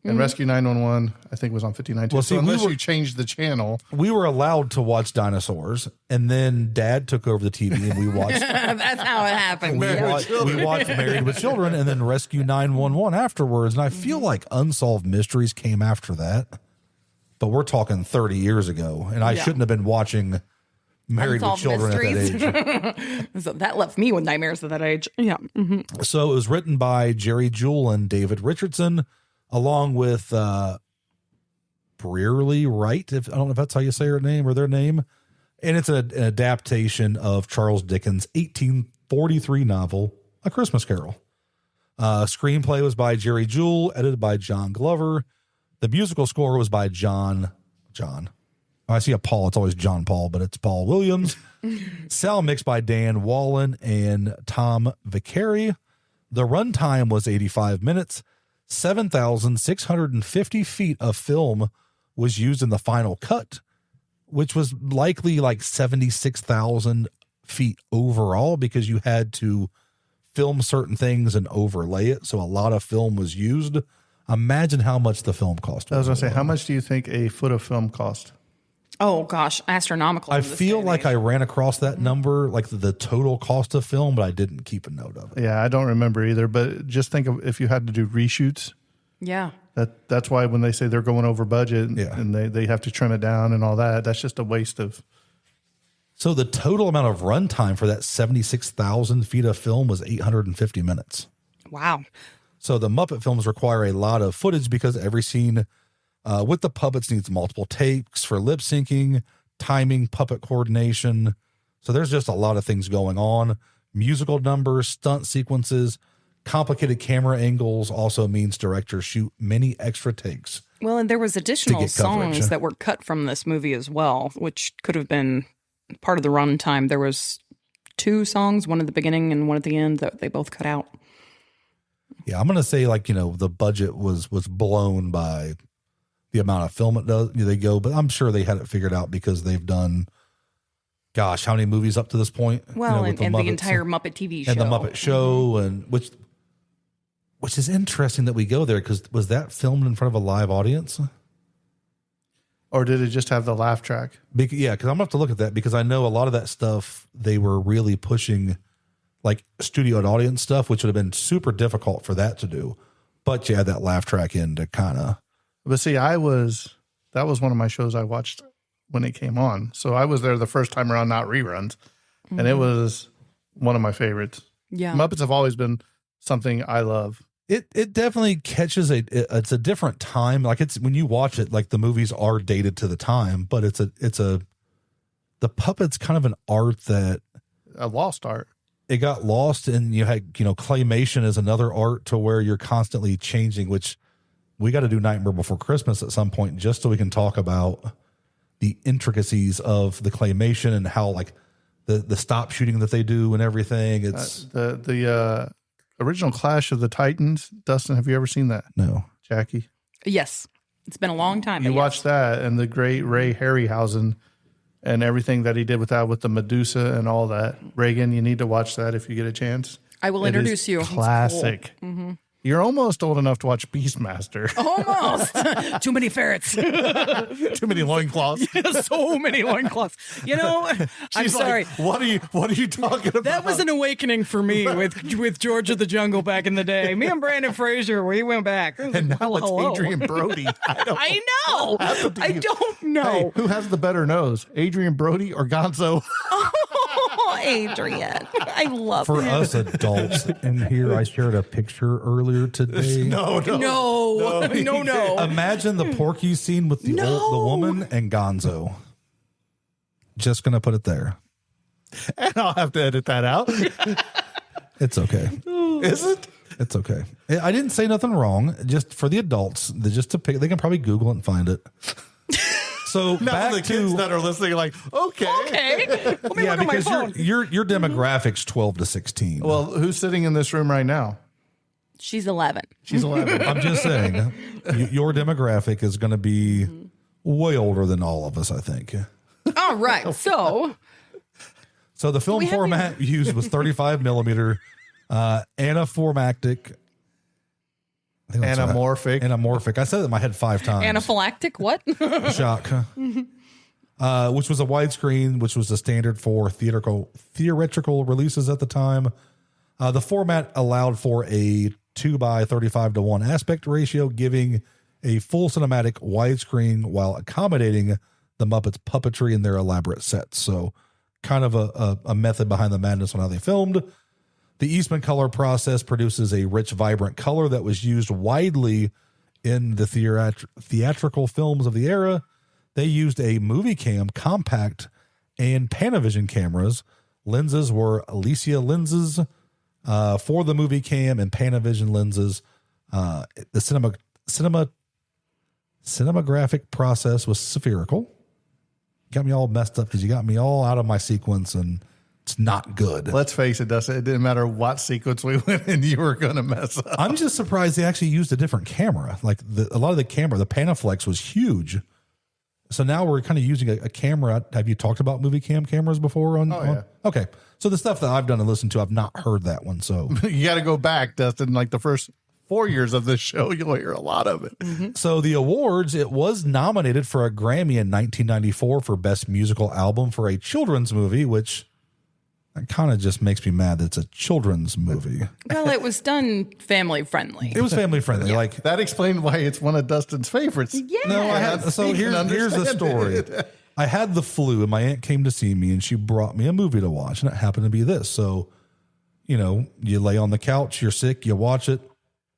And Rescue 911, I think, was on 59. Well, so unless you changed the channel. We were allowed to watch Dinosaurs, and then Dad took over the TV, and we watched. That's how it happened. We watched Married with Children, and then Rescue 911 afterwards. And I feel like Unsolved Mysteries came after that, but we're talking 30 years ago, and I shouldn't have been watching Married with Children Mysteries. at that age. So that left me with nightmares at that age. Yeah. Mm-hmm. So it was written by Jerry Jewell and David Richardson, along with Brearley Wright. I don't know if that's how you say her name or their name. And it's an adaptation of Charles Dickens' 1843 novel, A Christmas Carol. Screenplay was by Jerry Jewell, edited by John Glover. The musical score was by John. I see a Paul. It's always John Paul, but it's Paul Williams. Sound mixed by Dan Wallen and Tom Vicari. The runtime was 85 minutes. 7,650 feet of film was used in the final cut, which was likely like 76,000 feet overall because you had to film certain things and overlay it. So a lot of film was used. Imagine how much the film cost. I was going to say, how much do you think a foot of film cost? Oh, gosh, astronomical. I feel like I ran across that number, like the total cost of film, but I didn't keep a note of it. Yeah, I don't remember either, but just think of if you had to do reshoots. Yeah. That's why when they say they're going over budget and they have to trim it down and all that, that's just a waste of. So the total amount of runtime for that 76,000 feet of film was 850 minutes. Wow. So the Muppet films require a lot of footage because every scene with the puppets needs multiple takes for lip syncing, timing, puppet coordination. So there's just a lot of things going on. Musical numbers, stunt sequences, complicated camera angles also means directors shoot many extra takes. Well, and there was additional songs that were cut from this movie as well, which could have been part of the runtime. There was 2 songs, one at the beginning and one at the end, that they both cut out. Yeah, I'm going to say the budget was blown by the amount of film they go, but I'm sure they had it figured out because they've done, gosh, how many movies up to this point? Well, and the entire Muppet TV show. And the Muppet Show, and which is interesting that we go there, because was that filmed in front of a live audience? Or did it just have the laugh track? Yeah, because I'm going to have to look at that, because I know a lot of that stuff, they were really pushing like studio and audience stuff, which would have been super difficult for that to do. But you had that laugh track in to kind of. But see, that was one of my shows I watched when it came on. So I was there the first time around, not reruns. Mm-hmm. And it was one of my favorites. Yeah. Muppets have always been something I love. It definitely catches it's a different time. Like, it's when you watch it, like the movies are dated to the time, but the puppet's kind of an art that a lost art. It got lost, and you had, claymation is another art to where you're constantly changing, which we got to do Nightmare Before Christmas at some point, just so we can talk about the intricacies of the claymation and how like the stop shooting that they do and everything. It's the original Clash of the Titans. Dustin, have you ever seen that? No. Jackie? Yes. It's been a long time. You watched that, and the great Ray Harryhausen and everything that he did with that, with the Medusa and all that. Reagan, you need to watch that if you get a chance. I will introduce you. Classic. Cool. Mm-hmm. You're almost old enough to watch Beastmaster. Almost. Too many ferrets. Too many loincloths. So many loincloths. I'm sorry. What are you talking about? That was an awakening for me with George of the Jungle back in the day. Me and Brandon Fraser, we went back. And now it's Adrian Brody. I know. I don't know. Hey, who has the better nose, Adrian Brody or Gonzo? Oh, Adrian. I love For him. us adults in here, I shared a picture earlier today. No. Imagine the Porky scene with the woman and Gonzo. Just going to put it there. And I'll have to edit that out. It's okay. Is it? It's okay. I didn't say nothing wrong. Just for the adults, just to pick, they can probably Google it and find it. So now back the kids that are listening, like, okay. Let me Yeah, look at my because phone. your demographics 12 to 16. Well, who's sitting in this room right now? She's 11. She's 11. I'm just saying, your demographic is going to be way older than all of us, I think. All right. So the film format used was 35 millimeter, anamorphic. Anamorphic. I said it in my head 5 times. Anaphylactic, what? Shock. Which was a widescreen, which was the standard for theatrical releases at the time. The format allowed for a 2:35:1 aspect ratio, giving a full cinematic widescreen while accommodating the Muppets' puppetry and their elaborate sets. So kind of a method behind the madness on how they filmed. The Eastman color process produces a rich, vibrant color that was used widely in the theatrical films of the era. They used a movie cam, compact, and Panavision cameras. Lenses were Alicia lenses for the movie cam and Panavision lenses. The cinematographic process was spherical. Got me all messed up because you got me all out of my sequence, and it's not good. Let's face it, Dustin. It didn't matter what sequence we went in, you were going to mess up. I'm just surprised they actually used a different camera. Like a lot of the camera, the Panaflex was huge. So now we're kind of using a camera. Have you talked about movie cam cameras before? Yeah. Okay. So the stuff that I've done and listened to, I've not heard that one. So you got to go back, Dustin. Like the first 4 years of this show, you'll hear a lot of it. Mm-hmm. So the awards, it was nominated for a Grammy in 1994 for Best Musical Album for a children's movie, which kind of just makes me mad that it's a children's movie. Well, it was done family friendly. It was family friendly. Yeah. Like that explained why it's one of Dustin's favorites. Yeah. No, here's the story. I had the flu and my aunt came to see me and she brought me a movie to watch, and it happened to be this. So, you lay on the couch, you're sick, you watch it.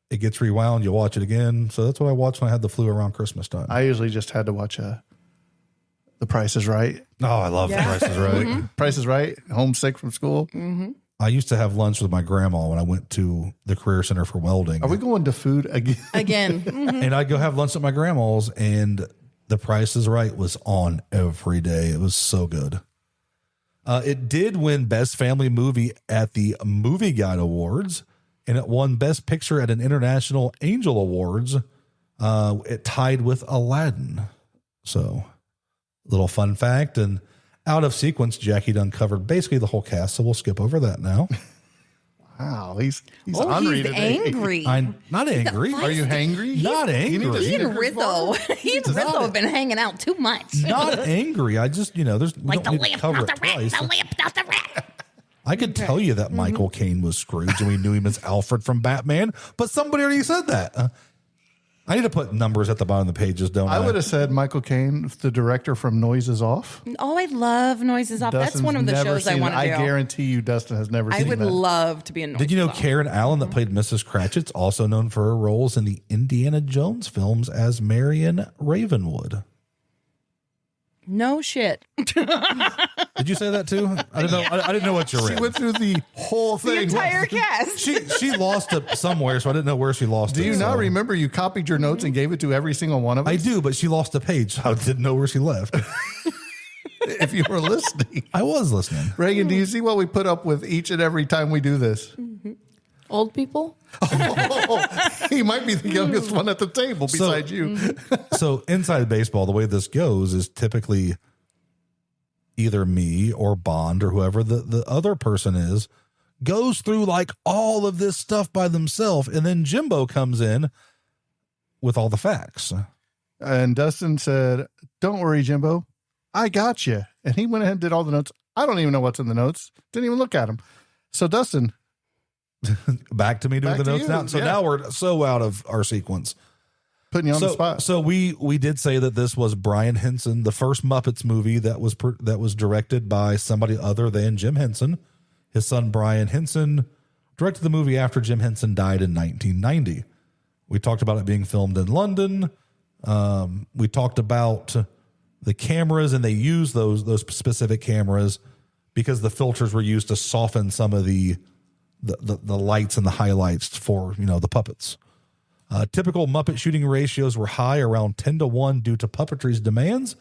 it gets rewound. You watch it again. So that's what I watched when I had the flu around Christmas time. I usually just had to watch The Price is Right. Oh, I love The Price is Right. Mm-hmm. Price is Right. Homesick from school. Mm-hmm. I used to have lunch with my grandma when I went to the Career Center for Welding. Are we going to food again? Again. Mm-hmm. And I'd go have lunch at my grandma's, and The Price is Right was on every day. It was so good. It did win Best Family Movie at the Movie Guide Awards, and it won Best Picture at an International Angel Awards. It tied with Aladdin. So, little fun fact. And out of sequence, Jackie done covered basically the whole cast, so we'll skip over that now. Wow, he's ornery today. Angry. I'm not angry. Are you hangry? Not angry. He and Rizzo. He and Rizzo have been hanging out too much. Not angry. I just, there's Like the don't need to lamp, cover not the it rat. twice. The lamp, not the rat. I could tell you that Michael Caine was Scrooge and we knew him as Alfred from Batman, but somebody already said that. I need to put numbers at the bottom of the pages, don't I? I would have said Michael Caine, the director from Noises Off. Oh, I love Noises Off. Dustin's That's one of the never shows I seen want it. to do. I guarantee you Dustin has never I seen would that. love to be in Noises Did you know Off. Karen Allen that played Mrs. Cratchit's also known for her roles in the Indiana Jones films as Marion Ravenwood? No shit. Did you say that too? I didn't know. I didn't know what you read. She went through the whole The thing. entire cast. She lost it somewhere, so I didn't know where she lost it. Do you so. not remember you copied your notes and gave it to every single one of us? I do, but she lost a page, so I didn't know where she left. If you were listening. I was listening. Reagan, do you see what we put up with each and every time we do this? Old people? He might be the youngest one at the table besides you. So inside baseball, the way this goes is typically either me or Bond or whoever the other person is goes through like all of this stuff by themselves, and then Jimbo comes in with all the facts. And Dustin said, "Don't worry, Jimbo. I got you." And he went ahead and did all the notes. I don't even know what's in the notes. Didn't even look at them. So Dustin, back to me doing Back the to notes you, now. So yeah. now we're so out of our sequence. putting you on the spot. So we did say that this was Brian Henson, the first Muppets movie that was directed by somebody other than Jim Henson. His son Brian Henson directed the movie after Jim Henson died in 1990. We talked about it being filmed in London. We talked about the cameras, and they used those specific cameras because the filters were used to soften some of the lights and the highlights for, the puppets. Typical Muppet shooting ratios were high, around 10-1 due to puppetry's demands,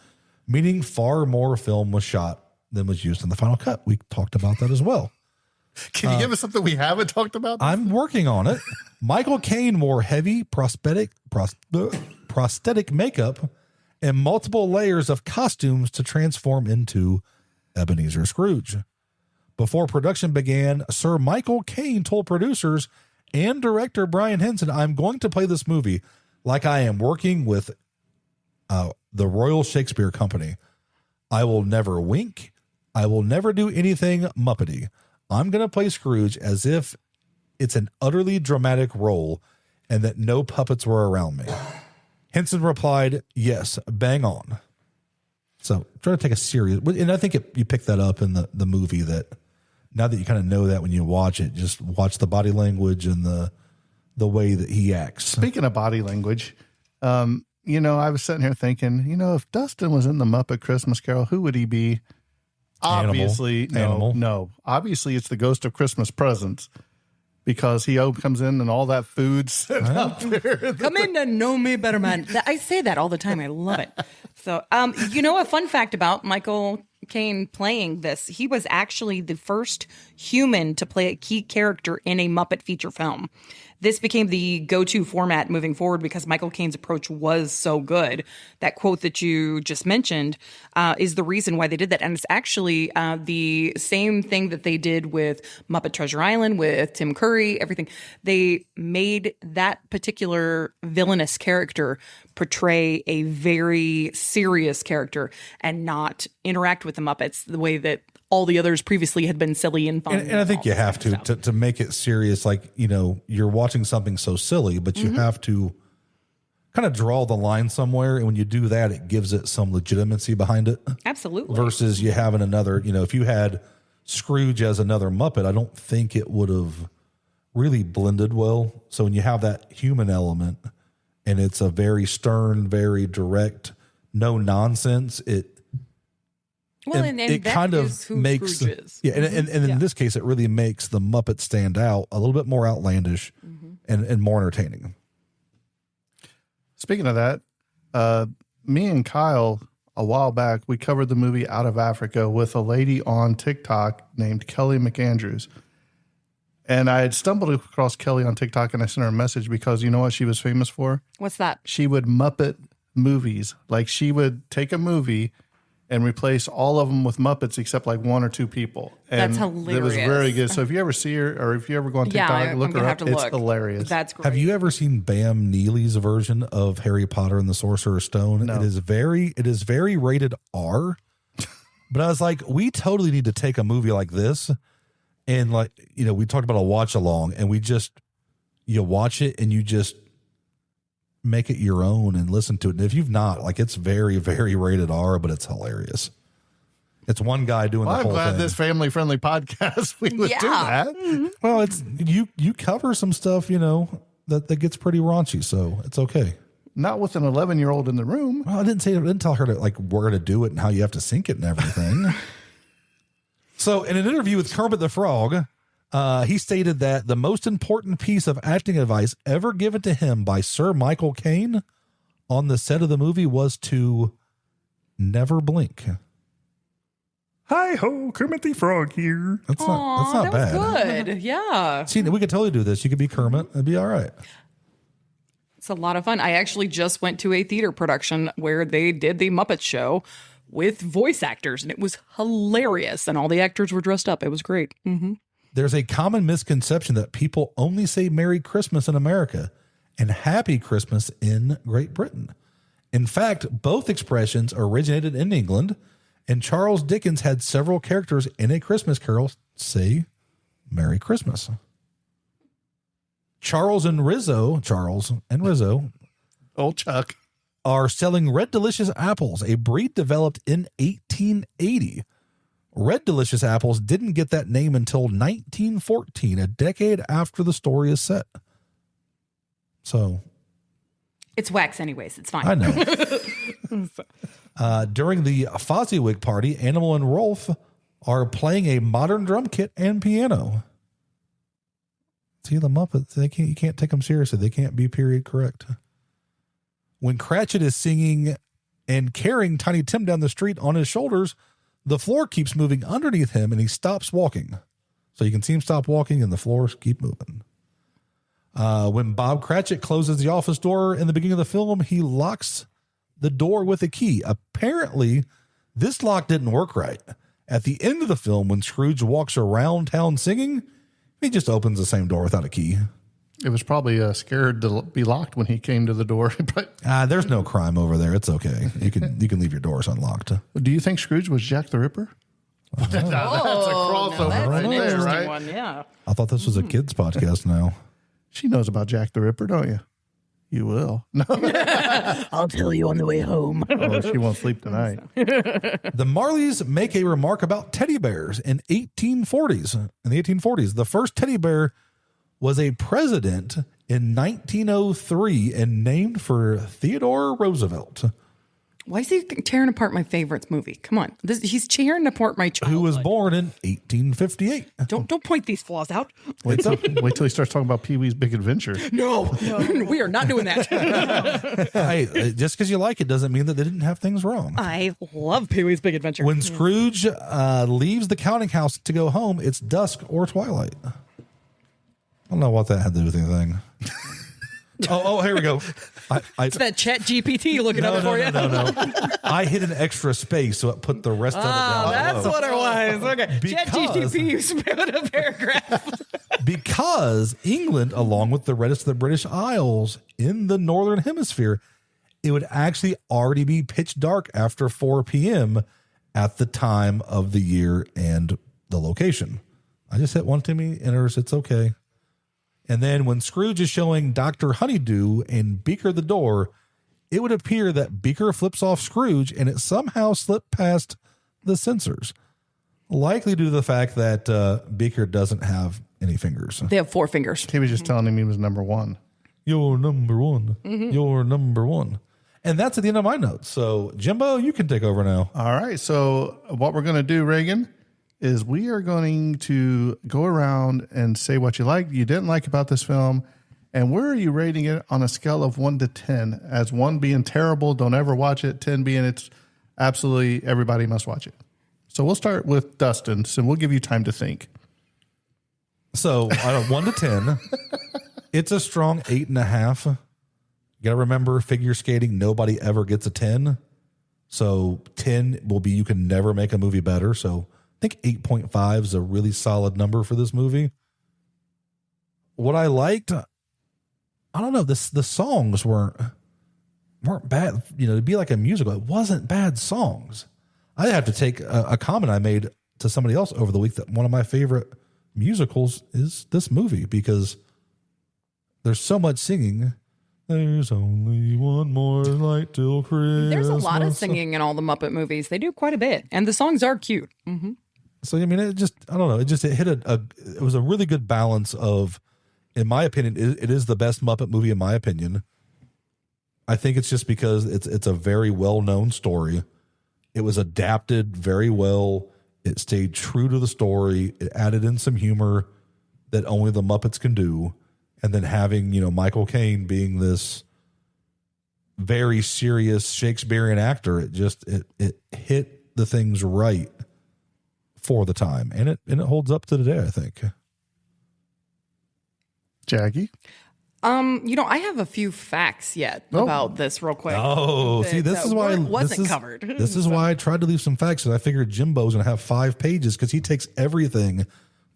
meaning far more film was shot than was used in the final cut. We talked about that as well. Can you give us something we haven't talked about? I'm working on it. Michael Caine wore heavy prosthetic makeup and multiple layers of costumes to transform into Ebenezer Scrooge. Before production began, Sir Michael Caine told producers and director Brian Henson, "I'm going to play this movie like I am working with the Royal Shakespeare Company. I will never wink. I will never do anything Muppety. I'm going to play Scrooge as if it's an utterly dramatic role and that no puppets were around me." Henson replied, "Yes, bang on." So try to take a serious, and I think you pick that up in the movie, that now that you kind of know that when you watch it, just watch the body language and the way that he acts. Speaking of body language, I was sitting here thinking, if Dustin was in the Muppet Christmas Carol, who would he be? Obviously, no. Obviously, it's the Ghost of Christmas Presents, because he comes in and all that food sitting out there. Come in to know me better, man. I say that all the time. I love it. So, a fun fact about Michael Caine playing this, he was actually the first human to play a key character in a Muppet feature film. This became the go-to format moving forward because Michael Caine's approach was so good. That quote that you just mentioned is the reason why they did that. And it's actually the same thing that they did with Muppet Treasure Island, with Tim Curry, everything. They made that particular villainous character portray a very serious character and not interact with the Muppets the way that all the others previously had been silly and fun. And I think you have to make it serious. Like, you're watching something so silly, but you have to kind of draw the line somewhere. And when you do that, it gives it some legitimacy behind it. Absolutely. Versus you having another, if you had Scrooge as another Muppet, I don't think it would have really blended well. So when you have that human element and it's a very stern, very direct, no nonsense, it that kind is of who makes Scrooge is. and in this case it really makes the Muppets stand out a little bit more outlandish and more entertaining. Speaking of that, me and Kyle a while back, we covered the movie Out of Africa with a lady on TikTok named Kelly McAndrews. And I had stumbled across Kelly on TikTok and I sent her a message because you know what she was famous for? What's that? She would Muppet movies. Like she would take a movie and replace all of them with Muppets except like one or two people. And That's hilarious. It was very good. So if you ever see her or if you ever go on TikTok, look her up. It's hilarious. That's great. Have you ever seen Bam Neely's version of Harry Potter and the Sorcerer's Stone? No. It is very rated R. But I was like, we totally need to take a movie like this and like, you know, we talked about a watch along and you watch it and you just make it your own and listen to it. And if you've not, like, it's very, very rated R, but it's hilarious. It's one guy doing the whole thing. I'm glad this family-friendly podcast, we would do that. Well, it's you cover some stuff, you know, that gets pretty raunchy, so it's okay. Not with an 11-year-old in the room. Well, I didn't tell her to like where to do it and how you have to sync it and everything. So in an interview with Kermit the Frog, he stated that the most important piece of acting advice ever given to him by Sir Michael Caine on the set of the movie was to never blink. Hi ho, Kermit the Frog here. That's not bad. Was good. Yeah. See, we could totally do this. You could be Kermit. It'd be all right. It's a lot of fun. I actually just went to a theater production where they did the Muppet Show with voice actors, and it was hilarious. And all the actors were dressed up. It was great. Mm-hmm. There's a common misconception that people only say Merry Christmas in America and Happy Christmas in Great Britain. In fact, both expressions originated in England, and Charles Dickens had several characters in A Christmas Carol say Merry Christmas. Charles and Rizzo, old Chuck, are selling Red Delicious apples, a breed developed in 1880. Red Delicious apples didn't get that name until 1914, a decade after the story is set. So it's wax anyways. It's fine. I know. During the Fozziwig party, Animal and Rolf are playing a modern drum kit and piano. See, the Muppets, you can't take them seriously. They can't be period correct. When Cratchit is singing and carrying Tiny Tim down the street on his shoulders, the floor keeps moving underneath him and he stops walking. So you can see him stop walking and the floors keep moving. When Bob Cratchit closes the office door in the beginning of the film, he locks the door with a key. Apparently, this lock didn't work right. At the end of the film, when Scrooge walks around town singing, he just opens the same door without a key. It was probably scared to be locked when he came to the door. There's no crime over there. It's okay. You can leave your doors unlocked. Do you think Scrooge was Jack the Ripper? That's a crossover right there, right? One, yeah. I thought this was a kids podcast now. She knows about Jack the Ripper, don't you? You will. No. I'll tell you on the way home. Oh, she won't sleep tonight. The Marleys make a remark about teddy bears in the 1840s. The first teddy bear was a president in 1903 and named for Theodore Roosevelt. Why is he tearing apart my favorites movie? Come on. He's tearing apart my childhood. Who was born in 1858. Don't point these flaws out. Wait till he starts talking about Pee-wee's Big Adventure. No, we are not doing that. Hey, just because you like it doesn't mean that they didn't have things wrong. I love Pee-wee's Big Adventure. When Scrooge leaves the counting house to go home, it's dusk or twilight. I don't know what that had to do with anything. Oh, here we go. It's that Chat GPT looking up for you. No. I hit an extra space, so it put the rest of it down. That's what it was. Okay. Chat GPT spelled a paragraph. Because England, along with the rest of the British Isles in the Northern Hemisphere, it would actually already be pitch dark after 4 p.m. at the time of the year and the location. I just hit one too many enters. It's okay. And then when Scrooge is showing Dr. Honeydew and Beaker the door, it would appear that Beaker flips off Scrooge and it somehow slipped past the censors. Likely due to the fact that Beaker doesn't have any fingers. They have 4 fingers. He was just telling him he was number one. You're number one. You're number one. And that's at the end of my notes. So, Jimbo, you can take over now. All right. So, what we're going to do, Reagan, is we are going to go around and say what you liked, you didn't like about this film, and where are you rating it on a scale of 1 to 10? As 1 being terrible, don't ever watch it, 10 being it's absolutely everybody must watch it. So, we'll start with Dustin, so we'll give you time to think. So, 1 to 10, it's a strong 8.5. You got to remember, figure skating, nobody ever gets a 10. So 10 will be, you can never make a movie better. So I think 8.5 is a really solid number for this movie. What I liked, I don't know, the songs weren't bad. It'd be like a musical. It wasn't bad songs. I have to take a comment I made to somebody else over the week that one of my favorite musicals is this movie because there's so much singing. There's only one more light till Christmas. There's a lot of singing in all the Muppet movies. They do quite a bit, and the songs are cute. Mm-hmm. So I mean, it hit it was a really good balance of, in my opinion, it is the best Muppet movie in my opinion. I think it's just because it's a very well known story. It was adapted very well. It stayed true to the story. It added in some humor that only the Muppets can do. And then having, Michael Caine being this very serious Shakespearean actor, it hit the things right for the time. And it holds up to today, I think. Jackie? I have a few facts yet about this real quick. Oh, see, this is why wasn't covered. This is why I tried to leave some facts, because I figured Jimbo's going to have 5 pages because he takes everything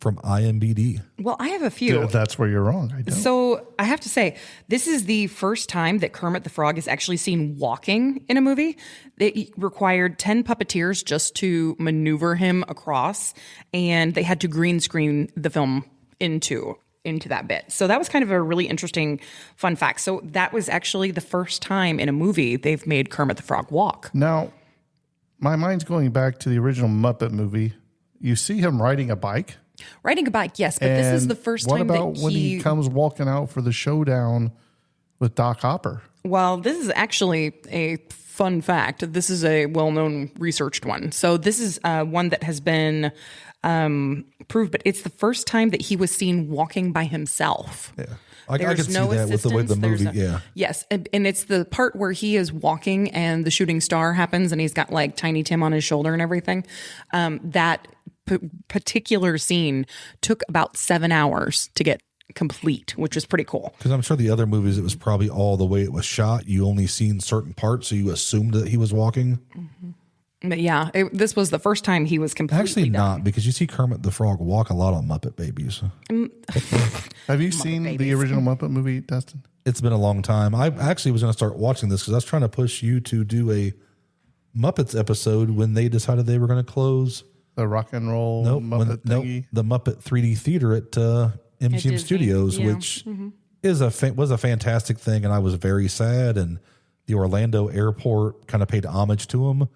from IMDb. Well, I have a few. That's where you're wrong. I don't. So I have to say, this is the first time that Kermit the Frog is actually seen walking in a movie. It required 10 puppeteers just to maneuver him across, and they had to green screen the film into that bit. So that was kind of a really interesting fun fact. So that was actually the first time in a movie they've made Kermit the Frog walk. Now, my mind's going back to the original Muppet movie. You see him riding a bike. Riding a bike, yes, but this is the first time that What about when he comes walking out for the showdown with Doc Hopper? Well, this is actually a fun fact. This is a well-known researched one. So this is one that has been proved, but it's the first time that he was seen walking by himself. Yeah. I could see that with the way the movie, Yes, and it's the part where he is walking and the shooting star happens and he's got like Tiny Tim on his shoulder and everything. That particular scene took about 7 hours to get complete, which was pretty cool. Because I'm sure the other movies, it was probably all the way it was shot. You only seen certain parts, so you assumed that he was walking. Mm-hmm. But yeah, this was the first time he was completely Actually done. not, because you see Kermit the Frog walk a lot on Muppet Babies. Have you seen the original Muppet movie, Dustin? It's been a long time. I actually was going to start watching this because I was trying to push you to do a Muppets episode when they decided they were going to close the rock and roll Muppet thingy. The Muppet 3D Theater at MGM Studios, which was a fantastic thing, and I was very sad. And the Orlando airport kind of paid homage to him.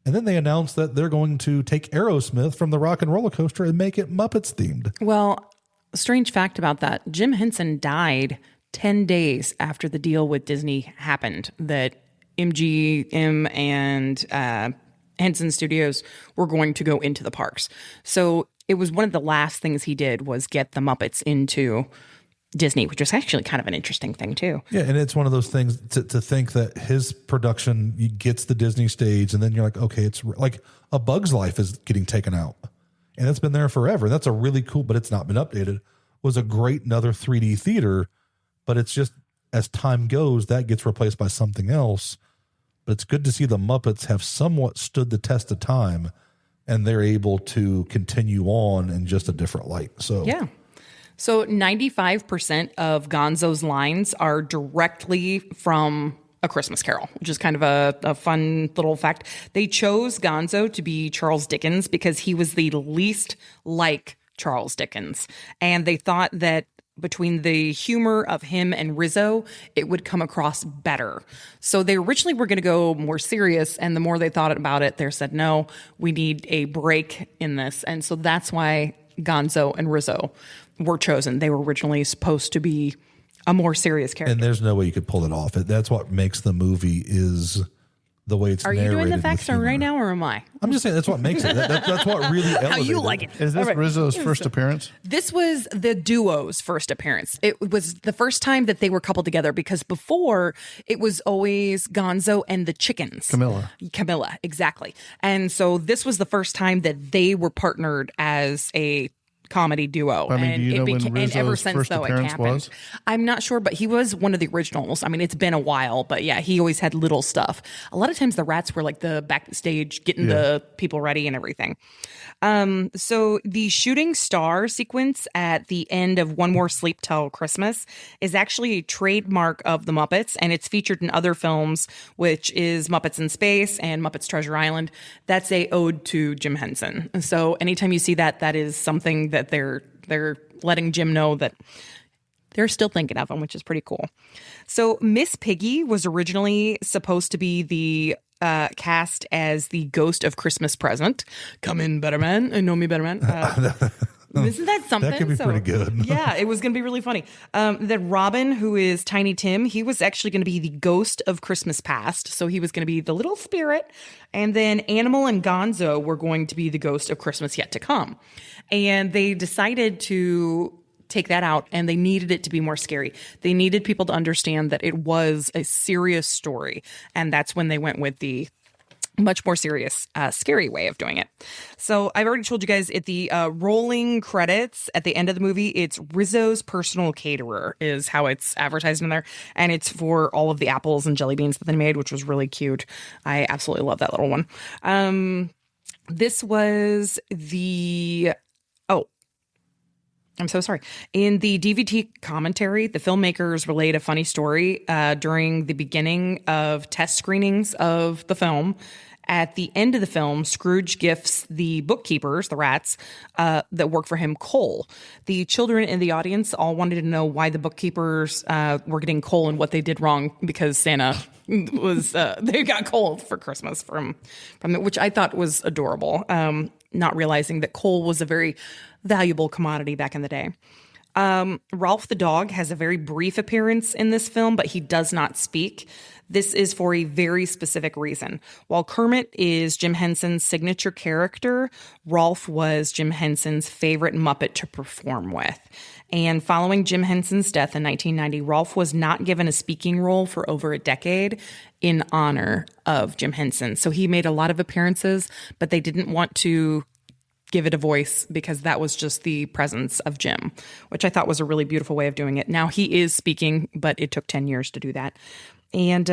And then they announced that they're going to take Aerosmith from the Rock and Roller Coaster and make it Muppets themed. Well, strange fact about that: Jim Henson died 10 days after the deal with Disney happened. That MGM and Henson Studios were going to go into the parks. So it was one of the last things he did was get the Muppets into Disney, which was actually kind of an interesting thing too. Yeah, and it's one of those things to think that his production gets the Disney stage, and then you're like, okay, it's like A Bug's Life is getting taken out, and it's been there forever. That's a really cool, but it's not been updated. Was a great another 3D theater, but it's just as time goes, that gets replaced by something else. But it's good to see the Muppets have somewhat stood the test of time, and they're able to continue on in just a different light. So yeah. So 95% of Gonzo's lines are directly from A Christmas Carol, which is kind of a fun little fact. They chose Gonzo to be Charles Dickens because he was the least like Charles Dickens. And they thought that between the humor of him and Rizzo, it would come across better. So they originally were going to go more serious, and the more they thought about it, they said, no, we need a break in this. And so that's why Gonzo and Rizzo were chosen. They were originally supposed to be a more serious character. And there's no way you could pull it off. That's what makes the movie is the way it's Are you narrated. doing the with facts humor. right now, or am I? I'm just saying that's what makes it. That's what really elevated How you like it. Is this All right. Rizzo's first appearance? This was the duo's first appearance. It was the first time that they were coupled together, because before it was always Gonzo and the chickens. Camilla, exactly. And so this was the first time that they were partnered as a comedy duo. I mean, do you know when and Rizzo's ever since first though it appearance happened. was? I'm not sure, but he was one of the originals. I mean, it's been a while, but yeah, he always had little stuff. A lot of times the rats were like the backstage getting the people ready and everything. So the shooting star sequence at the end of One More Sleep Till Christmas is actually a trademark of the Muppets, and it's featured in other films, which is Muppets in Space and Muppets Treasure Island. That's a ode to Jim Henson. So anytime you see that, that is something that they're letting Jim know that they're still thinking of him, which is pretty cool. So Miss Piggy was originally supposed to be the cast as the ghost of Christmas Present. Come in, better man. Know me, better man. Isn't that something? That could be pretty good. Yeah, it was going to be really funny. That Robin, who is Tiny Tim, he was actually going to be the ghost of Christmas Past. So he was going to be the little spirit. And then Animal and Gonzo were going to be the ghost of Christmas Yet to Come. And they decided to take that out, and they needed it to be more scary. They needed people to understand that it was a serious story. And that's when they went with the much more serious, scary way of doing it. So I've already told you guys at the rolling credits at the end of the movie, it's Rizzo's personal caterer is how it's advertised in there. And it's for all of the apples and jelly beans that they made, which was really cute. I absolutely love that little one. This was the... Oh, I'm so sorry. In the DVD commentary, the filmmakers relate a funny story during the beginning of test screenings of the film. At the end of the film, Scrooge gifts the bookkeepers, the rats, that work for him, coal. The children in the audience all wanted to know why the bookkeepers were getting coal and what they did wrong, because Santa was they got coal for Christmas from it, which I thought was adorable. Not realizing that coal was a very valuable commodity back in the day. Ralph the dog has a very brief appearance in this film, but he does not speak. This is for a very specific reason. While Kermit is Jim Henson's signature character, Rolf was Jim Henson's favorite Muppet to perform with. And following Jim Henson's death in 1990, Rolf was not given a speaking role for over a decade in honor of Jim Henson. So he made a lot of appearances, but they didn't want to give it a voice because that was just the presence of Jim, which I thought was a really beautiful way of doing it. Now he is speaking, but it took 10 years to do that. And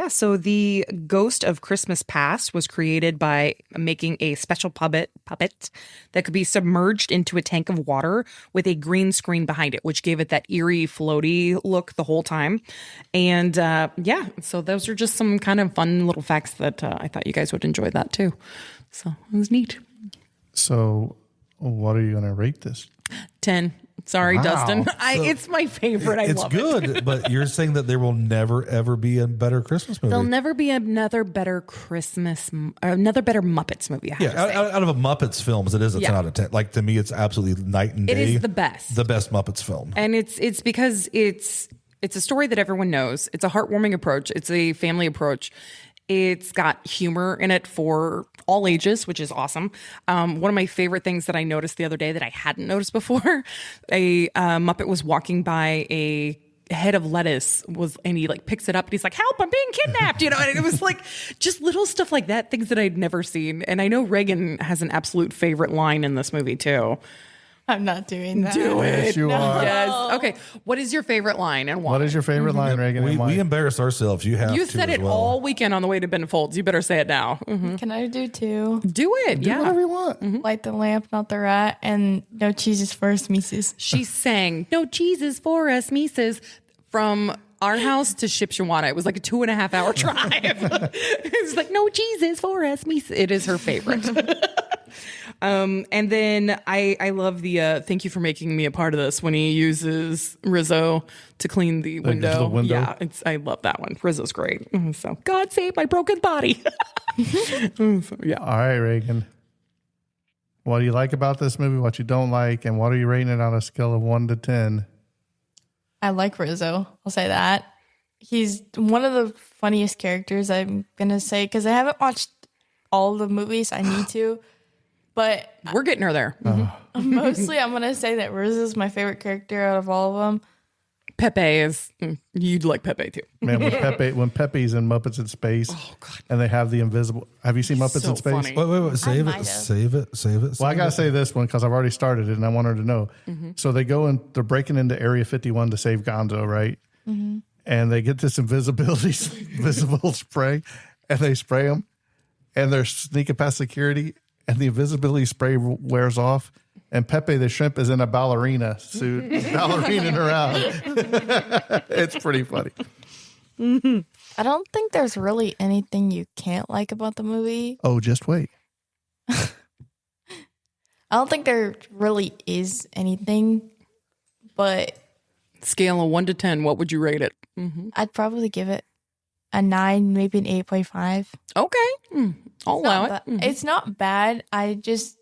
so the Ghost of Christmas Past was created by making a special puppet that could be submerged into a tank of water with a green screen behind it, which gave it that eerie, floaty look the whole time. And so those are just some kind of fun little facts that I thought you guys would enjoy that too. So it was neat. So what are you going to rate this? 10. Sorry, Wow. Dustin. So it's my favorite. I It's love good, it. but you're saying that there will never, ever be a better Christmas movie. There'll never be another better another better Muppets movie. I have to say. Out of a Muppets films, it is a 10 Yeah. out of 10. Like, to me, it's absolutely night and It day. is the best. The best Muppets film. And it's because it's a story that everyone knows. It's a heartwarming approach. It's a family approach. It's got humor in it for all ages, which is awesome. One of my favorite things that I noticed the other day that I hadn't noticed before, a Muppet was walking by a head of lettuce and he like picks it up and he's like, "Help, I'm being kidnapped," and it was like just little stuff like that, things that I'd never seen. And I know Reagan has an absolute favorite line in this movie too. I'm not doing that. Do it. Yes, you are. Yes. Okay. What is your favorite line and why? What is your favorite line, Reagan? and why? We embarrass ourselves. You have You to said as it well. all weekend on the way to Ben Folds. You better say it now. Mm-hmm. Can I do two? Do it. Do whatever you want. Mm-hmm. Light the lamp, not the rat, and no cheeses for us, Mises. She sang "No Cheeses for Us, Mises" from our house to Shipshewana. It was like a 2.5 hour drive. It's like "No Cheeses for Us, Mises." It is her favorite. And then I love the "Thank you for making me a part of this" when he uses Rizzo to clean the window. the window. Yeah, I love that one. Rizzo's great. So God save my broken body. So, yeah. All right, Reagan. What do you like about this movie? What you don't like? And what are you rating it on a scale of 1 to 10? I like Rizzo. I'll say that. He's one of the funniest characters, I'm going to say, because I haven't watched all the movies. I need to. But we're getting her there. Mostly, I'm going to say that Rizzo's my favorite character out of all of them. Pepe is, you'd like Pepe too. Man, when Pepe's in Muppets in Space, and they have the invisible. Have you seen Muppets in Space? Funny. Wait, save it. Well, I gotta say this one because I've already started it, and I want her to know. So they go and they're breaking into Area 51 to save Gonzo, right? And they get this invisible spray, and they spray them, and they're sneaking past security, and the invisibility spray wears off. And Pepe the shrimp is in a ballerina suit, ballerinaing around. It's pretty funny. I don't think there's really anything you can't like about the movie. Oh, just wait. I don't think there really is anything, but... Scale of 1 to 10, what would you rate it? I'd probably give it a 9, maybe an 8.5. Okay. I'll allow it. It's not bad. I just...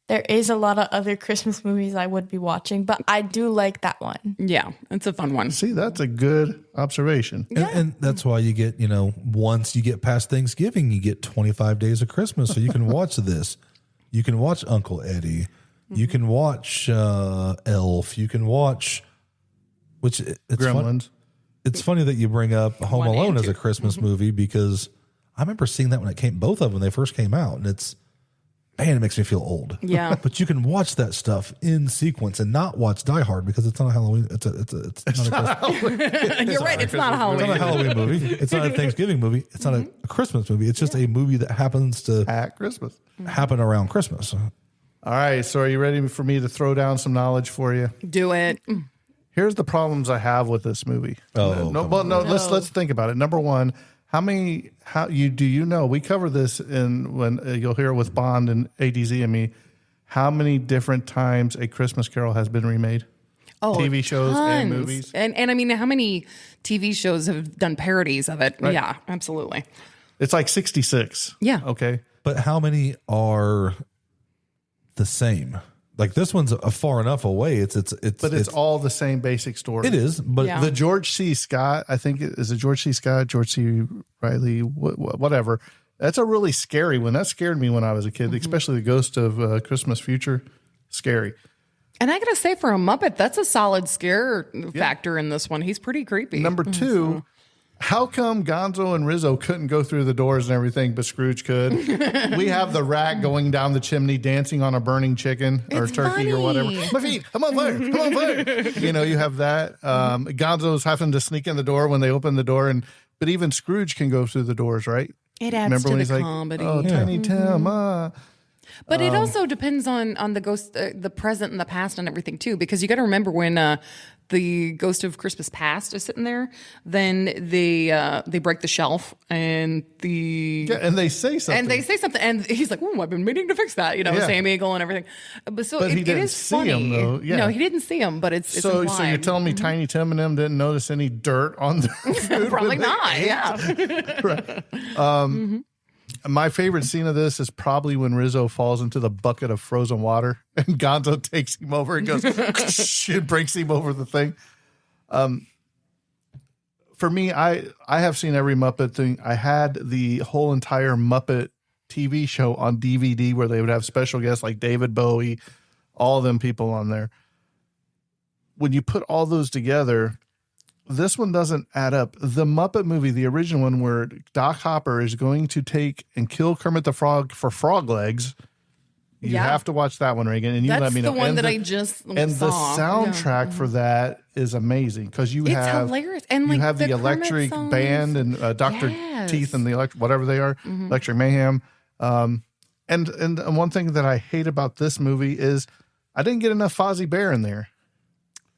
there is a lot of other Christmas movies I would be watching, but I do like that one. Yeah, it's a fun one. See, that's a good observation. And that's why you get, once you get past Thanksgiving, you get 25 days of Christmas. So you can watch this. You can watch Uncle Eddie. You can watch Elf. You can watch, it's Gremlins. It's funny that you bring up Home Alone as a Christmas movie because I remember seeing that when both of them, when they first came out. And it makes me feel old. Yeah. But you can watch that stuff in sequence and not watch Die Hard because it's not a Halloween. It's not a Christmas. You're right. It's not a Halloween. It's not a Halloween movie. It's not a Thanksgiving movie. It's not a Christmas movie. It's just a movie that happens to at Christmas happen around Christmas. All right. So are you ready for me to throw down some knowledge for you? Do it. Here's the problems I have with this movie. Let's think about it. Number one, do you know, we cover this when you'll hear it with Bond and ADZ and me, how many different times A Christmas Carol has been remade? TV shows and movies. And I mean, how many TV shows have done parodies of it? Right. Yeah, absolutely. It's like 66. Yeah. Okay. But how many are the same? Like this one's far enough away. It's all the same basic story. It is, but the George C. Scott, I think is it George C. Scott, George C. Riley, whatever. That's a really scary one. That scared me when I was a kid, especially the Ghost of Christmas Future. Scary. And I gotta say, for a Muppet, that's a solid scare factor in this one. He's pretty creepy. Number two. How come Gonzo and Rizzo couldn't go through the doors and everything, but Scrooge could? We have the rat going down the chimney, dancing on a burning chicken or turkey or whatever. My feet, I'm on fire, I'm on fire. You have that. Gonzo's having to sneak in the door when they open the door, but even Scrooge can go through the doors, right? It adds Remember to when the he's comedy. Like, oh, Tiny Tim, But it also depends on the ghost, the present and the past and everything too, because you got to remember when the Ghost of Christmas Past is sitting there, then they break the shelf and and they say something and he's like, "Oh, I've been meaning to fix that," Sam Eagle and everything. But he didn't it is see funny. Him, though. Yeah. No, he didn't see him, but it's so implied. So you're telling me Tiny Tim and them didn't notice any dirt on the food? Probably not. Yeah. Right. My favorite scene of this is probably when Rizzo falls into the bucket of frozen water and Gonzo takes him over and goes and breaks him over the thing. For me, I have seen every Muppet thing. I had the whole entire Muppet TV show on DVD where they would have special guests like David Bowie, all of them people on there. When you put all those together, this one doesn't add up. The Muppet movie, the original one where Doc Hopper is going to take and kill Kermit the Frog for frog legs. You have to watch that one, Reagan, and you let me know. That's the one that I just saw. And the soundtrack for that is amazing because it's hilarious. And you have the Electric Band and Dr. Teeth and the whatever they are, Electric Mayhem. And one thing that I hate about this movie is I didn't get enough Fozzie Bear in there.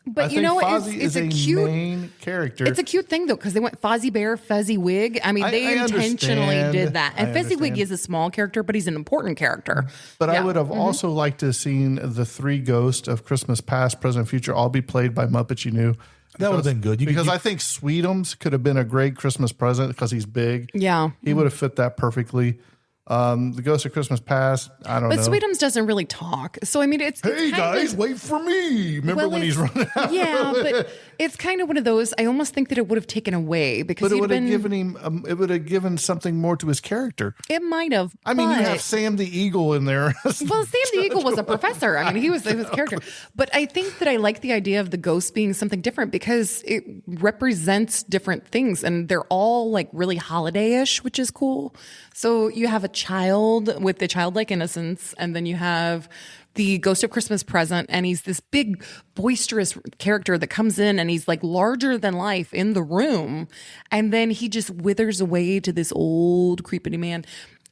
But you know what? It's a cute main character. It's a cute thing though because they went Fozzie Bear, Fuzzy Wig. I mean, they intentionally did that. And Fuzzy Wig is a small character, but he's an important character. But I would have also liked to have seen the three ghosts of Christmas Past, Present, Future all be played by Muppets you knew. That would have been good. I think Sweetums could have been a great Christmas present because he's big. Yeah. He would have fit that perfectly. The Ghost of Christmas Past, I don't know. But Sweetums doesn't really talk. So, I mean, it's hey, guys, wait for me. Remember when he's running out? Yeah, but it's kind of one of those, I almost think that it would have taken away because it would have given him, it would have given something more to his character. It might have. I mean, you have Sam the Eagle in there. Well, Sam the Eagle was a professor. I mean, he was his character. But I think that I like the idea of the ghost being something different because it represents different things and they're all like really holiday-ish, which is cool. So you have a child with the childlike innocence, and then you have the Ghost of Christmas Present, and he's this big, boisterous character that comes in, and he's like larger than life in the room, and then he just withers away to this old, creepy man.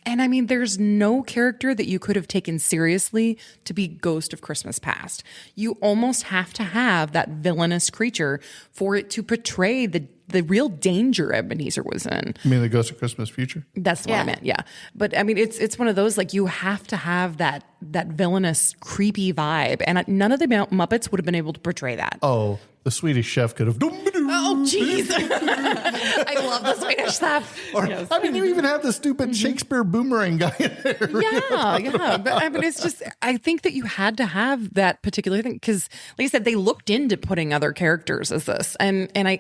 And I mean, there's no character that you could have taken seriously to be Ghost of Christmas Past. You almost have to have that villainous creature for it to portray the real danger Ebenezer was in. You mean the Ghost of Christmas Future? That's what I meant, yeah. But I mean, it's one of those, like, you have to have that villainous, creepy vibe. And none of the Muppets would have been able to portray that. Oh, the Swedish Chef could have. Oh, jeez. I love the Swedish Chef. Yes. I mean, you even have the stupid Shakespeare boomerang guy in there. Yeah. But I mean, it's just, I think that you had to have that particular thing because, like I said, they looked into putting other characters as this, and I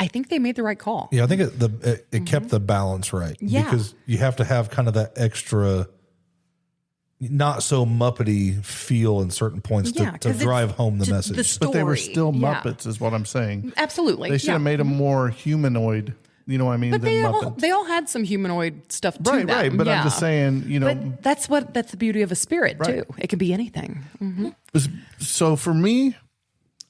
think they made the right call. Yeah, I think it kept the balance right. Yeah. Because you have to have kind of that extra, not so Muppety feel in certain points to drive home the message. The story. But they were still Muppets, is what I'm saying. Absolutely. They should have made them more humanoid. You know what I mean? But than they all had some humanoid stuff to them. Right. But I'm just saying, you know. But that's the beauty of a spirit, too. It can be anything. Mm-hmm. So for me,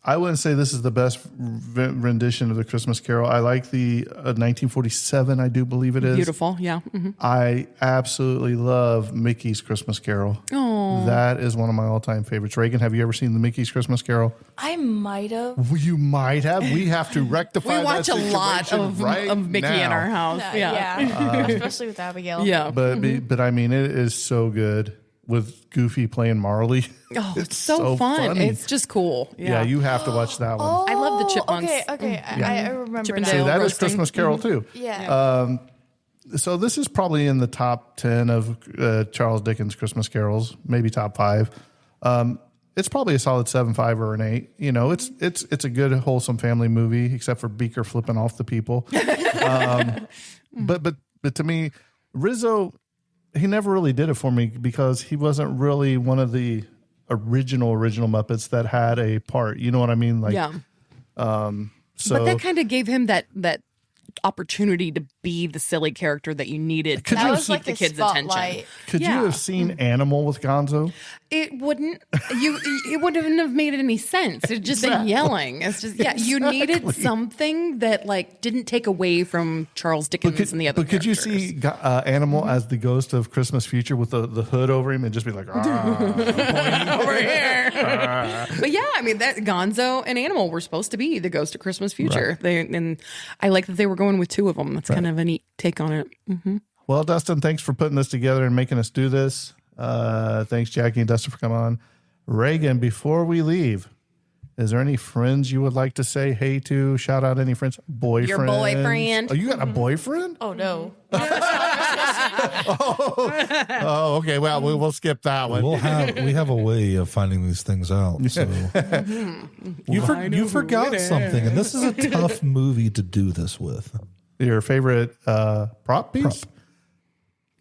I wouldn't say this is the best rendition of the Christmas Carol. I like the 1947, I do believe it is. Beautiful, yeah. Mm-hmm. I absolutely love Mickey's Christmas Carol. Oh, that is one of my all-time favorites. Reagan, have you ever seen the Mickey's Christmas Carol? I might have. You might have. We have to rectify we watch that a lot of Mickey now. in our house. Especially with Abigail. Yeah. But I mean, it is so good. With Goofy playing Marley. Oh, it's so fun. Funny. It's just cool. Yeah, you have to watch that one. Oh, I love the Chipmunks. Okay. I remember Chippendale now. See, that is roasting. Christmas Carol too. Yeah. So this is probably in the top 10 of Charles Dickens Christmas carols, maybe top 5. It's probably a solid 7.5 or an 8. You know, it's a good wholesome family movie, except for Beaker flipping off the people. But to me, Rizzo, he never really did it for me because he wasn't really one of the original Muppets that had a part. You know what I mean? Like, yeah. So, but that kind of gave him that opportunity to be the silly character that you needed to keep the kids' attention. Could you have seen Animal with Gonzo? It wouldn't. It wouldn't have made any sense. It's just been yelling. It's just you needed something that like didn't take away from Charles Dickens and the other. But could you see Animal as the ghost of Christmas Future with the hood over him and just be like, over here? But yeah, I mean that Gonzo and Animal were supposed to be the ghost of Christmas Future. Right. And I like that they were going with 2 of them. That's kind of a neat take on it. Mm-hmm. Well, Dustin, thanks for putting this together and making us do this. Thanks, Jackie and Dustin, for coming on. Reagan, before we leave, is there any friends you would like to say hey to? Shout out any friends? Boyfriends? Your boyfriend. Oh, you got a boyfriend? Oh, no. Oh, okay. Well, we'll skip that one. We have a way of finding these things out. So you forgot something, and this is a tough movie to do this with. Your favorite prop piece?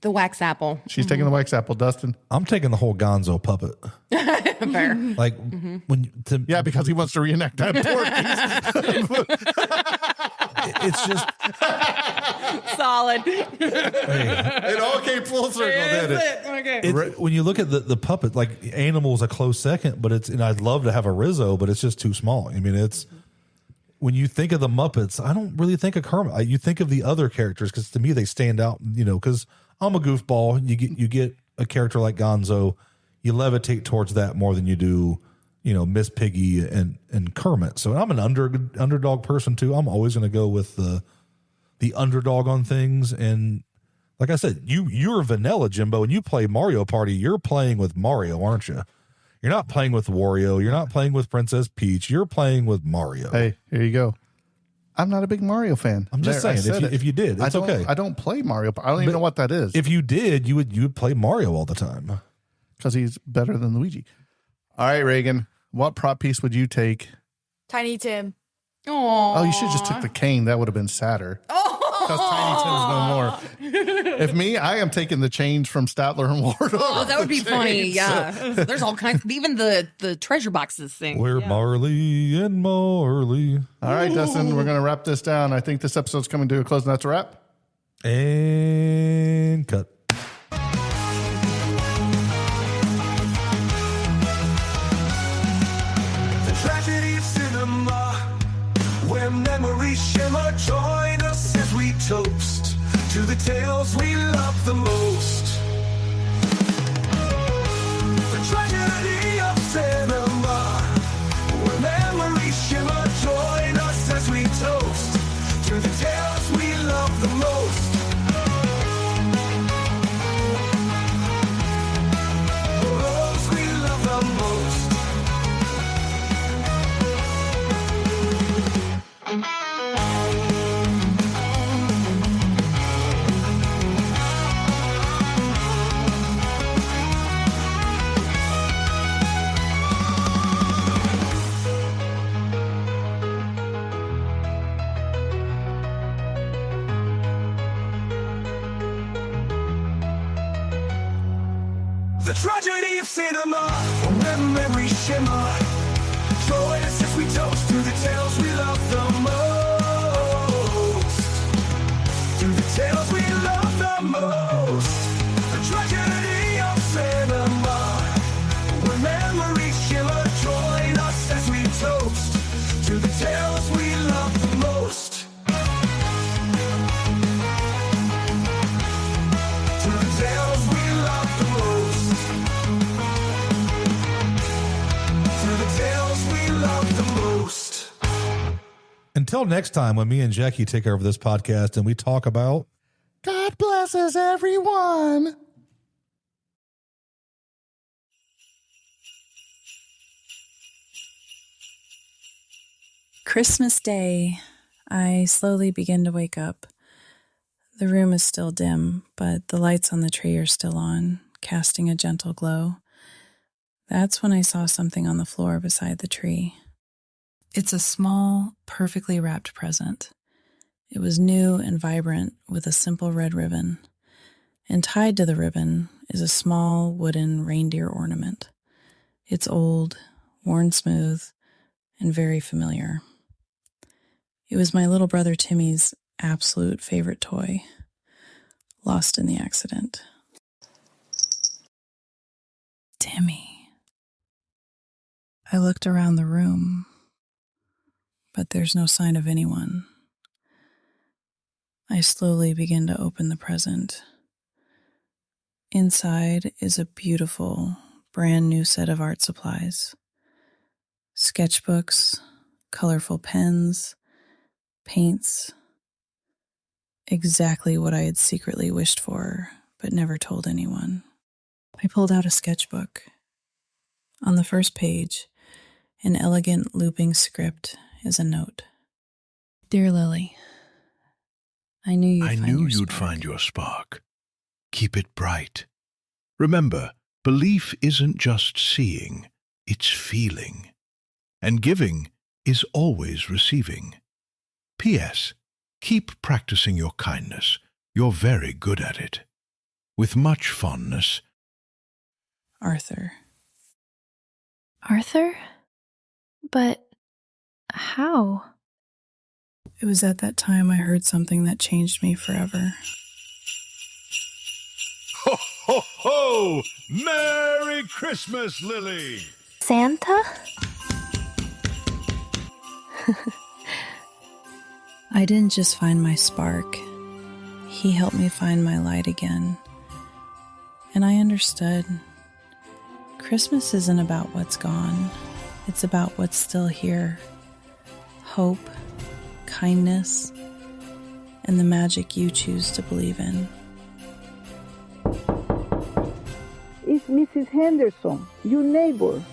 The wax apple. She's taking the wax apple. Dustin? I'm taking the whole Gonzo puppet. Fair. Like yeah, because he wants to reenact that it's just solid. It all came full circle, didn't it? Okay. When you look at the puppet, like Animal's a close second, but and I'd love to have a Rizzo, but it's just too small. I mean, it's when you think of the Muppets, I don't really think of Kermit. You think of the other characters because to me they stand out. You know, because I'm a goofball. You get a character like Gonzo, you levitate towards that more than you do, you know, Miss Piggy and Kermit. So I'm an underdog person too. I'm always going to go with the underdog on things. And like I said, you're vanilla, Jimbo, and you play Mario Party. You're playing with Mario, aren't you? You're not playing with Wario. You're not playing with Princess Peach. You're playing with Mario. Hey, here you go. I'm not a big Mario fan. I'm just saying, if you did, it's okay. I don't play Mario. I don't even know what that is. If you did, you would play Mario all the time. Because he's better than Luigi. All right, Reagan, what prop piece would you take? Tiny Tim. Oh, you should have just took the cane. That would have been sadder. Because Tiny Tim's no more. If me, I am taking the change from Statler and Ward. Oh, that would be funny. Yeah. There's all kinds, even the treasure boxes thing. We're Marley and Marley. All right, Dustin, we're going to wrap this down. I think this episode's coming to a close, and that's a wrap. And cut. Tragedy of cinema, where memories shimmer. Join us as we toast to the tales we love the most. The tragedy of cinema, where memories shimmer. Join us as we toast to the tales we love the most. Those we love the most. The tragedy of cinema, when memories shimmer. Join us as we toast to the tales we love the most. To the tales we love the most. The tragedy of cinema, when memories shimmer. Join us as we toast to the tales we love the most. To the tales we love the most. To the tales we love the most. Until next time, when me and Jackie take over this podcast and we talk about God blesses everyone. Christmas Day, I slowly begin to wake up. The room is still dim, but the lights on the tree are still on, casting a gentle glow. That's when I saw something on the floor beside the tree. It's a small, perfectly wrapped present. It was new and vibrant with a simple red ribbon, and tied to the ribbon is a small wooden reindeer ornament. It's old, worn smooth, and very familiar. It was my little brother Timmy's absolute favorite toy, lost in the accident. Timmy. I looked around the room, but there's no sign of anyone. I slowly begin to open the present. Inside is a beautiful, brand new set of art supplies. Sketchbooks, colorful pens, paints. Exactly what I had secretly wished for, but never told anyone. I pulled out a sketchbook. On the first page, an elegant looping script is a note. Dear Lily, I knew you'd find your spark. Keep it bright. Remember, belief isn't just seeing, it's feeling. And giving is always receiving. P.S. Keep practicing your kindness. You're very good at it. With much fondness, Arthur. Arthur? But how? It was at that time I heard something that changed me forever. Ho, ho, ho! Merry Christmas, Lily! Santa? I didn't just find my spark. He helped me find my light again. And I understood. Christmas isn't about what's gone. It's about what's still here. Hope, kindness, and the magic you choose to believe in. It's Mrs. Henderson, your neighbor.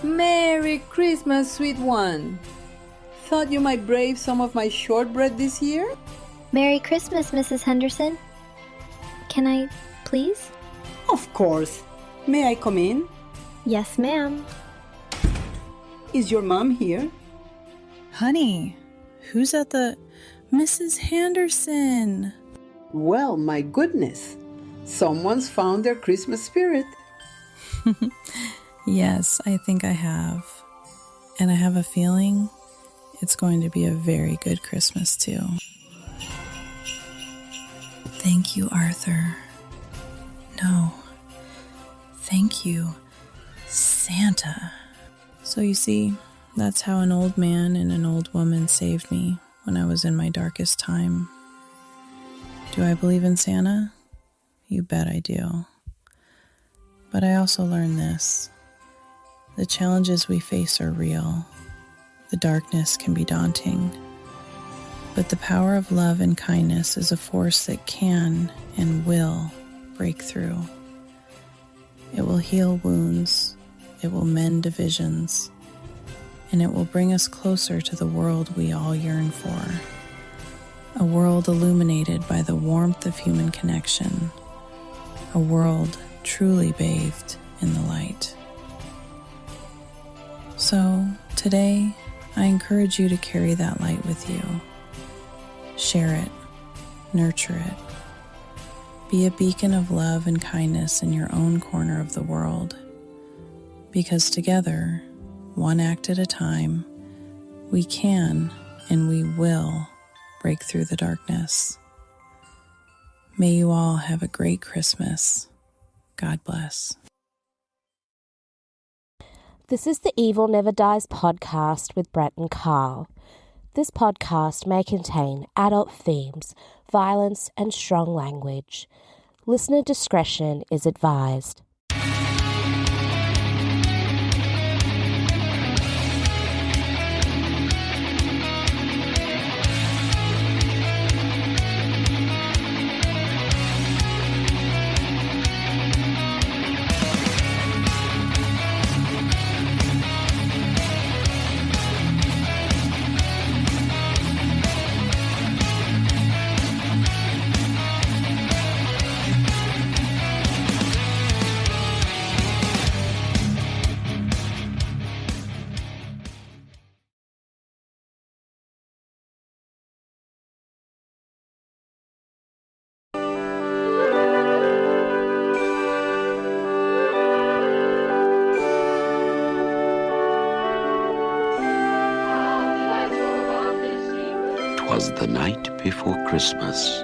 Merry Christmas, sweet one. Thought you might brave some of my shortbread this year? Merry Christmas, Mrs. Henderson. Can I, please? Of course. May I come in? Yes, ma'am. Is your mom here? Honey, who's at the... Mrs. Henderson. Well, my goodness. Someone's found their Christmas spirit. Yes, I think I have. And I have a feeling it's going to be a very good Christmas, too. Thank you, Arthur. No. Thank you, Santa. So you see, that's how an old man and an old woman saved me when I was in my darkest time. Do I believe in Santa? You bet I do. But I also learned this. The challenges we face are real. The darkness can be daunting. But the power of love and kindness is a force that can and will break through. It will heal wounds. It will mend divisions. And it will bring us closer to the world we all yearn for. A world illuminated by the warmth of human connection. A world truly bathed in the light. So, today, I encourage you to carry that light with you. Share it. Nurture it. Be a beacon of love and kindness in your own corner of the world. Because together, one act at a time, we can and we will break through the darkness. May you all have a great Christmas. God bless. This is the Evil Never Dies podcast with Brett and Carl. This podcast may contain adult themes, violence, and strong language. Listener discretion is advised. Was the night before Christmas,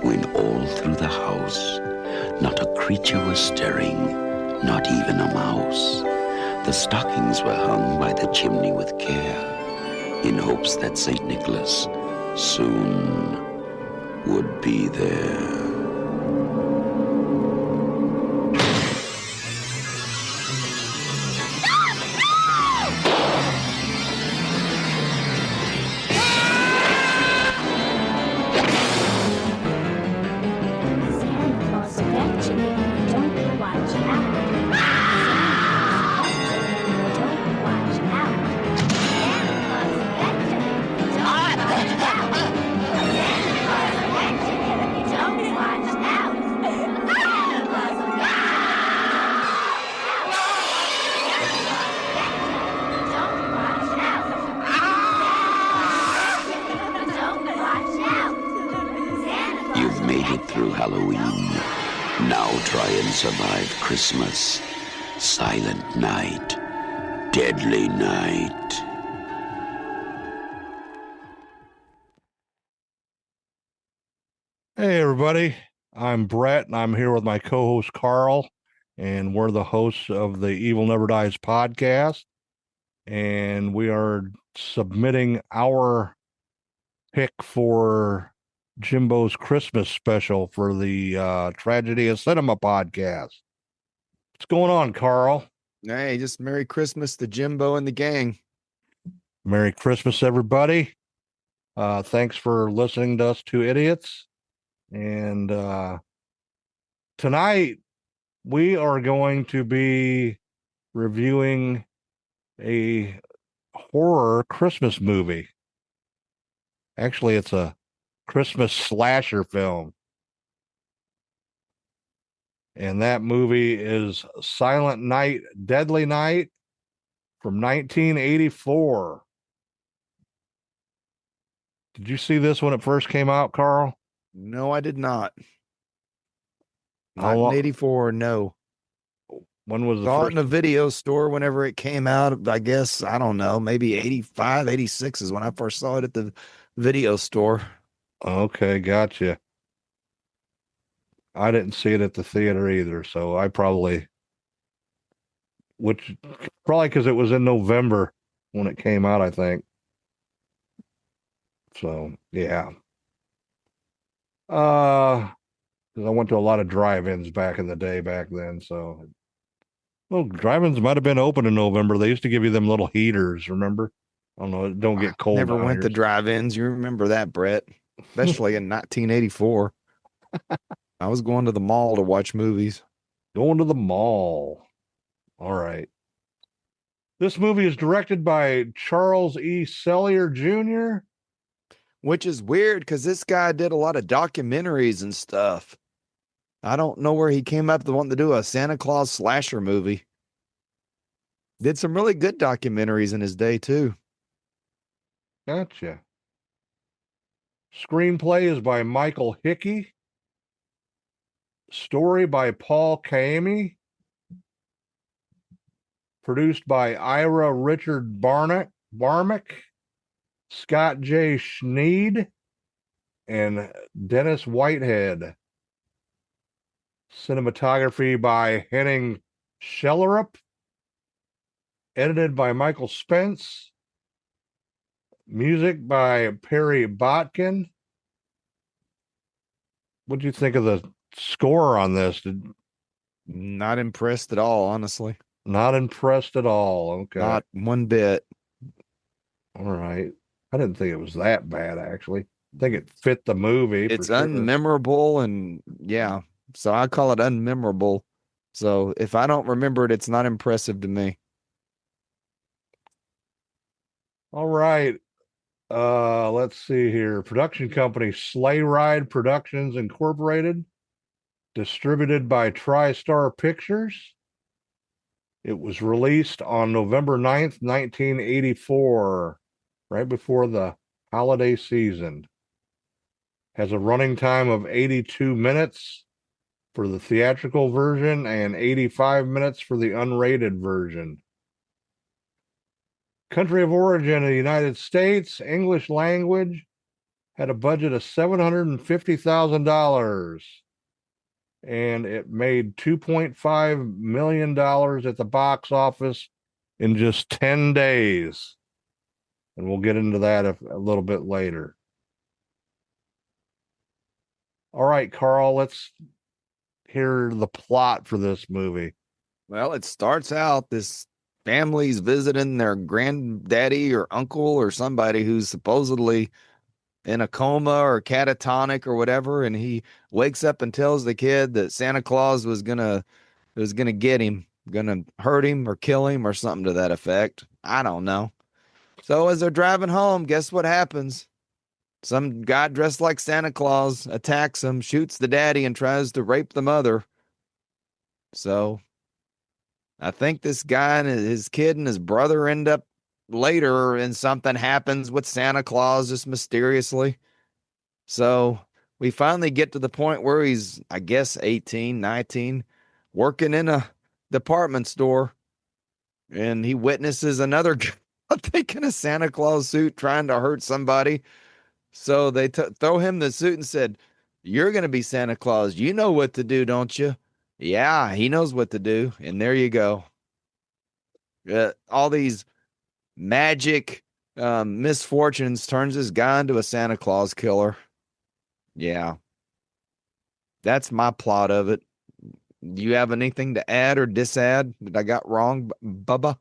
when all through the house not a creature was stirring, not even a mouse. The stockings were hung by the chimney with care, in hopes that St. Nicholas soon would be there. You've made it through Halloween. Now try and survive Christmas. Silent night. Deadly night. Hey, everybody. I'm Brett, and I'm here with my co-host, Carl, and we're the hosts of the Evil Never Dies podcast, and we are submitting our pick for Jimbo's Christmas special for the Tragedy of Cinema podcast. What's going on, Carl? Hey, just Merry Christmas to Jimbo and the gang. Merry Christmas, everybody. Thanks for listening to us two idiots. And tonight we are going to be reviewing a horror Christmas movie. Actually, it's a Christmas slasher film. And that movie is Silent Night, Deadly Night from 1984. Did you see this when it first came out, Carl? No, I did not. How Not in long- 84, no. When was the Saw it first? in a video store whenever it came out. I guess, I don't know, maybe 85, 86 is when I first saw it at the video store. Okay, gotcha. I didn't see it at the theater either, so I probably, probably because it was in November when it came out, I think. So, yeah. 'Cause I went to a lot of drive-ins back in the day back then, so. Well, drive-ins might have been open in November. They used to give you them little heaters, remember? I don't know, it don't get cold. Never down went to here. drive-ins. You remember that, Brett? Especially in 1984. I was going to the mall to watch movies. Going to the mall. All right. This movie is directed by Charles E. Sellier Jr., which is weird because this guy did a lot of documentaries and stuff. I don't know where he came up to wanting to do a Santa Claus slasher movie. Did some really good documentaries in his day, too. Gotcha. Screenplay is by Michael Hickey. Story by Paul Kaimi. Produced by Ira Richard Barmick, Scott J. Schneed, and Dennis Whitehead. Cinematography by Henning Schellerup. Edited by Michael Spence. Music by Perry Botkin. What do you think of the score on this? Not impressed at all, honestly. Not impressed at all. Okay. Not one bit. All right. I didn't think it was that bad, actually. I think it fit the movie. It's for sure. unmemorable, and yeah, so I call it unmemorable. So if I don't remember it, it's not impressive to me. All right. Let's see here. Production company Sleigh Ride Productions Incorporated. Distributed by TriStar Pictures. It was released on November 9th, 1984, right before the holiday season. Has a running time of 82 minutes for the theatrical version and 85 minutes for the unrated version. Country of origin of the United States, English language, had a budget of $750,000. And it made $2.5 million at the box office in just 10 days. And we'll get into that a little bit later. All right, Carl, let's hear the plot for this movie. Well, it starts out this family's visiting their granddaddy or uncle or somebody who's supposedly in a coma or catatonic or whatever, and he wakes up and tells the kid that Santa Claus was gonna get him, gonna hurt him or kill him or something to that effect. I don't know. So as they're driving home, guess what happens? Some guy dressed like Santa Claus attacks him, shoots the daddy, and tries to rape the mother. So I think this guy and his kid and his brother end up later, and something happens with Santa Claus just mysteriously. So we finally get to the point where he's, I guess, 18, 19, working in a department store, and he witnesses another guy, I think, in a Santa Claus suit trying to hurt somebody. So they throw him the suit and said, "You're going to be Santa Claus. You know what to do, don't you?" Yeah, he knows what to do. And there you go. All these magic misfortunes turns this guy into a Santa Claus killer. Yeah. That's my plot of it. Do you have anything to add or disadd that I got wrong, Bubba?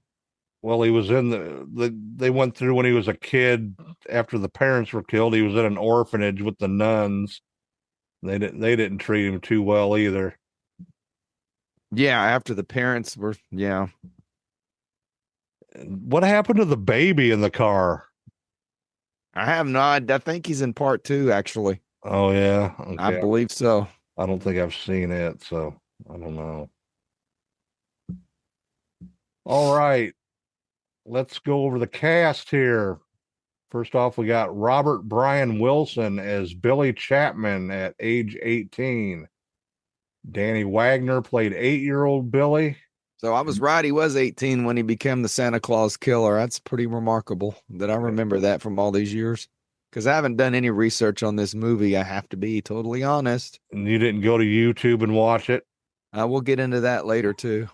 Well, he was in they went through when he was a kid after the parents were killed. He was in an orphanage with the nuns. They didn't treat him too well either. Yeah, after the parents were, yeah. What happened to the baby in the car? I have not. I think he's in part 2, actually. Oh yeah, okay. I believe so. I don't think I've seen it, so I don't know. All right, let's go over the cast here. First off, we got Robert Brian Wilson as Billy Chapman at age 18. Danny Wagner played 8-year-old Billy. So I was right. He was 18 when he became the Santa Claus killer. That's pretty remarkable that I remember that from all these years. Because I haven't done any research on this movie. I have to be totally honest. And you didn't go to YouTube and watch it? We'll get into that later, too.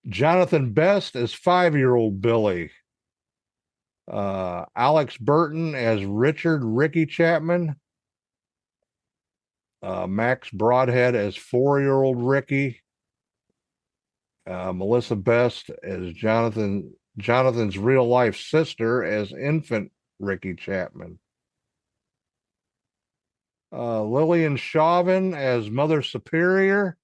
Jonathan Best as 5-year-old Billy. Alex Burton as Richard Ricky Chapman. Max Broadhead as 4-year-old Ricky. Melissa Best as Jonathan's real life sister as infant Ricky Chapman. Lillian Chauvin as Mother Superior.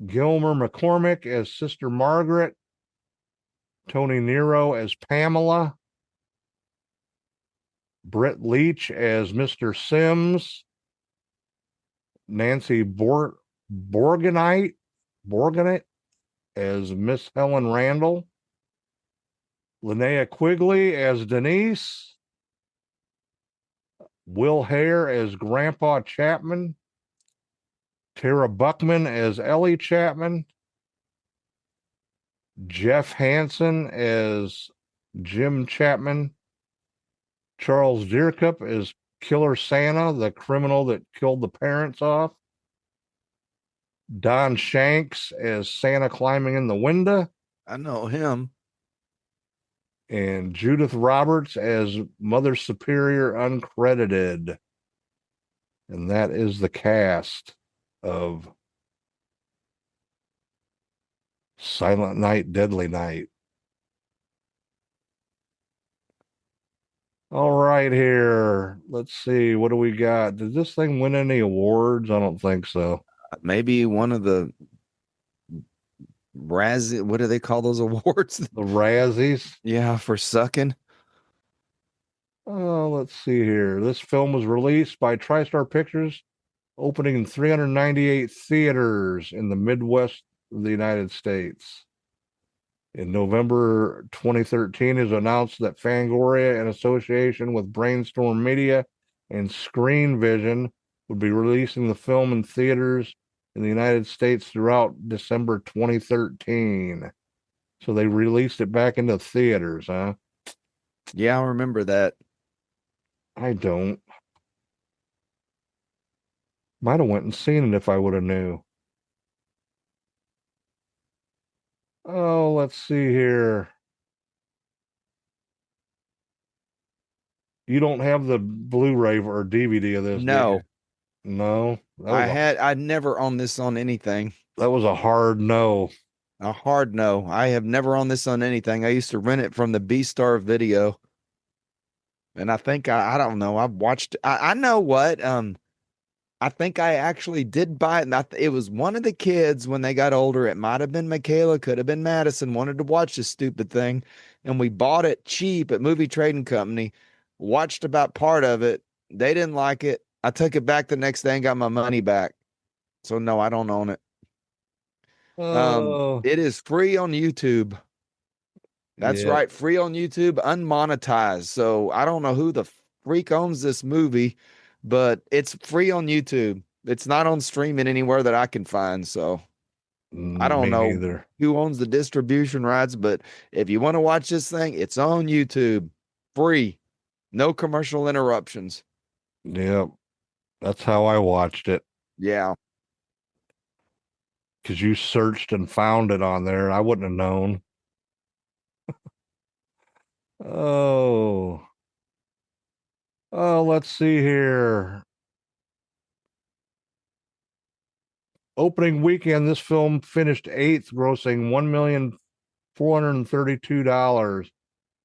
Gilmer McCormick as Sister Margaret. Tony Nero as Pamela. Britt Leach as Mr. Sims. Nancy Borganite as Miss Helen Randall. Linnea Quigley as Denise. Will Hare as Grandpa Chapman. Tara Buckman as Ellie Chapman. Jeff Hansen as Jim Chapman. Charles Deercup as Killer Santa, the criminal that killed the parents off. Don Shanks as Santa climbing in the window. I know him. And Judith Roberts as Mother Superior uncredited. And that is the cast of Silent Night, Deadly Night. All right, here. Let's see. What do we got? Did this thing win any awards? I don't think so. Maybe one of the Razzie, what do they call those awards? The Razzies? Yeah, for sucking. Oh, let's see here. This film was released by TriStar Pictures, opening in 398 theaters in the Midwest of the United States. In November 2013, it was announced that Fangoria, in association with Brainstorm Media and Screen Vision, would be releasing the film in theaters in the United States throughout December 2013. So they released it back into theaters, huh? Yeah, I remember that. I don't. Might have went and seen it if I would have knew. Oh, let's see here. You don't have the Blu-ray or DVD of this, No. do you? No. I'd never owned this on anything. That was a hard no. A hard no. I have never owned this on anything. I used to rent it from the B-Star Video. And I think I don't know. I've watched I know what. I think I actually did buy it. And it was one of the kids when they got older. It might have been Michaela, could have been Madison, wanted to watch this stupid thing. And we bought it cheap at Movie Trading Company, watched about part of it. They didn't like it. I took it back the next day and got my money back. So no, I don't own it. It is free on YouTube. That's right. Free on YouTube, unmonetized. So I don't know who the freak owns this movie, but it's free on YouTube. It's not on streaming anywhere that I can find. So I don't know either who owns the distribution rights, but if you want to watch this thing, it's on YouTube. Free. No commercial interruptions. Yep. That's how I watched it. Yeah. Because you searched and found it on there. I wouldn't have known. Oh, let's see here. Opening weekend, this film finished 8th, grossing $1,432,000.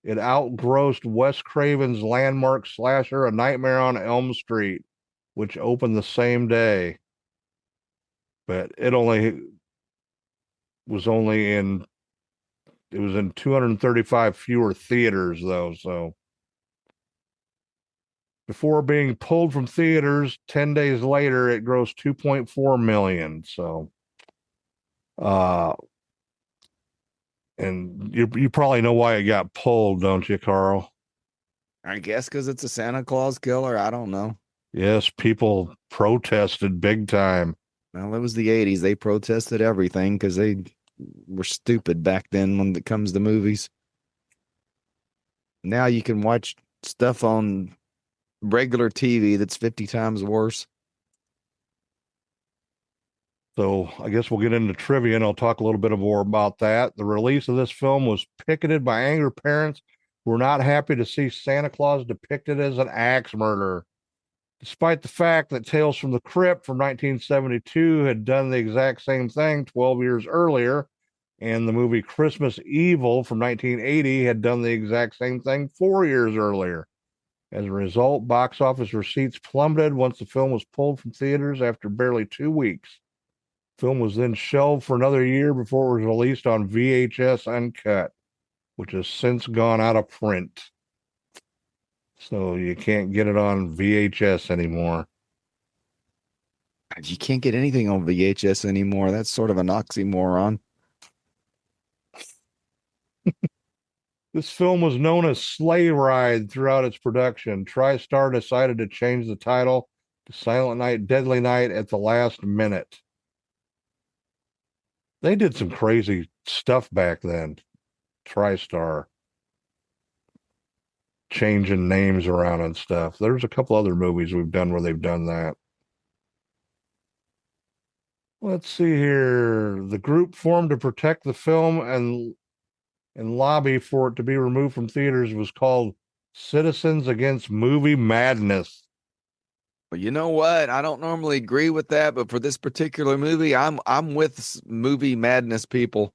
It outgrossed Wes Craven's landmark slasher, A Nightmare on Elm Street, which opened the same day. But it was only in It was in 235 fewer theaters, though. So before being pulled from theaters, 10 days later, it grossed 2.4 million. So, and you probably know why it got pulled, don't you, Carl? I guess because it's a Santa Claus killer. I don't know. Yes, people protested big time. Well, it was the 80s. They protested everything because they were stupid back then when it comes to movies. Now you can watch stuff on regular TV that's 50 times worse. So I guess we'll get into trivia and I'll talk a little bit more about that. The release of this film was picketed by angry parents who were not happy to see Santa Claus depicted as an axe murderer. Despite the fact that Tales from the Crypt from 1972 had done the exact same thing 12 years earlier, and the movie Christmas Evil from 1980 had done the exact same thing 4 years earlier. As a result, box office receipts plummeted once the film was pulled from theaters after barely 2 weeks. The film was then shelved for another year before it was released on VHS Uncut, which has since gone out of print. So you can't get it on VHS anymore. You can't get anything on VHS anymore. That's sort of an oxymoron. This film was known as Sleigh Ride throughout its production. TriStar decided to change the title to Silent Night, Deadly Night at the last minute. They did some crazy stuff back then. TriStar. Changing names around and stuff. There's a couple other movies we've done where they've done that. Let's see here. The group formed to protect the film and lobby for it to be removed from theaters was called Citizens Against Movie Madness. Well, you know what? I don't normally agree with that, but for this particular movie, I'm with movie madness people.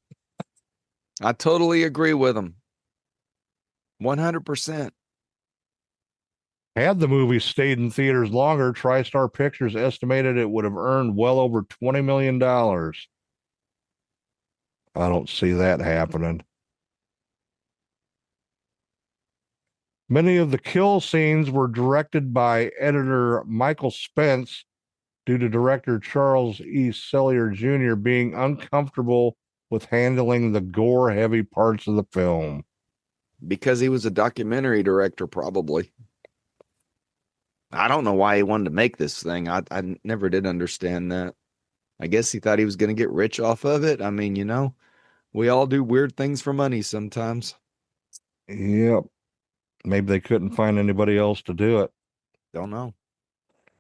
I totally agree with them. 100%. Had the movie stayed in theaters longer, TriStar Pictures estimated it would have earned well over $20 million. I don't see that happening. Many of the kill scenes were directed by editor Michael Spence due to director Charles E. Sellier Jr. being uncomfortable with handling the gore-heavy parts of the film. Because he was a documentary director, probably. I don't know why he wanted to make this thing. I never did understand that. I guess he thought he was going to get rich off of it. I mean, you know, we all do weird things for money sometimes. Yep. Maybe they couldn't find anybody else to do it. Don't know.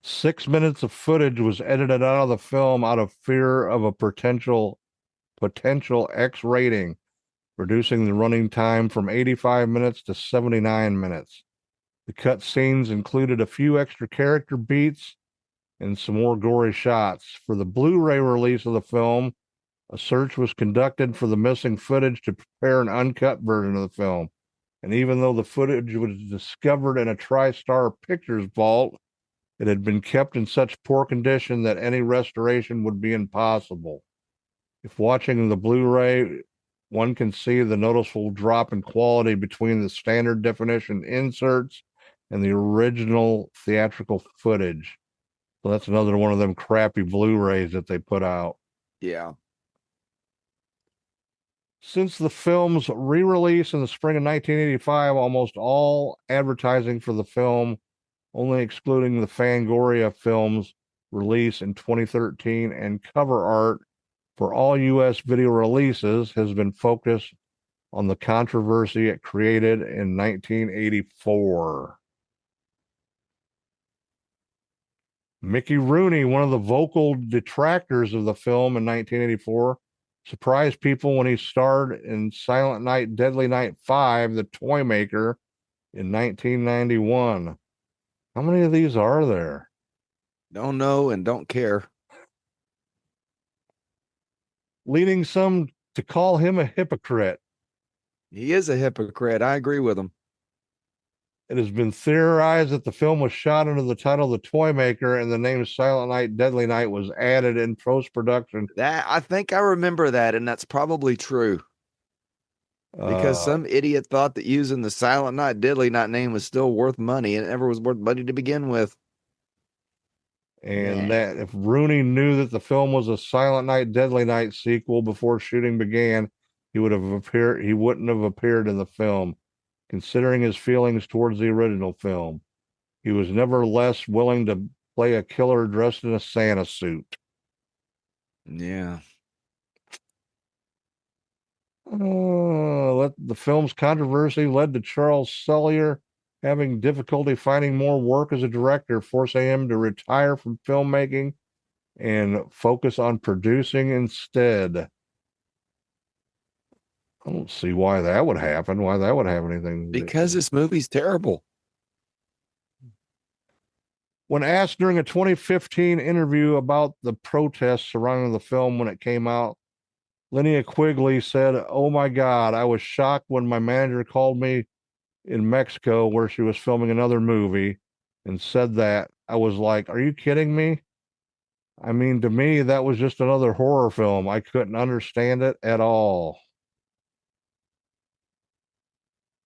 6 minutes of footage was edited out of the film out of fear of a potential X rating, reducing the running time from 85 minutes to 79 minutes. The cut scenes included a few extra character beats and some more gory shots. For the Blu-ray release of the film, a search was conducted for the missing footage to prepare an uncut version of the film. And even though the footage was discovered in a TriStar Pictures vault, it had been kept in such poor condition that any restoration would be impossible. If watching the Blu-ray, one can see the noticeable drop in quality between the standard definition inserts and the original theatrical footage. So that's another one of them crappy Blu-rays that they put out. Yeah. Since the film's re-release in the spring of 1985, almost all advertising for the film, only excluding the Fangoria film's release in 2013, and cover art for all U.S. video releases has been focused on the controversy it created in 1984. Mickey Rooney, one of the vocal detractors of the film in 1984, surprised people when he starred in Silent Night, Deadly Night 5, The Toy Maker, in 1991. How many of these are there? Don't know and don't care. Leading some to call him a hypocrite. He is a hypocrite. I agree with him. It has been theorized that the film was shot under the title The Toy Maker and the name Silent Night, Deadly Night was added in post-production. That I think I remember that, and that's probably true. Because some idiot thought that using the Silent Night, Deadly Night name was still worth money, and it never was worth money to begin with. And that if Rooney knew that the film was a Silent Night, Deadly Night sequel before shooting began, he wouldn't have appeared in the film, considering his feelings towards the original film. He was nevertheless willing to play a killer dressed in a Santa suit. Yeah. The film's controversy led to Charles Sellier having difficulty finding more work as a director, forcing him to retire from filmmaking and focus on producing instead. I don't see why that would happen, why that would have anything to do. Because this movie's terrible. When asked during a 2015 interview about the protests surrounding the film when it came out, Linnea Quigley said, "Oh my God, I was shocked when my manager called me in Mexico where she was filming another movie and said that. I was like, are you kidding me? I mean, to me, that was just another horror film. I couldn't understand it at all."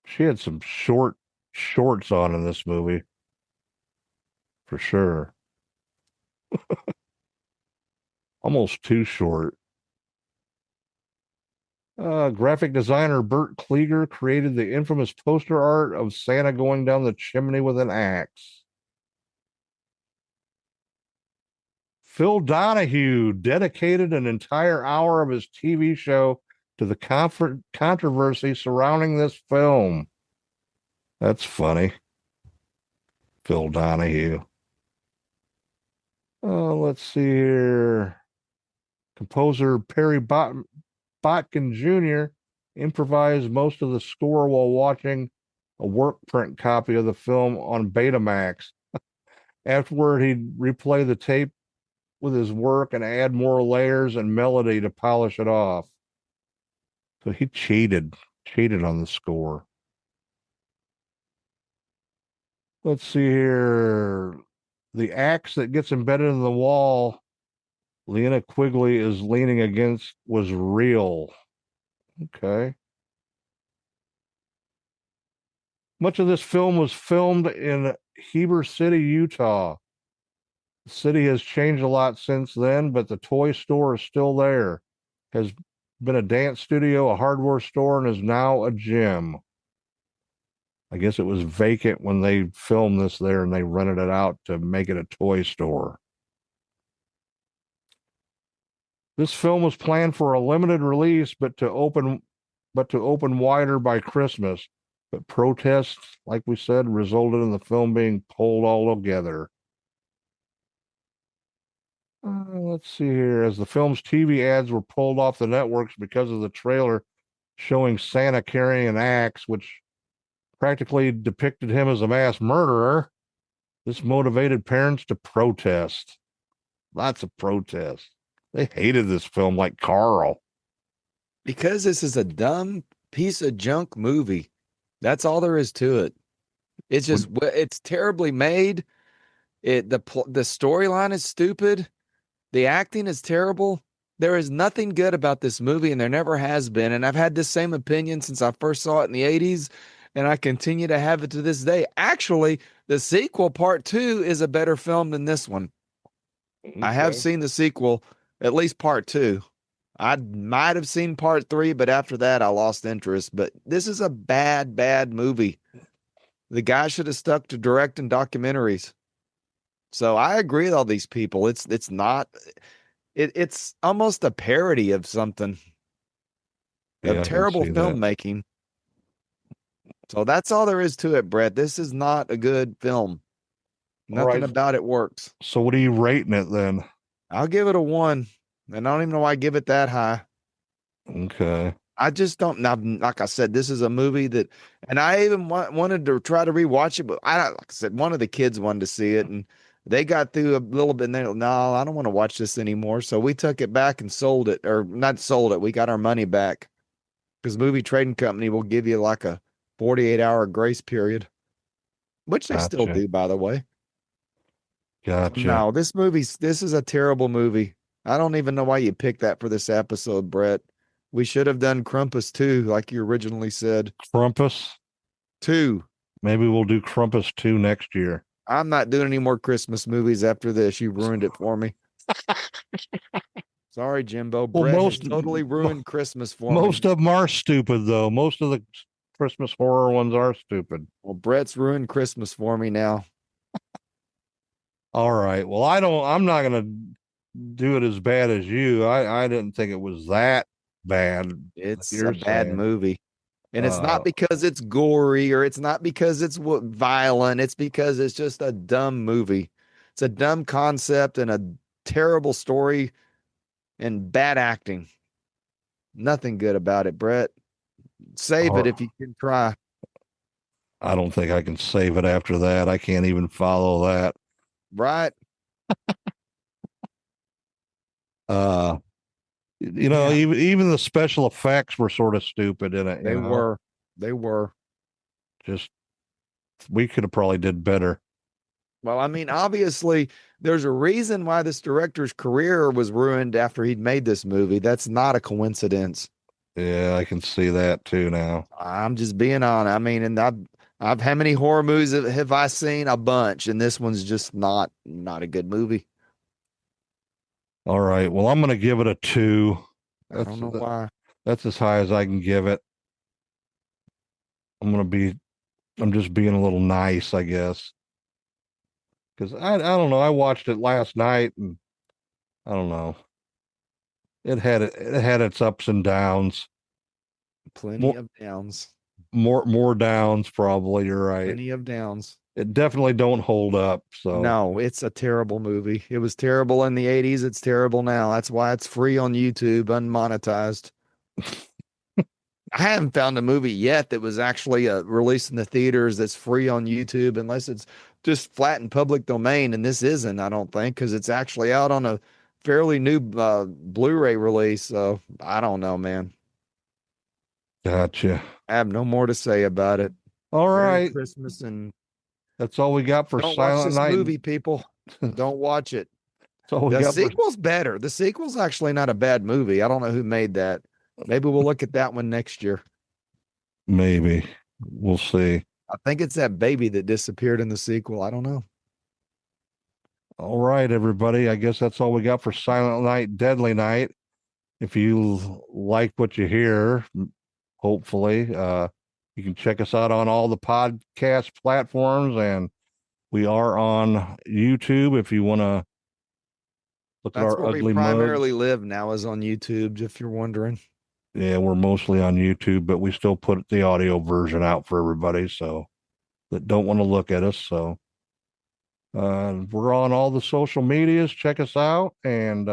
She had some shorts on in this movie, for sure. Almost too short. Graphic designer Bert Klieger created the infamous poster art of Santa going down the chimney with an axe. Phil Donahue dedicated an entire hour of his TV show to the controversy surrounding this film. That's funny. Phil Donahue. Let's see here. Composer Perry Botkin Jr. improvised most of the score while watching a work print copy of the film on Betamax. Afterward, he'd replay the tape with his work and add more layers and melody to polish it off. So he cheated on the score. Let's see here. The axe that gets embedded in the wall Linnea Quigley is leaning against was real. Okay. Much of this film was filmed in Heber City, Utah. The city has changed a lot since then, but the toy store is still there. Has been a dance studio, a hardware store, and is now a gym. I guess it was vacant when they filmed this there and they rented it out to make it a toy store. This film was planned for a limited release, but to open wider by Christmas. But protests, like we said, resulted in the film being pulled all together. Let's see here. As the film's TV ads were pulled off the networks because of the trailer showing Santa carrying an axe, which practically depicted him as a mass murderer, this motivated parents to protest. Lots of protests. They hated this film like Carl. Because this is a dumb piece of junk movie. That's all there is to it. It's just, it's terribly made. The storyline is stupid. The acting is terrible. There is nothing good about this movie, and there never has been. And I've had this same opinion since I first saw it in the 80s, and I continue to have it to this day. Actually, the sequel, part 2, is a better film than this one. Okay. I have seen the sequel, at least part 2. I might have seen part 3, but after that, I lost interest. But this is a bad, bad movie. The guy should have stuck to directing documentaries. So I agree with all these people. It's almost a parody of something. Of terrible filmmaking. So that's all there is to it, Brett. This is not a good film. Nothing about it works. So what are you rating it then? I'll give it a 1. And I don't even know why I give it that high. Okay. I just don't. Now, like I said, this is a movie that, and I even wanted to try to rewatch it, but like I said, one of the kids wanted to see it, and they got through a little bit, and they're like, no, I don't want to watch this anymore. So we took it back and sold it, or not sold it. We got our money back because Movie Trading Company will give you like a 48-hour grace period, which they still do, by the way. Gotcha. No, this is a terrible movie. I don't even know why you picked that for this episode, Brett. We should have done Krampus 2, like you originally said. Krampus 2. Maybe we'll do Krampus 2 next year. I'm not doing any more Christmas movies after this. You ruined it for me. Sorry, Jimbo. Well, Brett has totally ruined Christmas for me. Most of them are stupid, though. Most of the Christmas horror ones are stupid. Well, Brett's ruined Christmas for me now. All right. Well, I'm not gonna do it as bad as you. I didn't think it was that bad. It's You're a bad saying. movie. And it's not because it's gory or it's not because it's violent. It's because it's just a dumb movie. It's a dumb concept and a terrible story and bad acting. Nothing good about it, Brett. Save it if you can try. I don't think I can save it after that. I can't even follow that. Right. Even the special effects were sort of stupid in it. They were. Just, we could have probably did better. Well, I mean, obviously, there's a reason why this director's career was ruined after he'd made this movie. That's not a coincidence. Yeah, I can see that too now. I'm just being honest. I mean, and I've how many horror movies have I seen? A bunch, and this one's just not a good movie. All right. Well, I'm going to give it a 2. I don't know why. That's as high as I can give it. I'm just being a little nice, I guess. Because I don't know. I watched it last night and I don't know. It had its ups and downs. Plenty of downs. More downs, probably. You're right. Plenty of downs. It definitely don't hold up. So no, it's a terrible movie. It was terrible in the 80s. It's terrible now. That's why it's free on YouTube, unmonetized. I haven't found a movie yet that was actually released in the theaters that's free on YouTube, unless it's just flat in public domain. And this isn't, I don't think, because it's actually out on a fairly new Blu-ray release. So I don't know, man. Gotcha. I have no more to say about it. All Merry right. Christmas, and that's all we got for don't Silent watch this Night. movie, people. Don't watch it. The sequel's better. The sequel's actually not a bad movie. I don't know who made that. Maybe we'll look at that one next year. Maybe. We'll see. I think it's that baby that disappeared in the sequel. I don't know. All right, everybody. I guess that's all we got for Silent Night, Deadly Night. If you like what you hear, hopefully, you can check us out on all the podcast platforms, and we are on YouTube if you want to look That's at our where ugly we primarily mugs. live now, is on YouTube, if you're wondering. Yeah, we're mostly on YouTube, but we still put the audio version out for everybody so that don't want to look at us. So we're on all the social medias. Check us out, and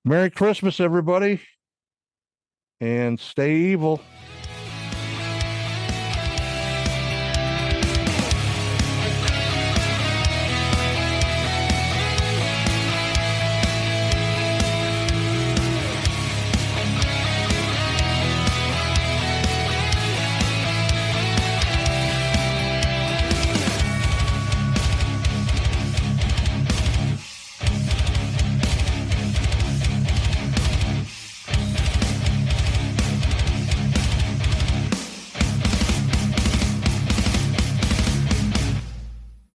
Merry Christmas, everybody, and stay evil.